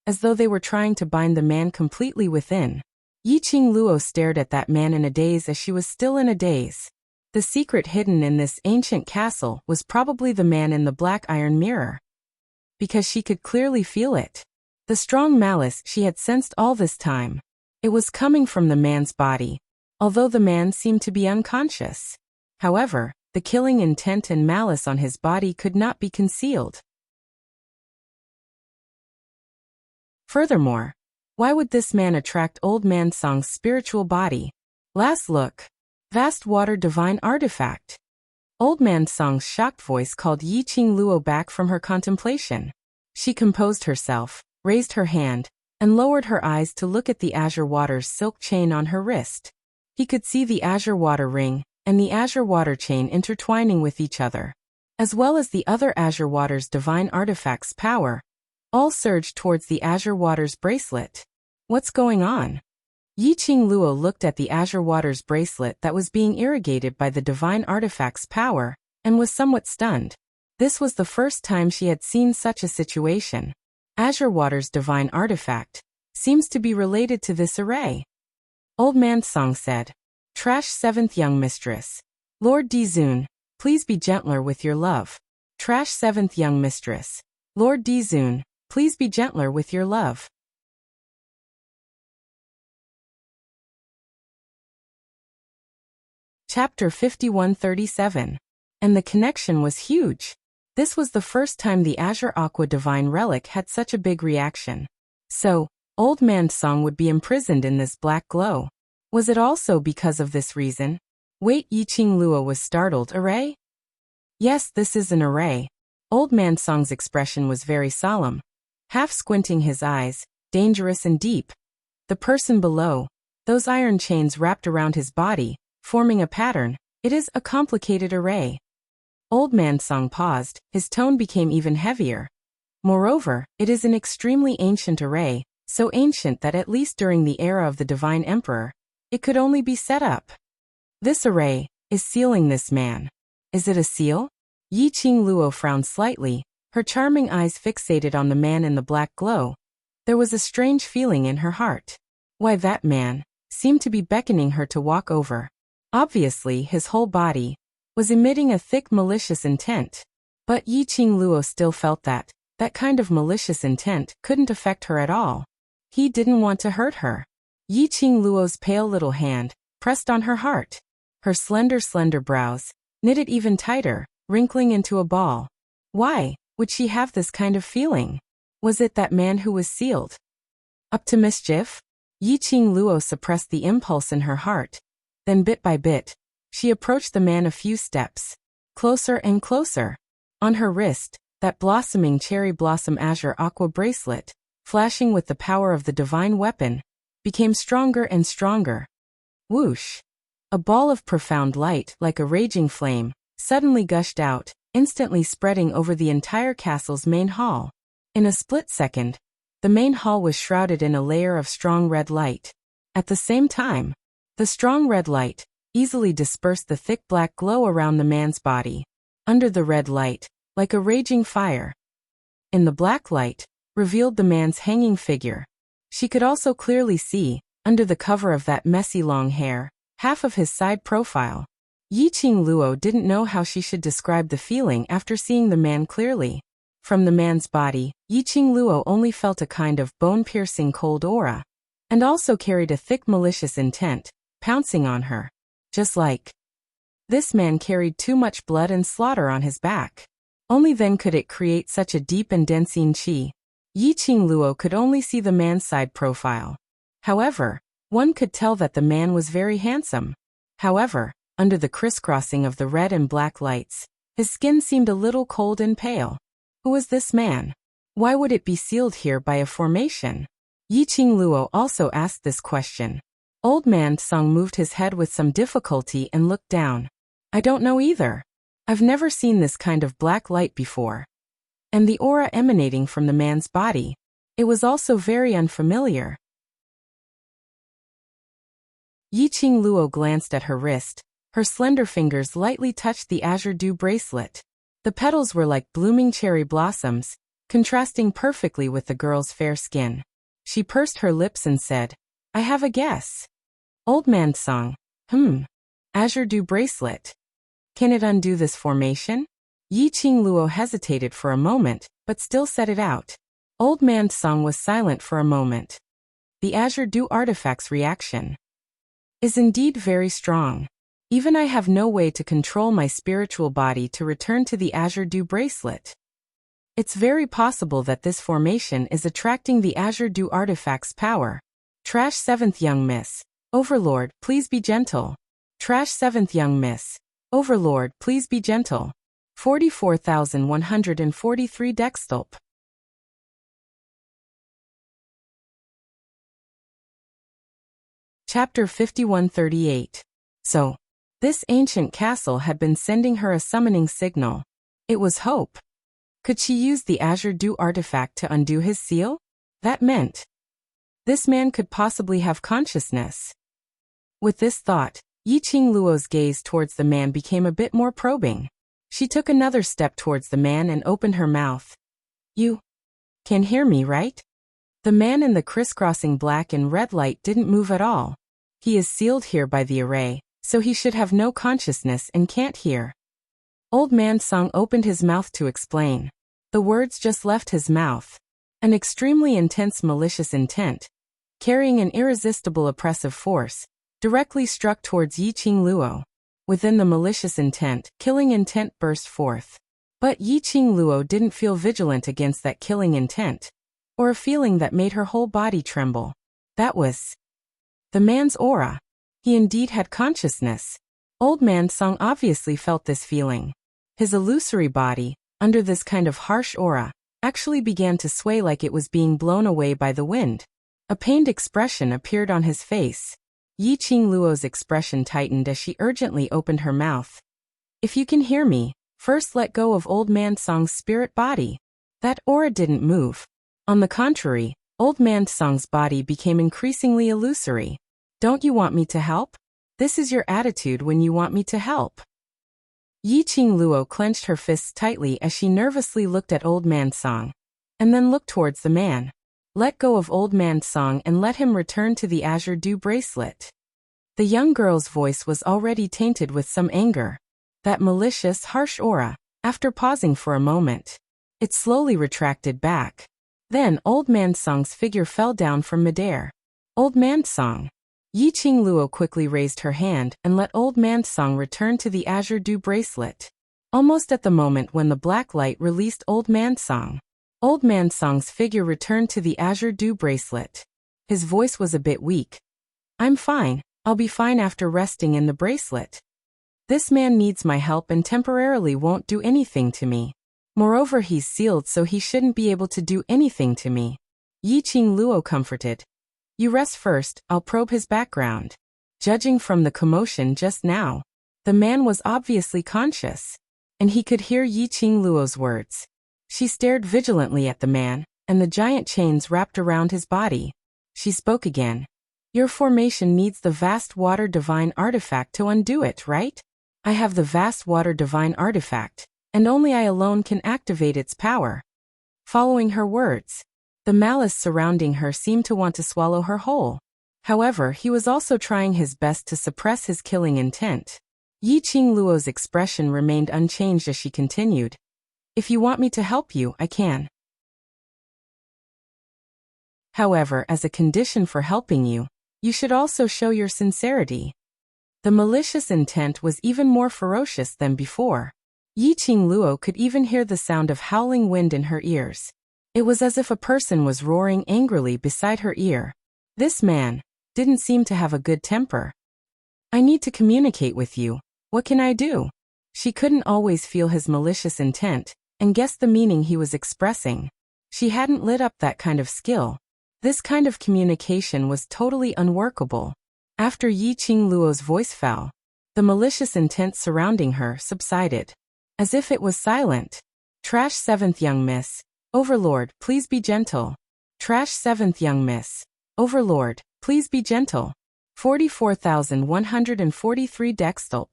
as though they were trying to bind the man completely within. Yiqing Luo stared at that man in a daze as she was still in a daze. The secret hidden in this ancient castle was probably the man in the black iron mirror. Because she could clearly feel it. The strong malice she had sensed all this time. It was coming from the man's body, although the man seemed to be unconscious. However, the killing intent and malice on his body could not be concealed. Furthermore, why would this man attract Old Man Song's spiritual body? Last look. Vast water divine artifact. Old Man Song's shocked voice called Yiqing Luo back from her contemplation. She composed herself, raised her hand, and lowered her eyes to look at the azure water's silk chain on her wrist. He could see the azure water ring and the azure water chain intertwining with each other, as well as the other azure water's divine artifact's power. All surged towards the azure water's bracelet. What's going on? Yiqing Luo looked at the azure water's bracelet that was being irrigated by the divine artifact's power, and was somewhat stunned. This was the first time she had seen such a situation. Azure water's divine artifact seems to be related to this array. Old Man Song said. Trash 7th Young Mistress. Lord Dizun, please be gentler with your love. Trash 7th Young Mistress. Lord Dizun, please be gentler with your love. Chapter 5137. And the connection was huge. This was the first time the Azure Aqua Divine Relic had such a big reaction. So, Old Man Song would be imprisoned in this black glow. Was it also because of this reason? Wait, Yiqing Luo was startled. Array? Yes, this is an array. Old Man Song's expression was very solemn, half squinting his eyes, dangerous and deep. The person below, those iron chains wrapped around his body, forming a pattern. It is a complicated array. Old Man Song paused, his tone became even heavier. Moreover, it is an extremely ancient array, so ancient that at least during the era of the Divine Emperor, it could only be set up. This array is sealing this man. Is it a seal? Yiqing Luo frowned slightly, her charming eyes fixated on the man in the black glow. There was a strange feeling in her heart. Why, that man seemed to be beckoning her to walk over. Obviously, his whole body was emitting a thick malicious intent. But Yiqing Luo still felt that kind of malicious intent couldn't affect her at all. He didn't want to hurt her. Yiqing Luo's pale little hand pressed on her heart. Her slender brows knitted even tighter, wrinkling into a ball. Why would she have this kind of feeling? Was it that man who was sealed? Up to mischief? Yiqing Luo suppressed the impulse in her heart. Then bit by bit, she approached the man a few steps. Closer and closer. On her wrist, that blossoming cherry blossom azure aqua bracelet, flashing with the power of the divine weapon, became stronger and stronger. Whoosh! A ball of profound light, like a raging flame, suddenly gushed out, instantly spreading over the entire castle's main hall. In a split second, the main hall was shrouded in a layer of strong red light. At the same time, the strong red light easily dispersed the thick black glow around the man's body. Under the red light, like a raging fire, in the black light, revealed the man's hanging figure. She could also clearly see, under the cover of that messy long hair, half of his side profile. Yiqing Luo didn't know how she should describe the feeling after seeing the man clearly. From the man's body, Yiqing Luo only felt a kind of bone-piercing cold aura, and also carried a thick malicious intent, pouncing on her. Just like this man carried too much blood and slaughter on his back. Only then could it create such a deep and dense qi. Yiqing Luo could only see the man's side profile. However, one could tell that the man was very handsome. However, under the crisscrossing of the red and black lights, his skin seemed a little cold and pale. Who was this man? Why would it be sealed here by a formation? Yiqing Luo also asked this question. Old Man Song moved his head with some difficulty and looked down. I don't know either. I've never seen this kind of black light before. And the aura emanating from the man's body. It was also very unfamiliar. Yiqing Luo glanced at her wrist. Her slender fingers lightly touched the azure dew bracelet. The petals were like blooming cherry blossoms, contrasting perfectly with the girl's fair skin. She pursed her lips and said, I have a guess. Old Man Song. Azure dew bracelet. Can it undo this formation? Yiqing Luo hesitated for a moment, but still said it out. Old Man Song was silent for a moment. The azure dew artifact's reaction is indeed very strong. Even I have no way to control my spiritual body to return to the azure dew bracelet. It's very possible that this formation is attracting the azure dew artifact's power. Trash 7th Young Miss. Overlord, please be gentle. Trash 7th Young Miss. Overlord, please be gentle. 44,143 Dextulp. Chapter 5138. So, this ancient castle had been sending her a summoning signal. It was hope. Could she use the azure dew artifact to undo his seal? That meant this man could possibly have consciousness. With this thought, Yiqing Luo's gaze towards the man became a bit more probing. She took another step towards the man and opened her mouth. You can hear me, right? The man in the crisscrossing black and red light didn't move at all. He is sealed here by the array, so he should have no consciousness and can't hear. Old Man Song opened his mouth to explain. The words just left his mouth. An extremely intense malicious intent, carrying an irresistible oppressive force, directly struck towards Yiqing Luo. Within the malicious intent, killing intent burst forth. But Yiqing Luo didn't feel vigilant against that killing intent, or a feeling that made her whole body tremble. That was the man's aura. He indeed had consciousness. Old Man Song obviously felt this feeling. His illusory body, under this kind of harsh aura, actually began to sway like it was being blown away by the wind. A pained expression appeared on his face. Yiqing Luo's expression tightened as she urgently opened her mouth. If you can hear me, first let go of Old Man Song's spirit body. That aura didn't move. On the contrary, Old Man Song's body became increasingly illusory. Don't you want me to help? This is your attitude when you want me to help. Yiqing Luo clenched her fists tightly as she nervously looked at Old Man Song, and then looked towards the man. Let go of Old Man Song and let him return to the azure dew bracelet. The young girl's voice was already tainted with some anger. That malicious, harsh aura, after pausing for a moment, it slowly retracted back. Then Old Man Song's figure fell down from midair. Old Man Song. Yiqing Luo quickly raised her hand and let Old Man Song return to the azure dew bracelet. Almost at the moment when the black light released Old Man Song, Old Man Song's figure returned to the azure dew bracelet. His voice was a bit weak. I'm fine. I'll be fine after resting in the bracelet. This man needs my help and temporarily won't do anything to me. Moreover, he's sealed, so he shouldn't be able to do anything to me. Yiqing Luo comforted. You rest first, I'll probe his background. Judging from the commotion just now, the man was obviously conscious, and he could hear Yi Qingluo's words. She stared vigilantly at the man, and the giant chains wrapped around his body. She spoke again. Your formation needs the vast water divine artifact to undo it, right? I have the vast water divine artifact, and only I alone can activate its power. Following her words, the malice surrounding her seemed to want to swallow her whole. However, he was also trying his best to suppress his killing intent. Yi Qingluo's expression remained unchanged as she continued. If you want me to help you, I can. However, as a condition for helping you, you should also show your sincerity. The malicious intent was even more ferocious than before. Yi Qingluo could even hear the sound of howling wind in her ears. It was as if a person was roaring angrily beside her ear. This man didn't seem to have a good temper. I need to communicate with you. What can I do? She couldn't always feel his malicious intent and guessed the meaning he was expressing. She hadn't lit up that kind of skill. This kind of communication was totally unworkable. After Yi Qingluo's voice fell, the malicious intent surrounding her subsided. As if it was silent. Trash 7th young miss. Overlord, please be gentle. Trash 7th young miss. Overlord, please be gentle. 44,143 Dextulp.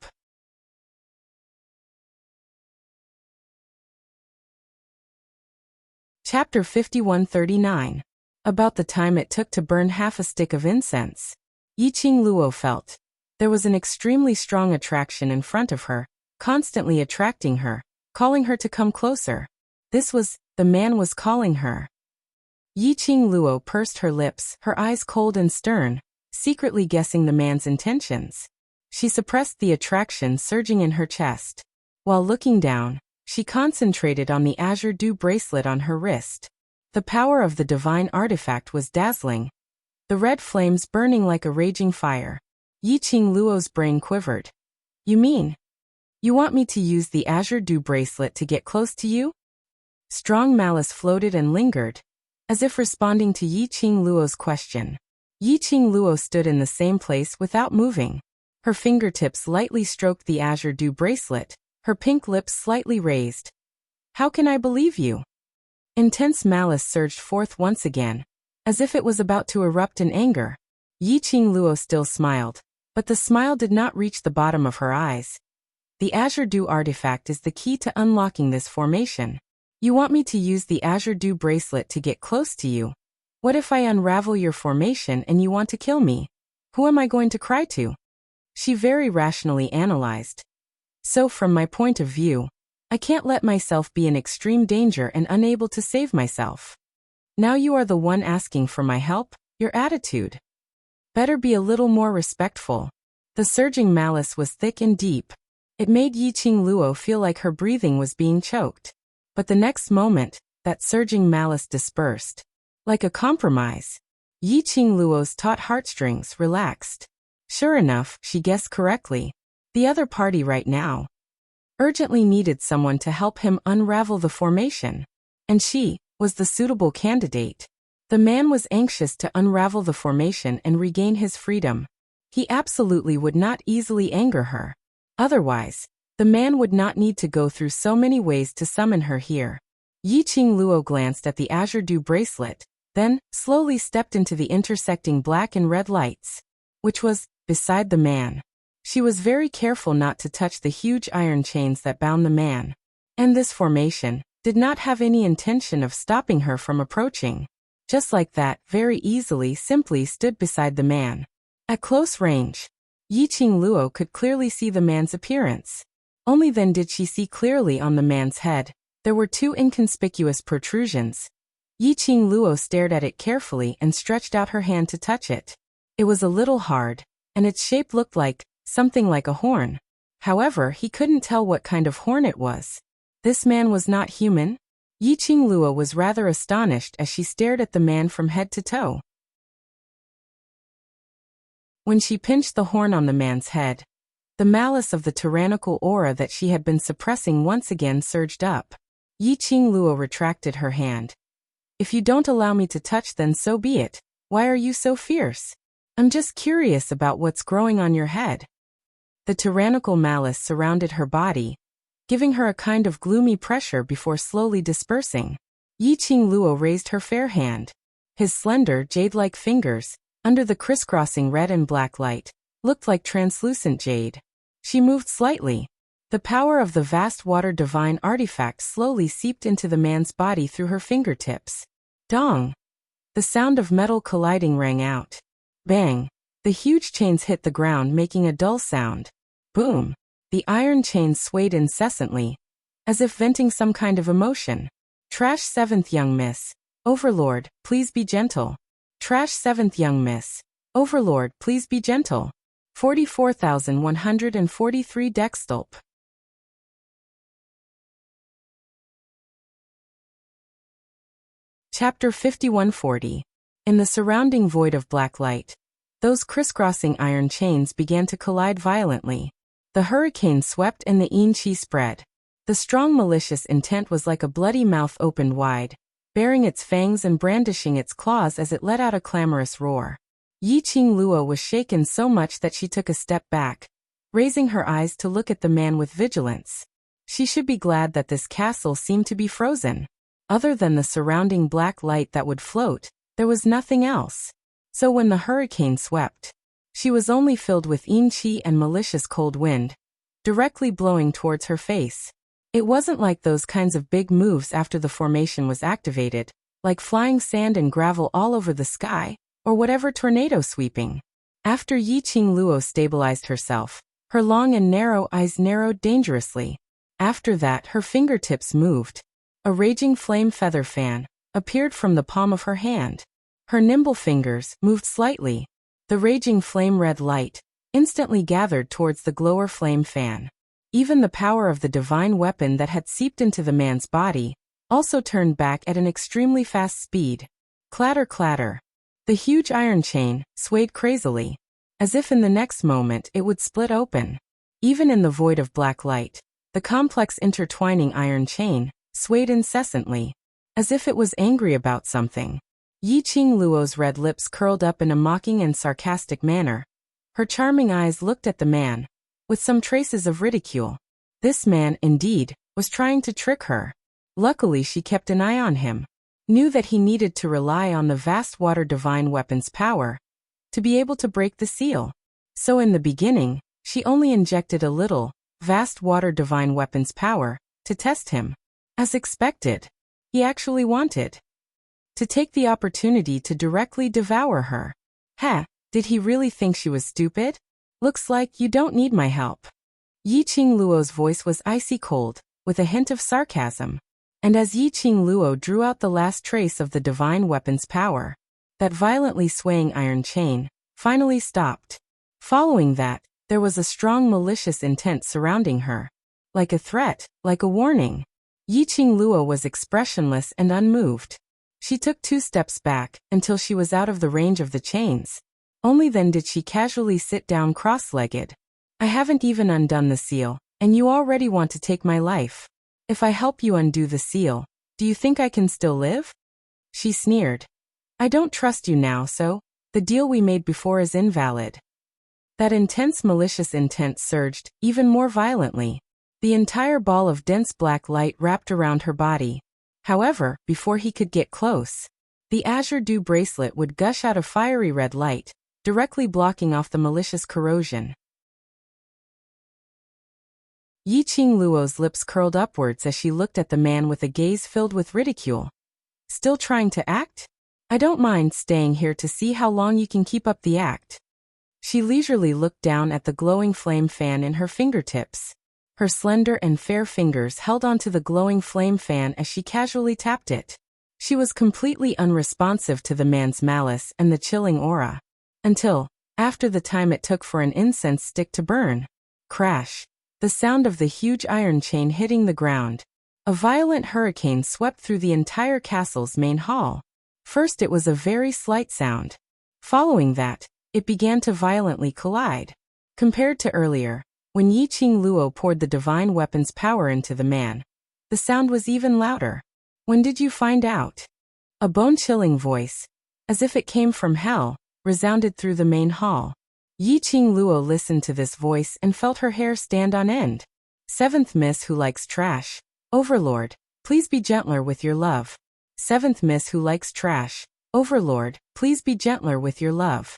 Chapter 5139. About the time it took to burn half a stick of incense. Yi Qingluo felt. There was an extremely strong attraction in front of her, constantly attracting her, calling her to come closer. The man was calling her. Yi Qingluo pursed her lips, her eyes cold and stern, secretly guessing the man's intentions. She suppressed the attraction surging in her chest. While looking down, she concentrated on the azure dew bracelet on her wrist. The power of the divine artifact was dazzling, the red flames burning like a raging fire. Yi Qingluo's brain quivered. You mean, you want me to use the azure dew bracelet to get close to you? Strong malice floated and lingered, as if responding to Yi Qingluo's question. Yi Qingluo stood in the same place without moving. Her fingertips lightly stroked the azure dew bracelet, her pink lips slightly raised. How can I believe you? Intense malice surged forth once again, as if it was about to erupt in anger. Yi Qingluo still smiled, but the smile did not reach the bottom of her eyes. The azure dew artifact is the key to unlocking this formation. You want me to use the azure dew bracelet to get close to you? What if I unravel your formation and you want to kill me? Who am I going to cry to? She very rationally analyzed. So from my point of view, I can't let myself be in extreme danger and unable to save myself. Now you are the one asking for my help, your attitude. Better be a little more respectful. The surging malice was thick and deep. It made Yi Qingluo feel like her breathing was being choked. But the next moment, that surging malice dispersed. Like a compromise. Yi Qingluo's taut heartstrings relaxed. Sure enough, she guessed correctly. The other party right now urgently needed someone to help him unravel the formation. And she was the suitable candidate. The man was anxious to unravel the formation and regain his freedom. He absolutely would not easily anger her. Otherwise, the man would not need to go through so many ways to summon her here. Yi Qingluo glanced at the azure dew bracelet, then slowly stepped into the intersecting black and red lights, which was beside the man. She was very careful not to touch the huge iron chains that bound the man. And this formation did not have any intention of stopping her from approaching. Just like that, very easily simply stood beside the man. At close range, Yi Qingluo could clearly see the man's appearance. Only then did she see clearly on the man's head. There were two inconspicuous protrusions. Yi Qingluo stared at it carefully and stretched out her hand to touch it. It was a little hard, and its shape looked like something like a horn. However, he couldn't tell what kind of horn it was. This man was not human. Yi Qingluo was rather astonished as she stared at the man from head to toe. When she pinched the horn on the man's head, the malice of the tyrannical aura that she had been suppressing once again surged up. Yi Qingluo retracted her hand. If you don't allow me to touch, then so be it. Why are you so fierce? I'm just curious about what's growing on your head. The tyrannical malice surrounded her body, giving her a kind of gloomy pressure before slowly dispersing. Yi Qingluo raised her fair hand. His slender, jade-like fingers, under the crisscrossing red and black light, looked like translucent jade. She moved slightly. The power of the vast water divine artifact slowly seeped into the man's body through her fingertips. Dong! The sound of metal colliding rang out. Bang! The huge chains hit the ground, making a dull sound. Boom! The iron chains swayed incessantly, as if venting some kind of emotion. Trash 7th young miss. Overlord, please be gentle. Trash 7th young miss. Overlord, please be gentle. 44,143 Dextulp. Chapter 5140. In the surrounding void of black light, those crisscrossing iron chains began to collide violently. The hurricane swept and the yin-chi spread. The strong malicious intent was like a bloody mouth opened wide, baring its fangs and brandishing its claws as it let out a clamorous roar. Yi Qingluo was shaken so much that she took a step back, raising her eyes to look at the man with vigilance. She should be glad that this castle seemed to be frozen. Other than the surrounding black light that would float, there was nothing else. So when the hurricane swept, she was only filled with yin-chi and malicious cold wind, directly blowing towards her face. It wasn't like those kinds of big moves after the formation was activated, like flying sand and gravel all over the sky, or whatever tornado sweeping. After Yi Qingluo stabilized herself, her long and narrow eyes narrowed dangerously. After that, her fingertips moved. A raging flame feather fan appeared from the palm of her hand. Her nimble fingers moved slightly. The raging flame red light instantly gathered towards the glower flame fan. Even the power of the divine weapon that had seeped into the man's body also turned back at an extremely fast speed. Clatter, clatter. The huge iron chain swayed crazily, as if in the next moment it would split open. Even in the void of black light, the complex intertwining iron chain swayed incessantly, as if it was angry about something. Yi Qingluo's red lips curled up in a mocking and sarcastic manner. Her charming eyes looked at the man, with some traces of ridicule. This man, indeed, was trying to trick her. Luckily she kept an eye on him, knew that he needed to rely on the vast water divine weapon's power to be able to break the seal. So in the beginning, she only injected a little, vast water divine weapon's power to test him. As expected, he actually wanted to take the opportunity to directly devour her. Did he really think she was stupid? Looks like you don't need my help. Yi Qingluo's voice was icy cold, with a hint of sarcasm. And as Yi Qingluo drew out the last trace of the divine weapon's power, that violently swaying iron chain finally stopped. Following that, there was a strong malicious intent surrounding her. Like a threat, like a warning. Yi Qingluo was expressionless and unmoved. She took 2 steps back until she was out of the range of the chains. Only then did she casually sit down cross-legged. I haven't even undone the seal, and you already want to take my life. If I help you undo the seal, do you think I can still live? She sneered. I don't trust you now, so the deal we made before is invalid. That intense malicious intent surged even more violently. The entire ball of dense black light wrapped around her body. However, before he could get close, the azure dew bracelet would gush out a fiery red light, directly blocking off the malicious corrosion. Yi Qingluo's lips curled upwards as she looked at the man with a gaze filled with ridicule. Still trying to act? I don't mind staying here to see how long you can keep up the act. She leisurely looked down at the glowing flame fan in her fingertips. Her slender and fair fingers held onto the glowing flame fan as she casually tapped it. She was completely unresponsive to the man's malice and the chilling aura. Until, after the time it took for an incense stick to burn. Crash. The sound of the huge iron chain hitting the ground. A violent hurricane swept through the entire castle's main hall. First it was a very slight sound. Following that, it began to violently collide. Compared to earlier, when Yi Qingluo poured the divine weapon's power into the man, the sound was even louder. When did you find out? A bone-chilling voice, as if it came from hell, resounded through the main hall. Yi Qing Luo listened to this voice and felt her hair stand on end. Seventh Miss Who Likes Trash. Overlord, please be gentler with your love. Seventh Miss Who Likes Trash. Overlord, please be gentler with your love.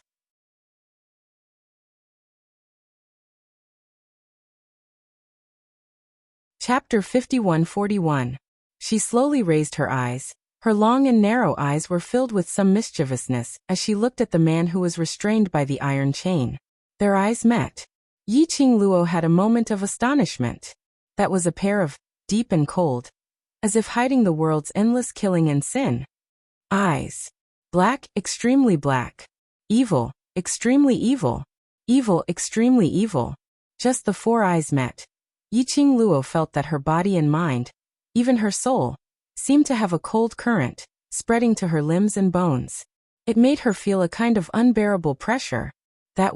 Chapter 51-41. She slowly raised her eyes. Her long and narrow eyes were filled with some mischievousness as she looked at the man who was restrained by the iron chain. Their eyes met. Yi Qing Luo had a moment of astonishment. That was a pair of, deep and cold, as if hiding the world's endless killing and sin, eyes. Black, extremely black. Evil, extremely evil. Evil, extremely evil. Just the four eyes met. Yi Qing Luo felt that her body and mind, even her soul, seemed to have a cold current, spreading to her limbs and bones. It made her feel a kind of unbearable pressure. That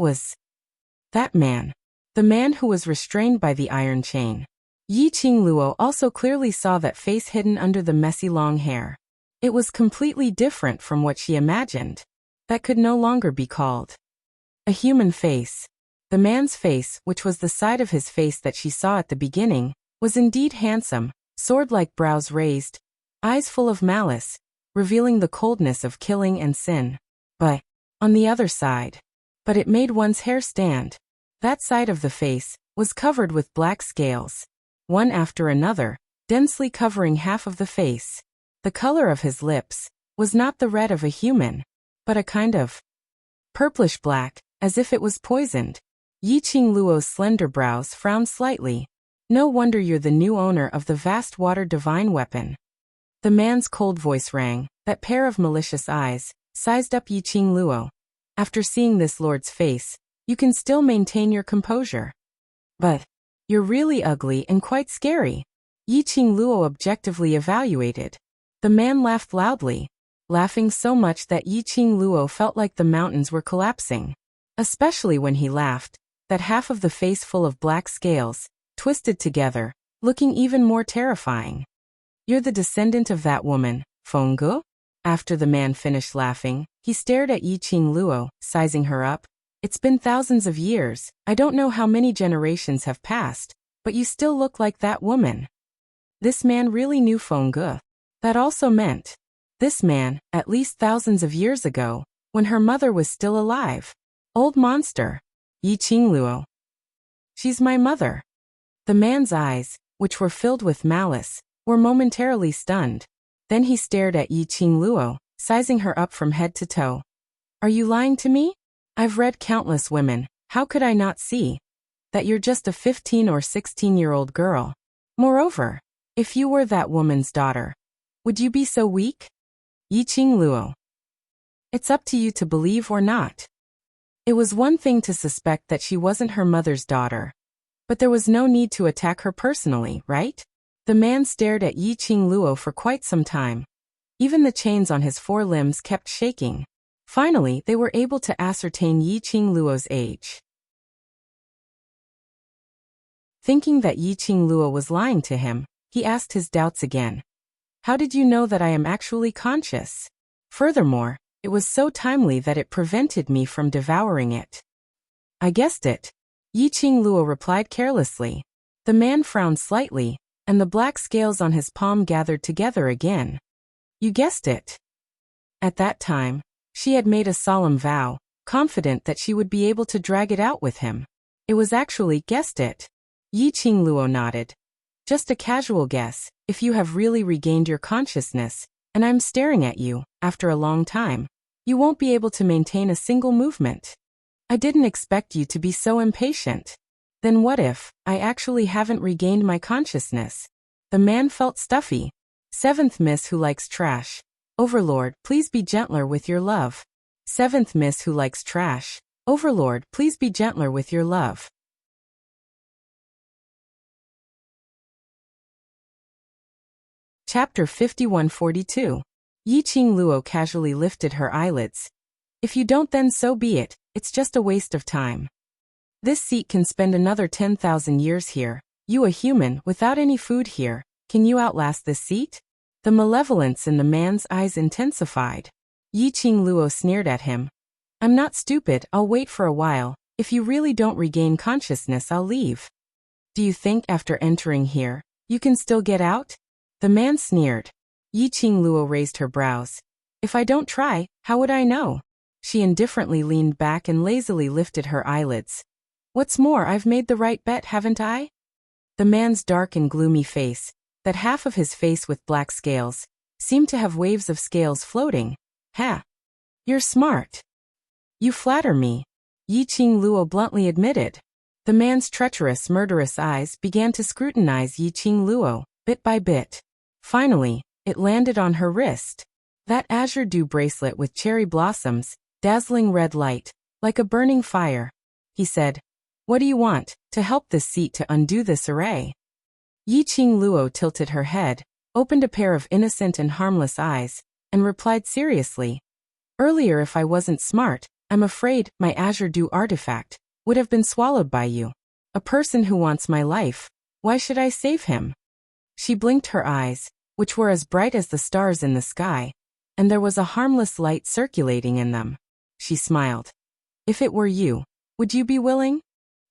man. The man who was restrained by the iron chain. Yi Qing Luo also clearly saw that face hidden under the messy long hair. It was completely different from what she imagined. That could no longer be called a human face. The man's face, which was the side of his face that she saw at the beginning, was indeed handsome, sword-like brows raised, eyes full of malice, revealing the coldness of killing and sin. But, on the other side, it made one's hair stand. That side of the face was covered with black scales, one after another, densely covering half of the face. The color of his lips was not the red of a human, but a kind of purplish black, as if it was poisoned. Yi Qing Luo's slender brows frowned slightly. No wonder you're the new owner of the vast water divine weapon. The man's cold voice rang. That pair of malicious eyes sized up Yi Qing Luo. After seeing this lord's face, you can still maintain your composure. But you're really ugly and quite scary. Yi Qing Luo objectively evaluated. The man laughed loudly, laughing so much that Yi Qing Luo felt like the mountains were collapsing. Especially when he laughed, that half of the face full of black scales, twisted together, looking even more terrifying. You're the descendant of that woman, Fengge? After the man finished laughing, he stared at Yi Qing Luo, sizing her up. It's been thousands of years, I don't know how many generations have passed, but you still look like that woman. This man really knew Fengge. That also meant, this man, at least thousands of years ago, when her mother was still alive. Old monster. Yi Qing Luo. She's my mother. The man's eyes, which were filled with malice, were momentarily stunned. Then he stared at Yi Qing Luo, sizing her up from head to toe. Are you lying to me? I've read countless women, how could I not see that you're just a 15 or 16-year-old girl? Moreover, if you were that woman's daughter, would you be so weak? Yi Qing Luo. It's up to you to believe or not. It was one thing to suspect that she wasn't her mother's daughter, but there was no need to attack her personally, right? The man stared at Yi Qing Luo for quite some time. Even the chains on his four limbs kept shaking. Finally, they were able to ascertain Yi Qing Luo's age. Thinking that Yi Qing Luo was lying to him, he asked his doubts again. How did you know that I am actually conscious? Furthermore, it was so timely that it prevented me from devouring it. I guessed it. Yi Qing Luo replied carelessly. The man frowned slightly, and the black scales on his palm gathered together again. You guessed it. At that time, she had made a solemn vow, confident that she would be able to drag it out with him. It was actually guessed it. Yi Qing Luo nodded. Just a casual guess, if you have really regained your consciousness, and I'm staring at you, after a long time, you won't be able to maintain a single movement. I didn't expect you to be so impatient. Then what if I actually haven't regained my consciousness? The man felt stuffy. Seventh Miss Who Likes Trash. Overlord, please be gentler with your love. Seventh Miss Who Likes Trash. Overlord, please be gentler with your love. Chapter 51-42. Yi Qing Luo casually lifted her eyelids. If you don't, then so be it, it's just a waste of time. This seat can spend another 10,000 years here. You, a human, without any food here, can you outlast this seat? The malevolence in the man's eyes intensified. Yi Qing Luo sneered at him. I'm not stupid, I'll wait for a while. If you really don't regain consciousness, I'll leave. Do you think after entering here, you can still get out? The man sneered. Yi Qingluo raised her brows. If I don't try, how would I know? She indifferently leaned back and lazily lifted her eyelids. What's more, I've made the right bet, haven't I? The man's dark and gloomy face, that half of his face with black scales, seemed to have waves of scales floating. Ha! You're smart. You flatter me, Yi Qingluo bluntly admitted. The man's treacherous, murderous eyes began to scrutinize Yi Qingluo, bit by bit. Finally, it landed on her wrist. That azure dew bracelet with cherry blossoms, dazzling red light, like a burning fire. He said, What do you want, to help this seat to undo this array? Yi Qingluo tilted her head, opened a pair of innocent and harmless eyes, and replied seriously. Earlier, if I wasn't smart, I'm afraid my azure dew artifact would have been swallowed by you. A person who wants my life, why should I save him? She blinked her eyes, which were as bright as the stars in the sky, and there was a harmless light circulating in them. She smiled. If it were you, would you be willing?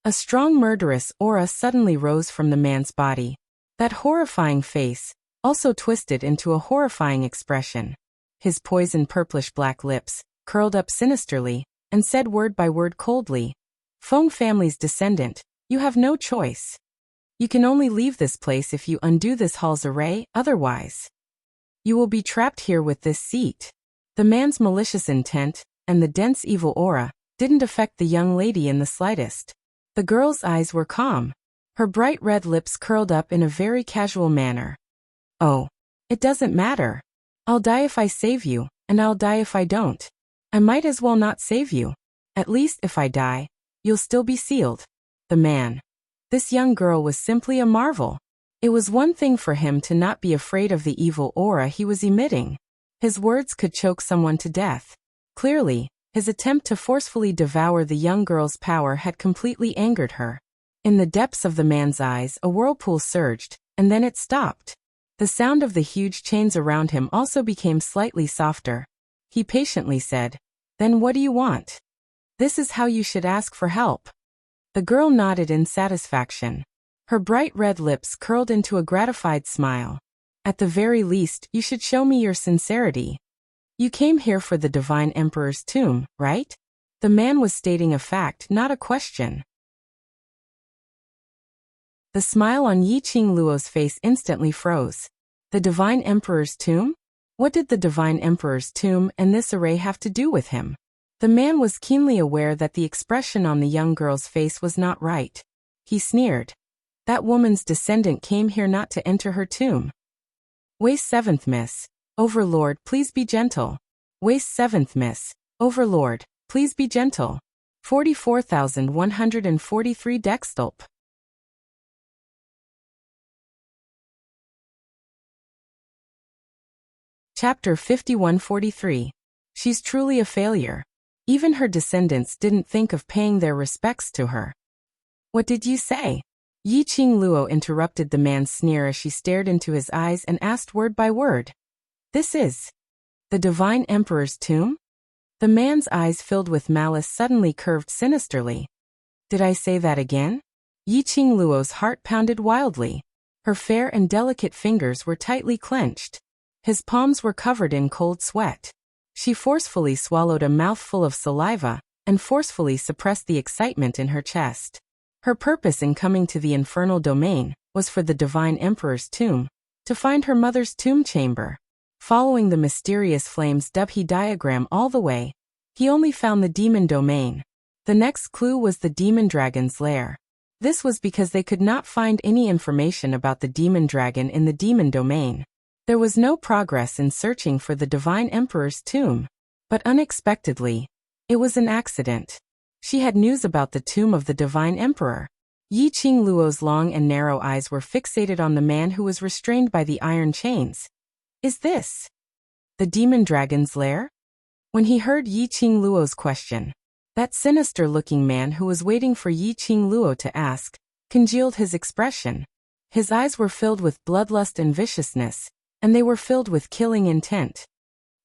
A strong murderous aura suddenly rose from the man's body. That horrifying face also twisted into a horrifying expression. His poison purplish black lips curled up sinisterly and said word by word coldly, Feng family's descendant, you have no choice. You can only leave this place if you undo this hall's array, otherwise you will be trapped here with this seat. The man's malicious intent and the dense evil aura didn't affect the young lady in the slightest. The girl's eyes were calm. Her bright red lips curled up in a very casual manner. Oh, it doesn't matter. I'll die if I save you, and I'll die if I don't. I might as well not save you. At least if I die, you'll still be sealed. The man. This young girl was simply a marvel. It was one thing for him to not be afraid of the evil aura he was emitting. His words could choke someone to death. Clearly, his attempt to forcefully devour the young girl's power had completely angered her. In the depths of the man's eyes, a whirlpool surged, and then it stopped. The sound of the huge chains around him also became slightly softer. He patiently said, Then what do you want? This is how you should ask for help. The girl nodded in satisfaction. Her bright red lips curled into a gratified smile. At the very least, you should show me your sincerity. You came here for the Divine Emperor's tomb, right? The man was stating a fact, not a question. The smile on Yi Qingluo's face instantly froze. The Divine Emperor's tomb? What did the Divine Emperor's tomb and this array have to do with him? The man was keenly aware that the expression on the young girl's face was not right. He sneered. That woman's descendant came here not to enter her tomb. Waste 7th, miss. Overlord, please be gentle. Waste 7th, miss. Overlord, please be gentle. 44,143 Dextulp. Chapter 5143. She's truly a failure. Even her descendants didn't think of paying their respects to her. What did you say? Yi Qingluo interrupted the man's sneer as she stared into his eyes and asked word by word. This is the Divine Emperor's tomb? The man's eyes filled with malice suddenly curved sinisterly. Did I say that again? Yi Qingluo's heart pounded wildly. Her fair and delicate fingers were tightly clenched. His palms were covered in cold sweat. She forcefully swallowed a mouthful of saliva and forcefully suppressed the excitement in her chest. Her purpose in coming to the infernal domain was for the Divine Emperor's tomb, to find her mother's tomb chamber. Following the mysterious flames Dubhe diagram all the way, he only found the demon domain. The next clue was the demon dragon's lair. This was because they could not find any information about the demon dragon in the demon domain. There was no progress in searching for the Divine Emperor's tomb. But unexpectedly, it was an accident. She had news about the tomb of the Divine Emperor. Yi Qingluo's long and narrow eyes were fixated on the man who was restrained by the iron chains. Is this the demon dragon's lair? When he heard Yi Qingluo's question, that sinister-looking man who was waiting for Yi Qingluo to ask congealed his expression. His eyes were filled with bloodlust and viciousness, and they were filled with killing intent.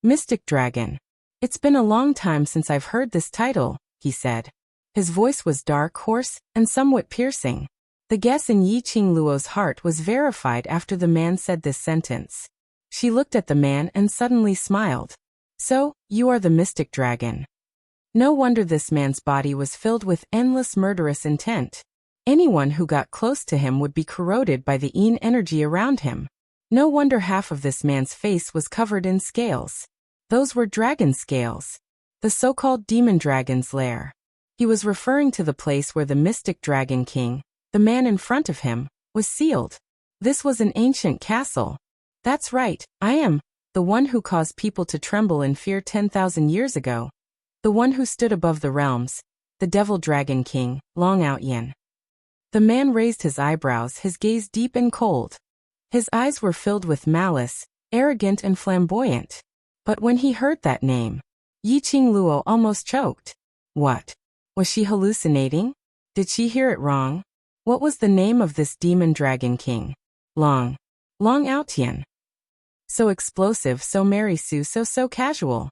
Mystic dragon. It's been a long time since I've heard this title, he said. His voice was dark, hoarse, and somewhat piercing. The guess in Yiqing Luo's heart was verified after the man said this sentence. She looked at the man and suddenly smiled. So, you are the mystic dragon. No wonder this man's body was filled with endless murderous intent. Anyone who got close to him would be corroded by the yin energy around him. No wonder half of this man's face was covered in scales. Those were dragon scales. The so-called demon dragon's lair. He was referring to the place where the mystic dragon king, the man in front of him, was sealed. This was an ancient castle. That's right, I am the one who caused people to tremble in fear 10,000 years ago. The one who stood above the realms, the devil dragon king, Long Outyin. The man raised his eyebrows, his gaze deep and cold. His eyes were filled with malice, arrogant and flamboyant. But when he heard that name, Yiqing Luo almost choked. What? Was she hallucinating? Did she hear it wrong? What was the name of this demon dragon king? Long Outyin. So explosive, so Mary Sue, so casual.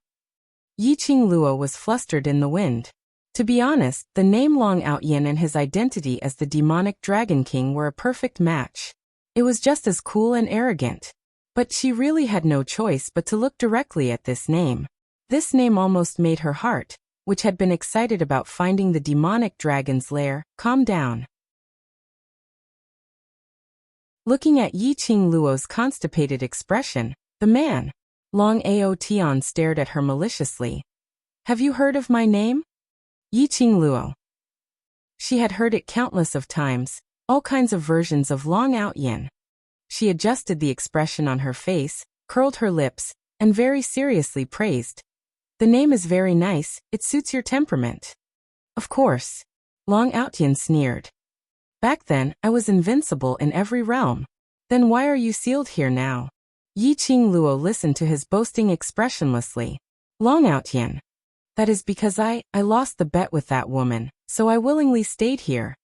Yiqing Luo was flustered in the wind. To be honest, the name Long Outyin and his identity as the demonic dragon king were a perfect match. It was just as cool and arrogant. But she really had no choice but to look directly at this name. This name almost made her heart, which had been excited about finding the demonic dragon's lair, calm down. Looking at Yiqing Luo's constipated expression, the man, Long Aotian, stared at her maliciously. Have you heard of my name? Yiqing Luo. She had heard it countless of times, all kinds of versions of Long Outyin. She adjusted the expression on her face, curled her lips, and very seriously praised. The name is very nice, it suits your temperament. Of course. Long Outyin sneered. Back then, I was invincible in every realm. Then why are you sealed here now? Yiqing Luo listened to his boasting expressionlessly. Long Outyin. That is because I lost the bet with that woman, so I willingly stayed here.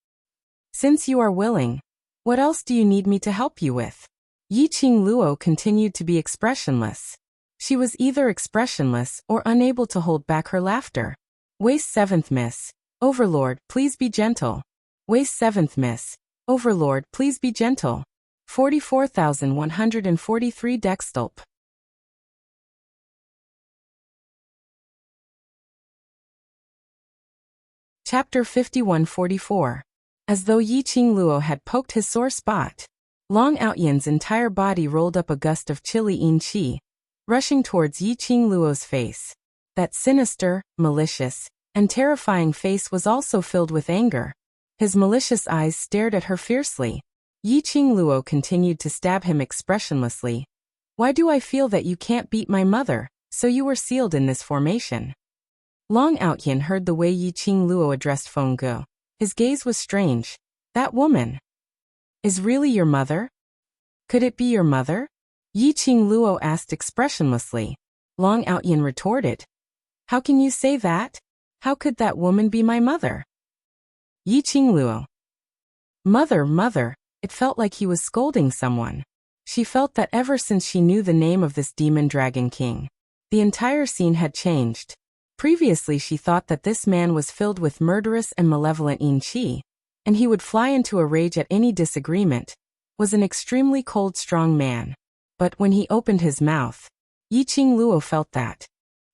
Since you are willing, what else do you need me to help you with? Yiqing Luo continued to be expressionless. She was either expressionless or unable to hold back her laughter. Waist 7th Miss. Overlord, please be gentle. Waist 7th Miss. Overlord, please be gentle. 44,143 Dextulp. Chapter 5144. As though Yiqing Luo had poked his sore spot, Long Outyin's entire body rolled up a gust of chilly yin qi, rushing towards Yiqing Luo's face. That sinister, malicious, and terrifying face was also filled with anger. His malicious eyes stared at her fiercely. Yiqing Luo continued to stab him expressionlessly. Why do I feel that you can't beat my mother, so you were sealed in this formation? Long Outyin heard the way Yiqing Luo addressed Feng Ge. His gaze was strange. That woman is really your mother? Could it be your mother? Yiqing Luo asked expressionlessly. Long Outyin retorted. How can you say that? How could that woman be my mother? Yiqing Luo. Mother, it felt like he was scolding someone. She felt that ever since she knew the name of this demon dragon king, the entire scene had changed. Previously she thought that this man was filled with murderous and malevolent yin qi, and he would fly into a rage at any disagreement, was an extremely cold, strong man. But when he opened his mouth, Yiqing Luo felt that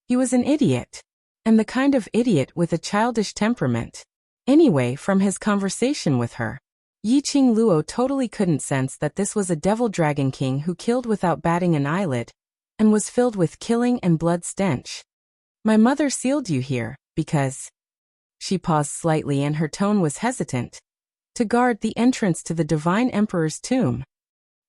he was an idiot, and the kind of idiot with a childish temperament. Anyway, from his conversation with her, Yiqing Luo totally couldn't sense that this was a devil dragon king who killed without batting an eyelid, and was filled with killing and blood stench. My mother sealed you here, because... She paused slightly and her tone was hesitant. To guard the entrance to the Divine Emperor's tomb.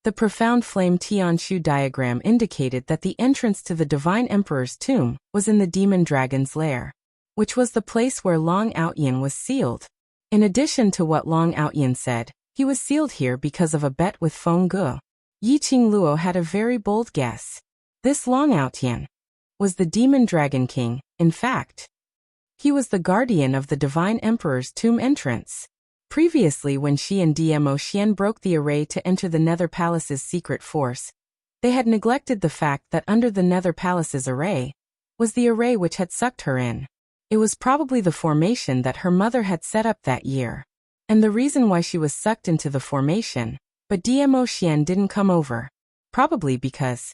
The profound flame Tianshu diagram indicated that the entrance to the Divine Emperor's tomb was in the demon dragon's lair, which was the place where Long Outyin was sealed. In addition to what Long Outyin said, he was sealed here because of a bet with Feng Ge. Yiqing Luo had a very bold guess. This Long Outyin was the demon dragon king. In fact, he was the guardian of the Divine Emperor's tomb entrance. Previously, when she and Dmo Xian broke the array to enter the Nether Palace's secret force, they had neglected the fact that under the Nether Palace's array was the array which had sucked her in. It was probably the formation that her mother had set up that year. And the reason why she was sucked into the formation, but Dmo Xian didn't come over. Probably because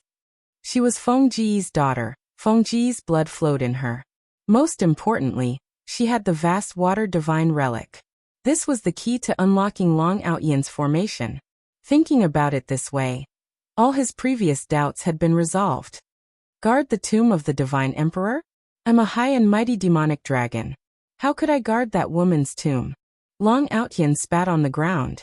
she was Feng Ji's daughter. Feng Ji's blood flowed in her. Most importantly, she had the vast water divine relic. This was the key to unlocking Long Outyan's formation. Thinking about it this way, all his previous doubts had been resolved. Guard the tomb of the divine emperor? I'm a high and mighty demonic dragon. How could I guard that woman's tomb? Long Outyan spat on the ground.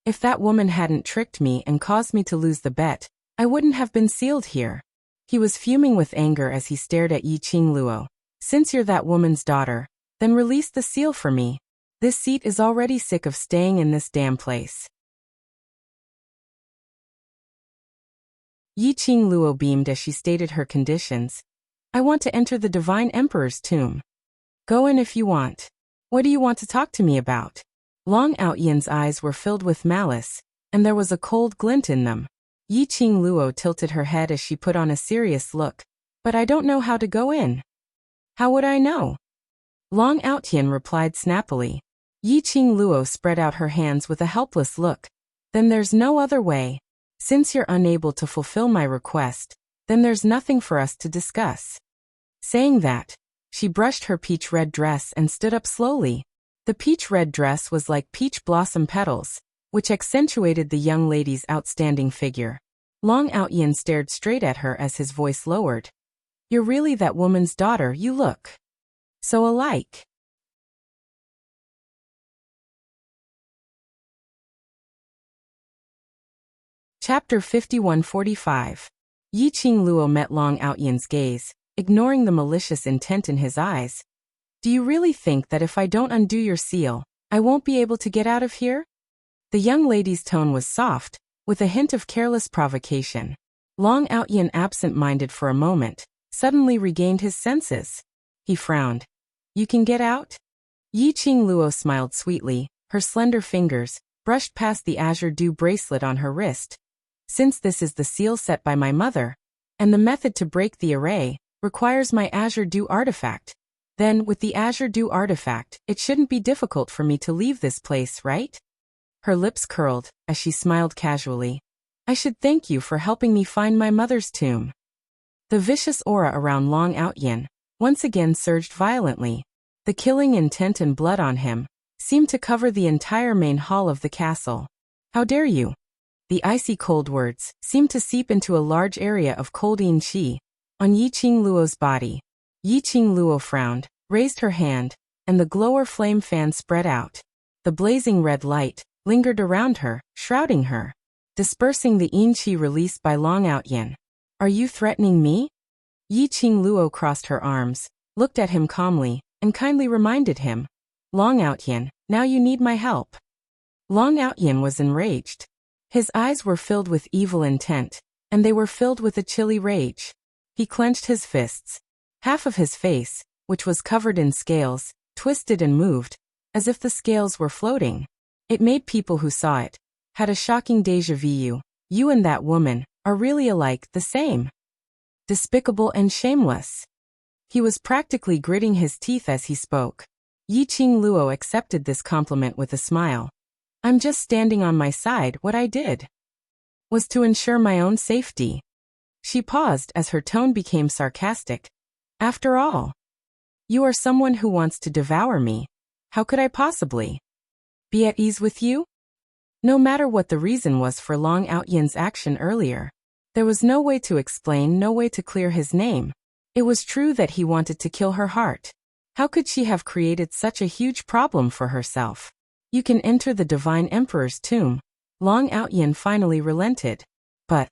If that woman hadn't tricked me and caused me to lose the bet, I wouldn't have been sealed here. He was fuming with anger as he stared at Yi Qingluo. Since you're that woman's daughter, then release the seal for me. This seat is already sick of staying in this damn place. Yi Qingluo beamed as she stated her conditions. I want to enter the divine emperor's tomb. Go in if you want. What do you want to talk to me about? Long Outyan's eyes were filled with malice, and there was a cold glint in them. Yi Qingluo tilted her head as she put on a serious look. But I don't know how to go in. How would I know? Long Outyan replied snappily. Yi Qingluo spread out her hands with a helpless look. Then there's no other way. Since you're unable to fulfill my request, then there's nothing for us to discuss. Saying that, she brushed her peach-red dress and stood up slowly. The peach-red dress was like peach blossom petals, which accentuated the young lady's outstanding figure. Long Outyan stared straight at her as his voice lowered. You're really that woman's daughter, you look so alike. Chapter 5145. Yi Qingluo met Long Outyan's gaze, ignoring the malicious intent in his eyes. Do you really think that if I don't undo your seal, I won't be able to get out of here? The young lady's tone was soft, with a hint of careless provocation. Long Outyan, absent-minded for a moment, suddenly regained his senses. He frowned. You can get out? Yi Qingluo smiled sweetly, her slender fingers brushed past the azure dew bracelet on her wrist. Since this is the seal set by my mother, and the method to break the array requires my azure dew artifact, then with the azure dew artifact, it shouldn't be difficult for me to leave this place, right? Her lips curled as she smiled casually. I should thank you for helping me find my mother's tomb. The vicious aura around Long Outyan once again surged violently. The killing intent and blood on him seemed to cover the entire main hall of the castle. How dare you? The icy cold words seemed to seep into a large area of cold yin qi on Yi Qingluo's body. Yi Qingluo frowned, raised her hand, and the glower flame fan spread out. The blazing red light lingered around her, shrouding her, dispersing the yin qi released by Long Outyan. Are you threatening me? Yi Qingluo crossed her arms, looked at him calmly, and kindly reminded him. Long Outyan, now you need my help. Long Outyan was enraged. His eyes were filled with evil intent, and they were filled with a chilly rage. He clenched his fists. Half of his face, which was covered in scales, twisted and moved, as if the scales were floating. It made people who saw it had a shocking déjà vu. You and that woman are really alike, the same. Despicable and shameless. He was practically gritting his teeth as he spoke. Yi Qingluo accepted this compliment with a smile. I'm just standing on my side. What I did was to ensure my own safety. She paused as her tone became sarcastic. After all, you are someone who wants to devour me. How could I possibly be at ease with you? No matter what the reason was for Long Outyan's action earlier, there was no way to explain, no way to clear his name. It was true that he wanted to kill her heart. How could she have created such a huge problem for herself? You can enter the divine emperor's tomb. Long Outyan finally relented. But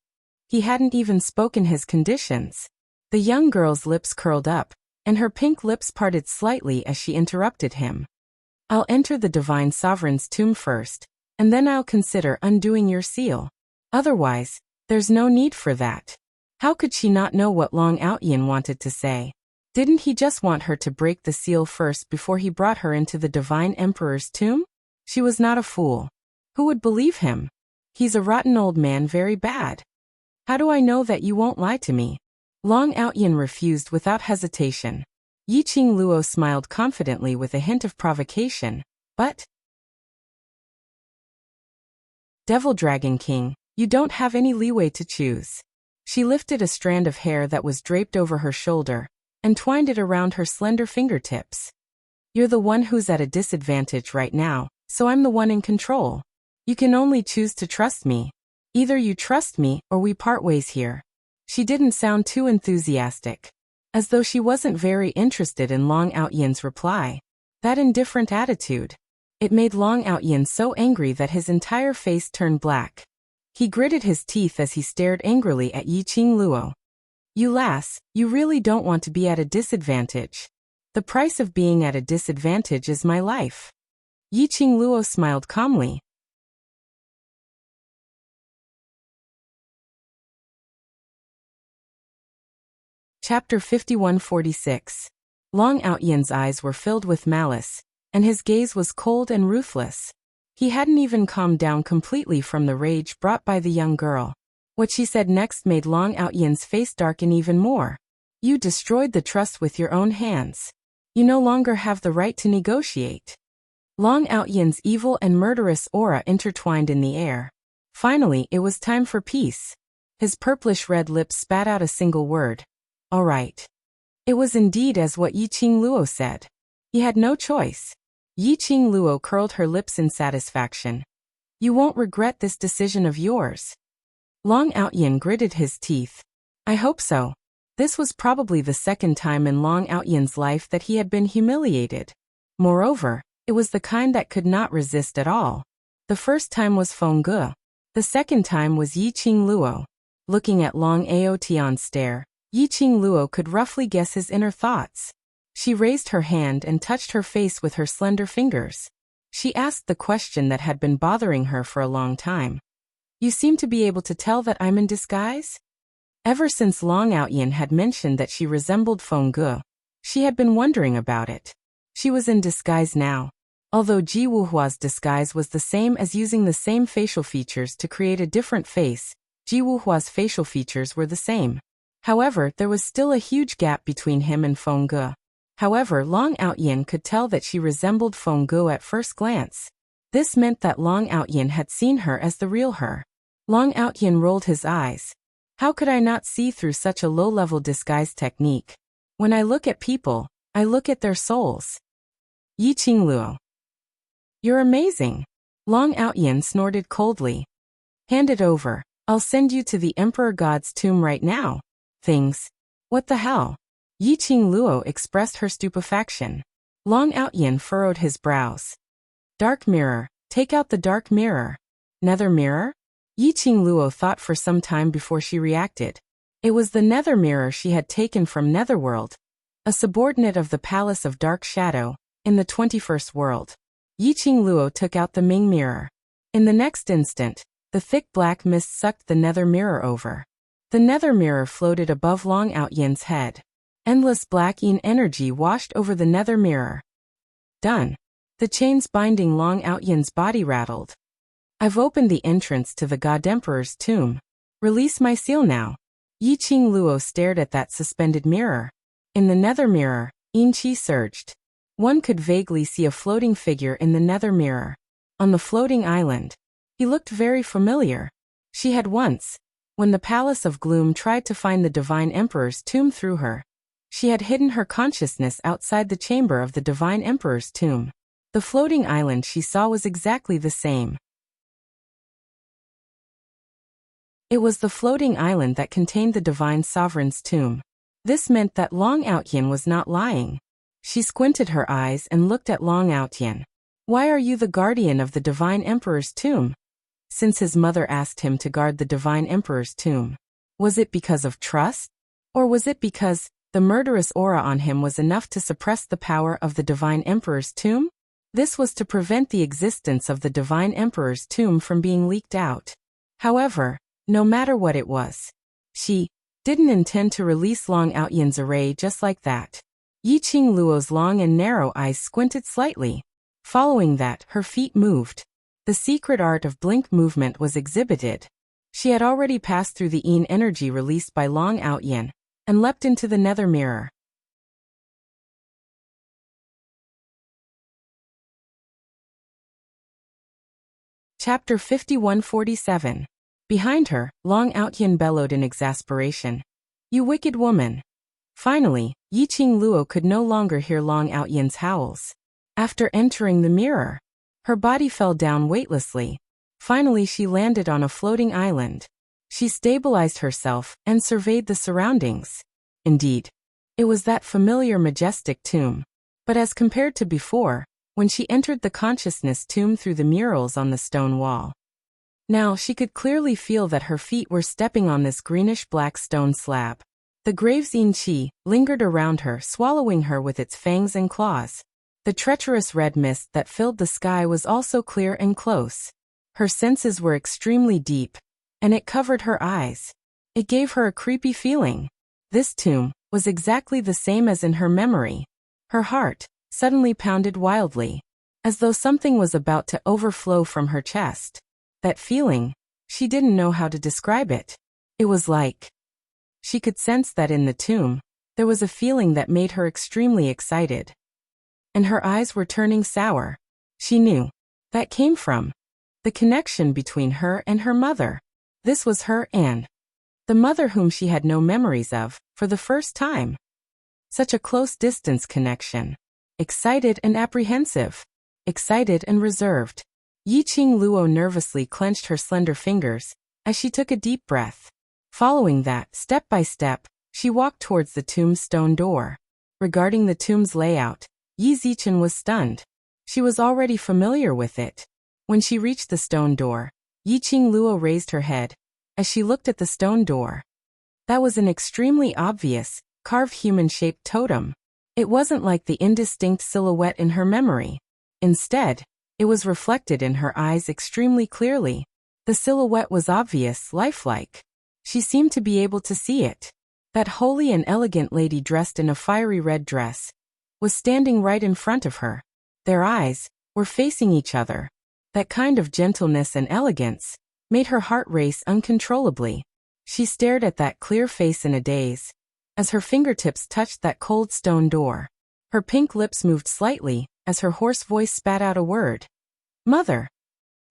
he hadn't even spoken his conditions. The young girl's lips curled up, and her pink lips parted slightly as she interrupted him. I'll enter the divine sovereign's tomb first, and then I'll consider undoing your seal. Otherwise, there's no need for that. How could she not know what Long Outyan wanted to say? Didn't he just want her to break the seal first before he brought her into the divine emperor's tomb? She was not a fool. Who would believe him? He's a rotten old man, very bad. How do I know that you won't lie to me? Long Outyin refused without hesitation. Yiqing Luo smiled confidently with a hint of provocation, but... Devil Dragon King, you don't have any leeway to choose. She lifted a strand of hair that was draped over her shoulder and twined it around her slender fingertips. You're the one who's at a disadvantage right now, so I'm the one in control. You can only choose to trust me. Either you trust me or we part ways here. She didn't sound too enthusiastic, as though she wasn't very interested in Long Outyin's reply. That indifferent attitude. It made Long Outyin so angry that his entire face turned black. He gritted his teeth as he stared angrily at Yiqing Luo. You lass, you really don't want to be at a disadvantage. The price of being at a disadvantage is my life. Yiqing Luo smiled calmly. Chapter 5146. Long Outyin's eyes were filled with malice, and his gaze was cold and ruthless. He hadn't even calmed down completely from the rage brought by the young girl. What she said next made Long Outyin's face darken even more. You destroyed the trust with your own hands. You no longer have the right to negotiate. Long Outyin's evil and murderous aura intertwined in the air. Finally, it was time for peace. His purplish-red lips spat out a single word. All right. It was indeed as what Yiqing Luo said. He had no choice. Yiqing Luo curled her lips in satisfaction. You won't regret this decision of yours. Long Outyin gritted his teeth. I hope so. This was probably the second time in Long Outyin's life that he had been humiliated. Moreover, it was the kind that could not resist at all. The first time was Fengge. The second time was Yiqing Luo. Looking at Long Aotian's stare, Yiqing Luo could roughly guess his inner thoughts. She raised her hand and touched her face with her slender fingers. She asked the question that had been bothering her for a long time. You seem to be able to tell that I'm in disguise? Ever since Long Outyin had mentioned that she resembled Fengge, she had been wondering about it. She was in disguise now. Although Ji Wuhua's disguise was the same as using the same facial features to create a different face, Ji Wuhua's facial features were the same. However, there was still a huge gap between him and Fengge. However, Long Outyin could tell that she resembled Fengge at first glance. This meant that Long Outyin had seen her as the real her. Long Outyin rolled his eyes. How could I not see through such a low-level disguise technique? When I look at people, I look at their souls. Yiqing Luo. You're amazing. Long Outyin snorted coldly. Hand it over. I'll send you to the Emperor God's tomb right now. Things. What the hell? Yiqing Luo expressed her stupefaction. Long Outyin furrowed his brows. Dark mirror. Take out the dark mirror. Nether mirror? Yiqing Luo thought for some time before she reacted. It was the nether mirror she had taken from Netherworld, a subordinate of the Palace of Dark Shadow, in the 21st world. Yiqing Luo took out the Ming mirror. In the next instant, the thick black mist sucked the nether mirror over. The nether mirror floated above Long Outyin's head. Endless black yin energy washed over the nether mirror. Done. The chains binding Long Outyin's body rattled. I've opened the entrance to the God Emperor's tomb. Release my seal now. Yiqing Luo stared at that suspended mirror. In the nether mirror, yin qi surged. One could vaguely see a floating figure in the nether mirror. On the floating island. He looked very familiar. She had once, when the Palace of Gloom tried to find the Divine Emperor's tomb through her, she had hidden her consciousness outside the chamber of the Divine Emperor's tomb. The floating island she saw was exactly the same. It was the floating island that contained the Divine Sovereign's tomb. This meant that Long Outyin was not lying. She squinted her eyes and looked at Long Outyin. Why are you the guardian of the Divine Emperor's tomb? Since his mother asked him to guard the Divine Emperor's tomb. Was it because of trust? Or was it because the murderous aura on him was enough to suppress the power of the Divine Emperor's tomb? This was to prevent the existence of the Divine Emperor's tomb from being leaked out. However, no matter what it was, she didn't intend to release Long Outyin's array just like that. Yiqing Luo's long and narrow eyes squinted slightly. Following that, her feet moved. The secret art of blink movement was exhibited. She had already passed through the yin energy released by Long Outyin, and leapt into the nether mirror. Chapter 5147. Behind her, Long Outyin bellowed in exasperation. "You wicked woman!" Finally, Yiqing Luo could no longer hear Long Outyin's howls. After entering the mirror, her body fell down weightlessly. Finally she landed on a floating island. She stabilized herself and surveyed the surroundings. Indeed, it was that familiar majestic tomb. But as compared to before, when she entered the consciousness tomb through the murals on the stone wall, now she could clearly feel that her feet were stepping on this greenish-black stone slab. The grave's yin qi lingered around her, swallowing her with its fangs and claws. The treacherous red mist that filled the sky was also clear and close. Her senses were extremely deep, and it covered her eyes. It gave her a creepy feeling. This tomb was exactly the same as in her memory. Her heart suddenly pounded wildly, as though something was about to overflow from her chest. That feeling, she didn't know how to describe it. It was like she could sense that in the tomb, there was a feeling that made her extremely excited. And her eyes were turning sour. She knew that came from the connection between her and her mother. This was her and the mother whom she had no memories of, for the first time. Such a close distance connection. Excited and apprehensive. Excited and reserved. Yiqing Luo nervously clenched her slender fingers as she took a deep breath. Following that, step by step, she walked towards the tomb's stone door. Regarding the tomb's layout, Yi Zichen was stunned. She was already familiar with it. When she reached the stone door, Yiqing Luo raised her head as she looked at the stone door. That was an extremely obvious, carved human-shaped totem. It wasn't like the indistinct silhouette in her memory. Instead, it was reflected in her eyes extremely clearly. The silhouette was obvious, lifelike. She seemed to be able to see it. That holy and elegant lady dressed in a fiery red dress was standing right in front of her. Their eyes were facing each other. That kind of gentleness and elegance made her heart race uncontrollably. She stared at that clear face in a daze as her fingertips touched that cold stone door. Her pink lips moved slightly as her hoarse voice spat out a word. "Mother."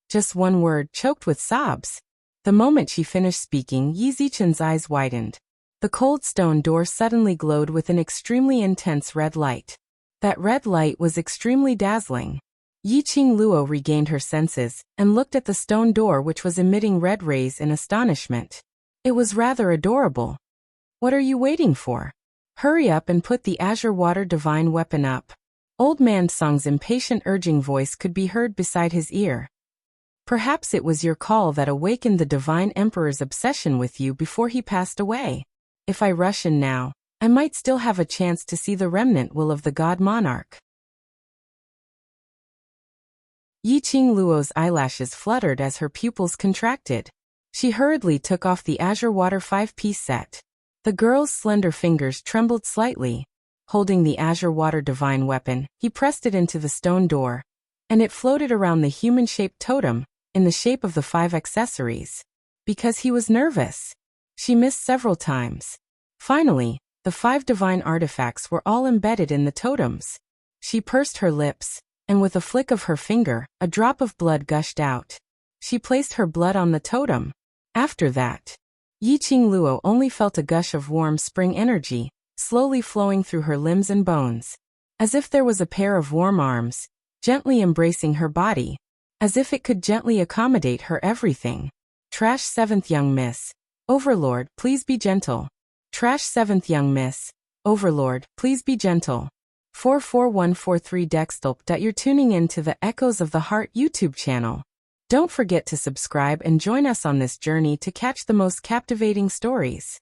Just one word, choked with sobs. The moment she finished speaking, Yi Zichen's eyes widened. The cold stone door suddenly glowed with an extremely intense red light. That red light was extremely dazzling. Yiqing Luo regained her senses and looked at the stone door, which was emitting red rays in astonishment. It was rather adorable. "What are you waiting for? Hurry up and put the azure water divine weapon up." Old Man Song's impatient urging voice could be heard beside his ear. "Perhaps it was your call that awakened the Divine Emperor's obsession with you before he passed away. If I rush in now, I might still have a chance to see the remnant will of the God Monarch." Yiqing Luo's eyelashes fluttered as her pupils contracted. She hurriedly took off the azure water 5-piece set. The girl's slender fingers trembled slightly. Holding the azure water divine weapon, he pressed it into the stone door, and it floated around the human-shaped totem, in the shape of the 5 accessories. Because he was nervous, she missed several times. Finally, the 5 divine artifacts were all embedded in the totems. She pursed her lips, and with a flick of her finger, a drop of blood gushed out. She placed her blood on the totem. After that, Yiqing Luo only felt a gush of warm spring energy, slowly flowing through her limbs and bones. As if there was a pair of warm arms, gently embracing her body. As if it could gently accommodate her everything. Trash 7th young miss. Overlord, please be gentle. Trash 7th young miss. Overlord, please be gentle. 44143 Dextulp. You're tuning in to the Echoes of the Heart YouTube channel. Don't forget to subscribe and join us on this journey to catch the most captivating stories.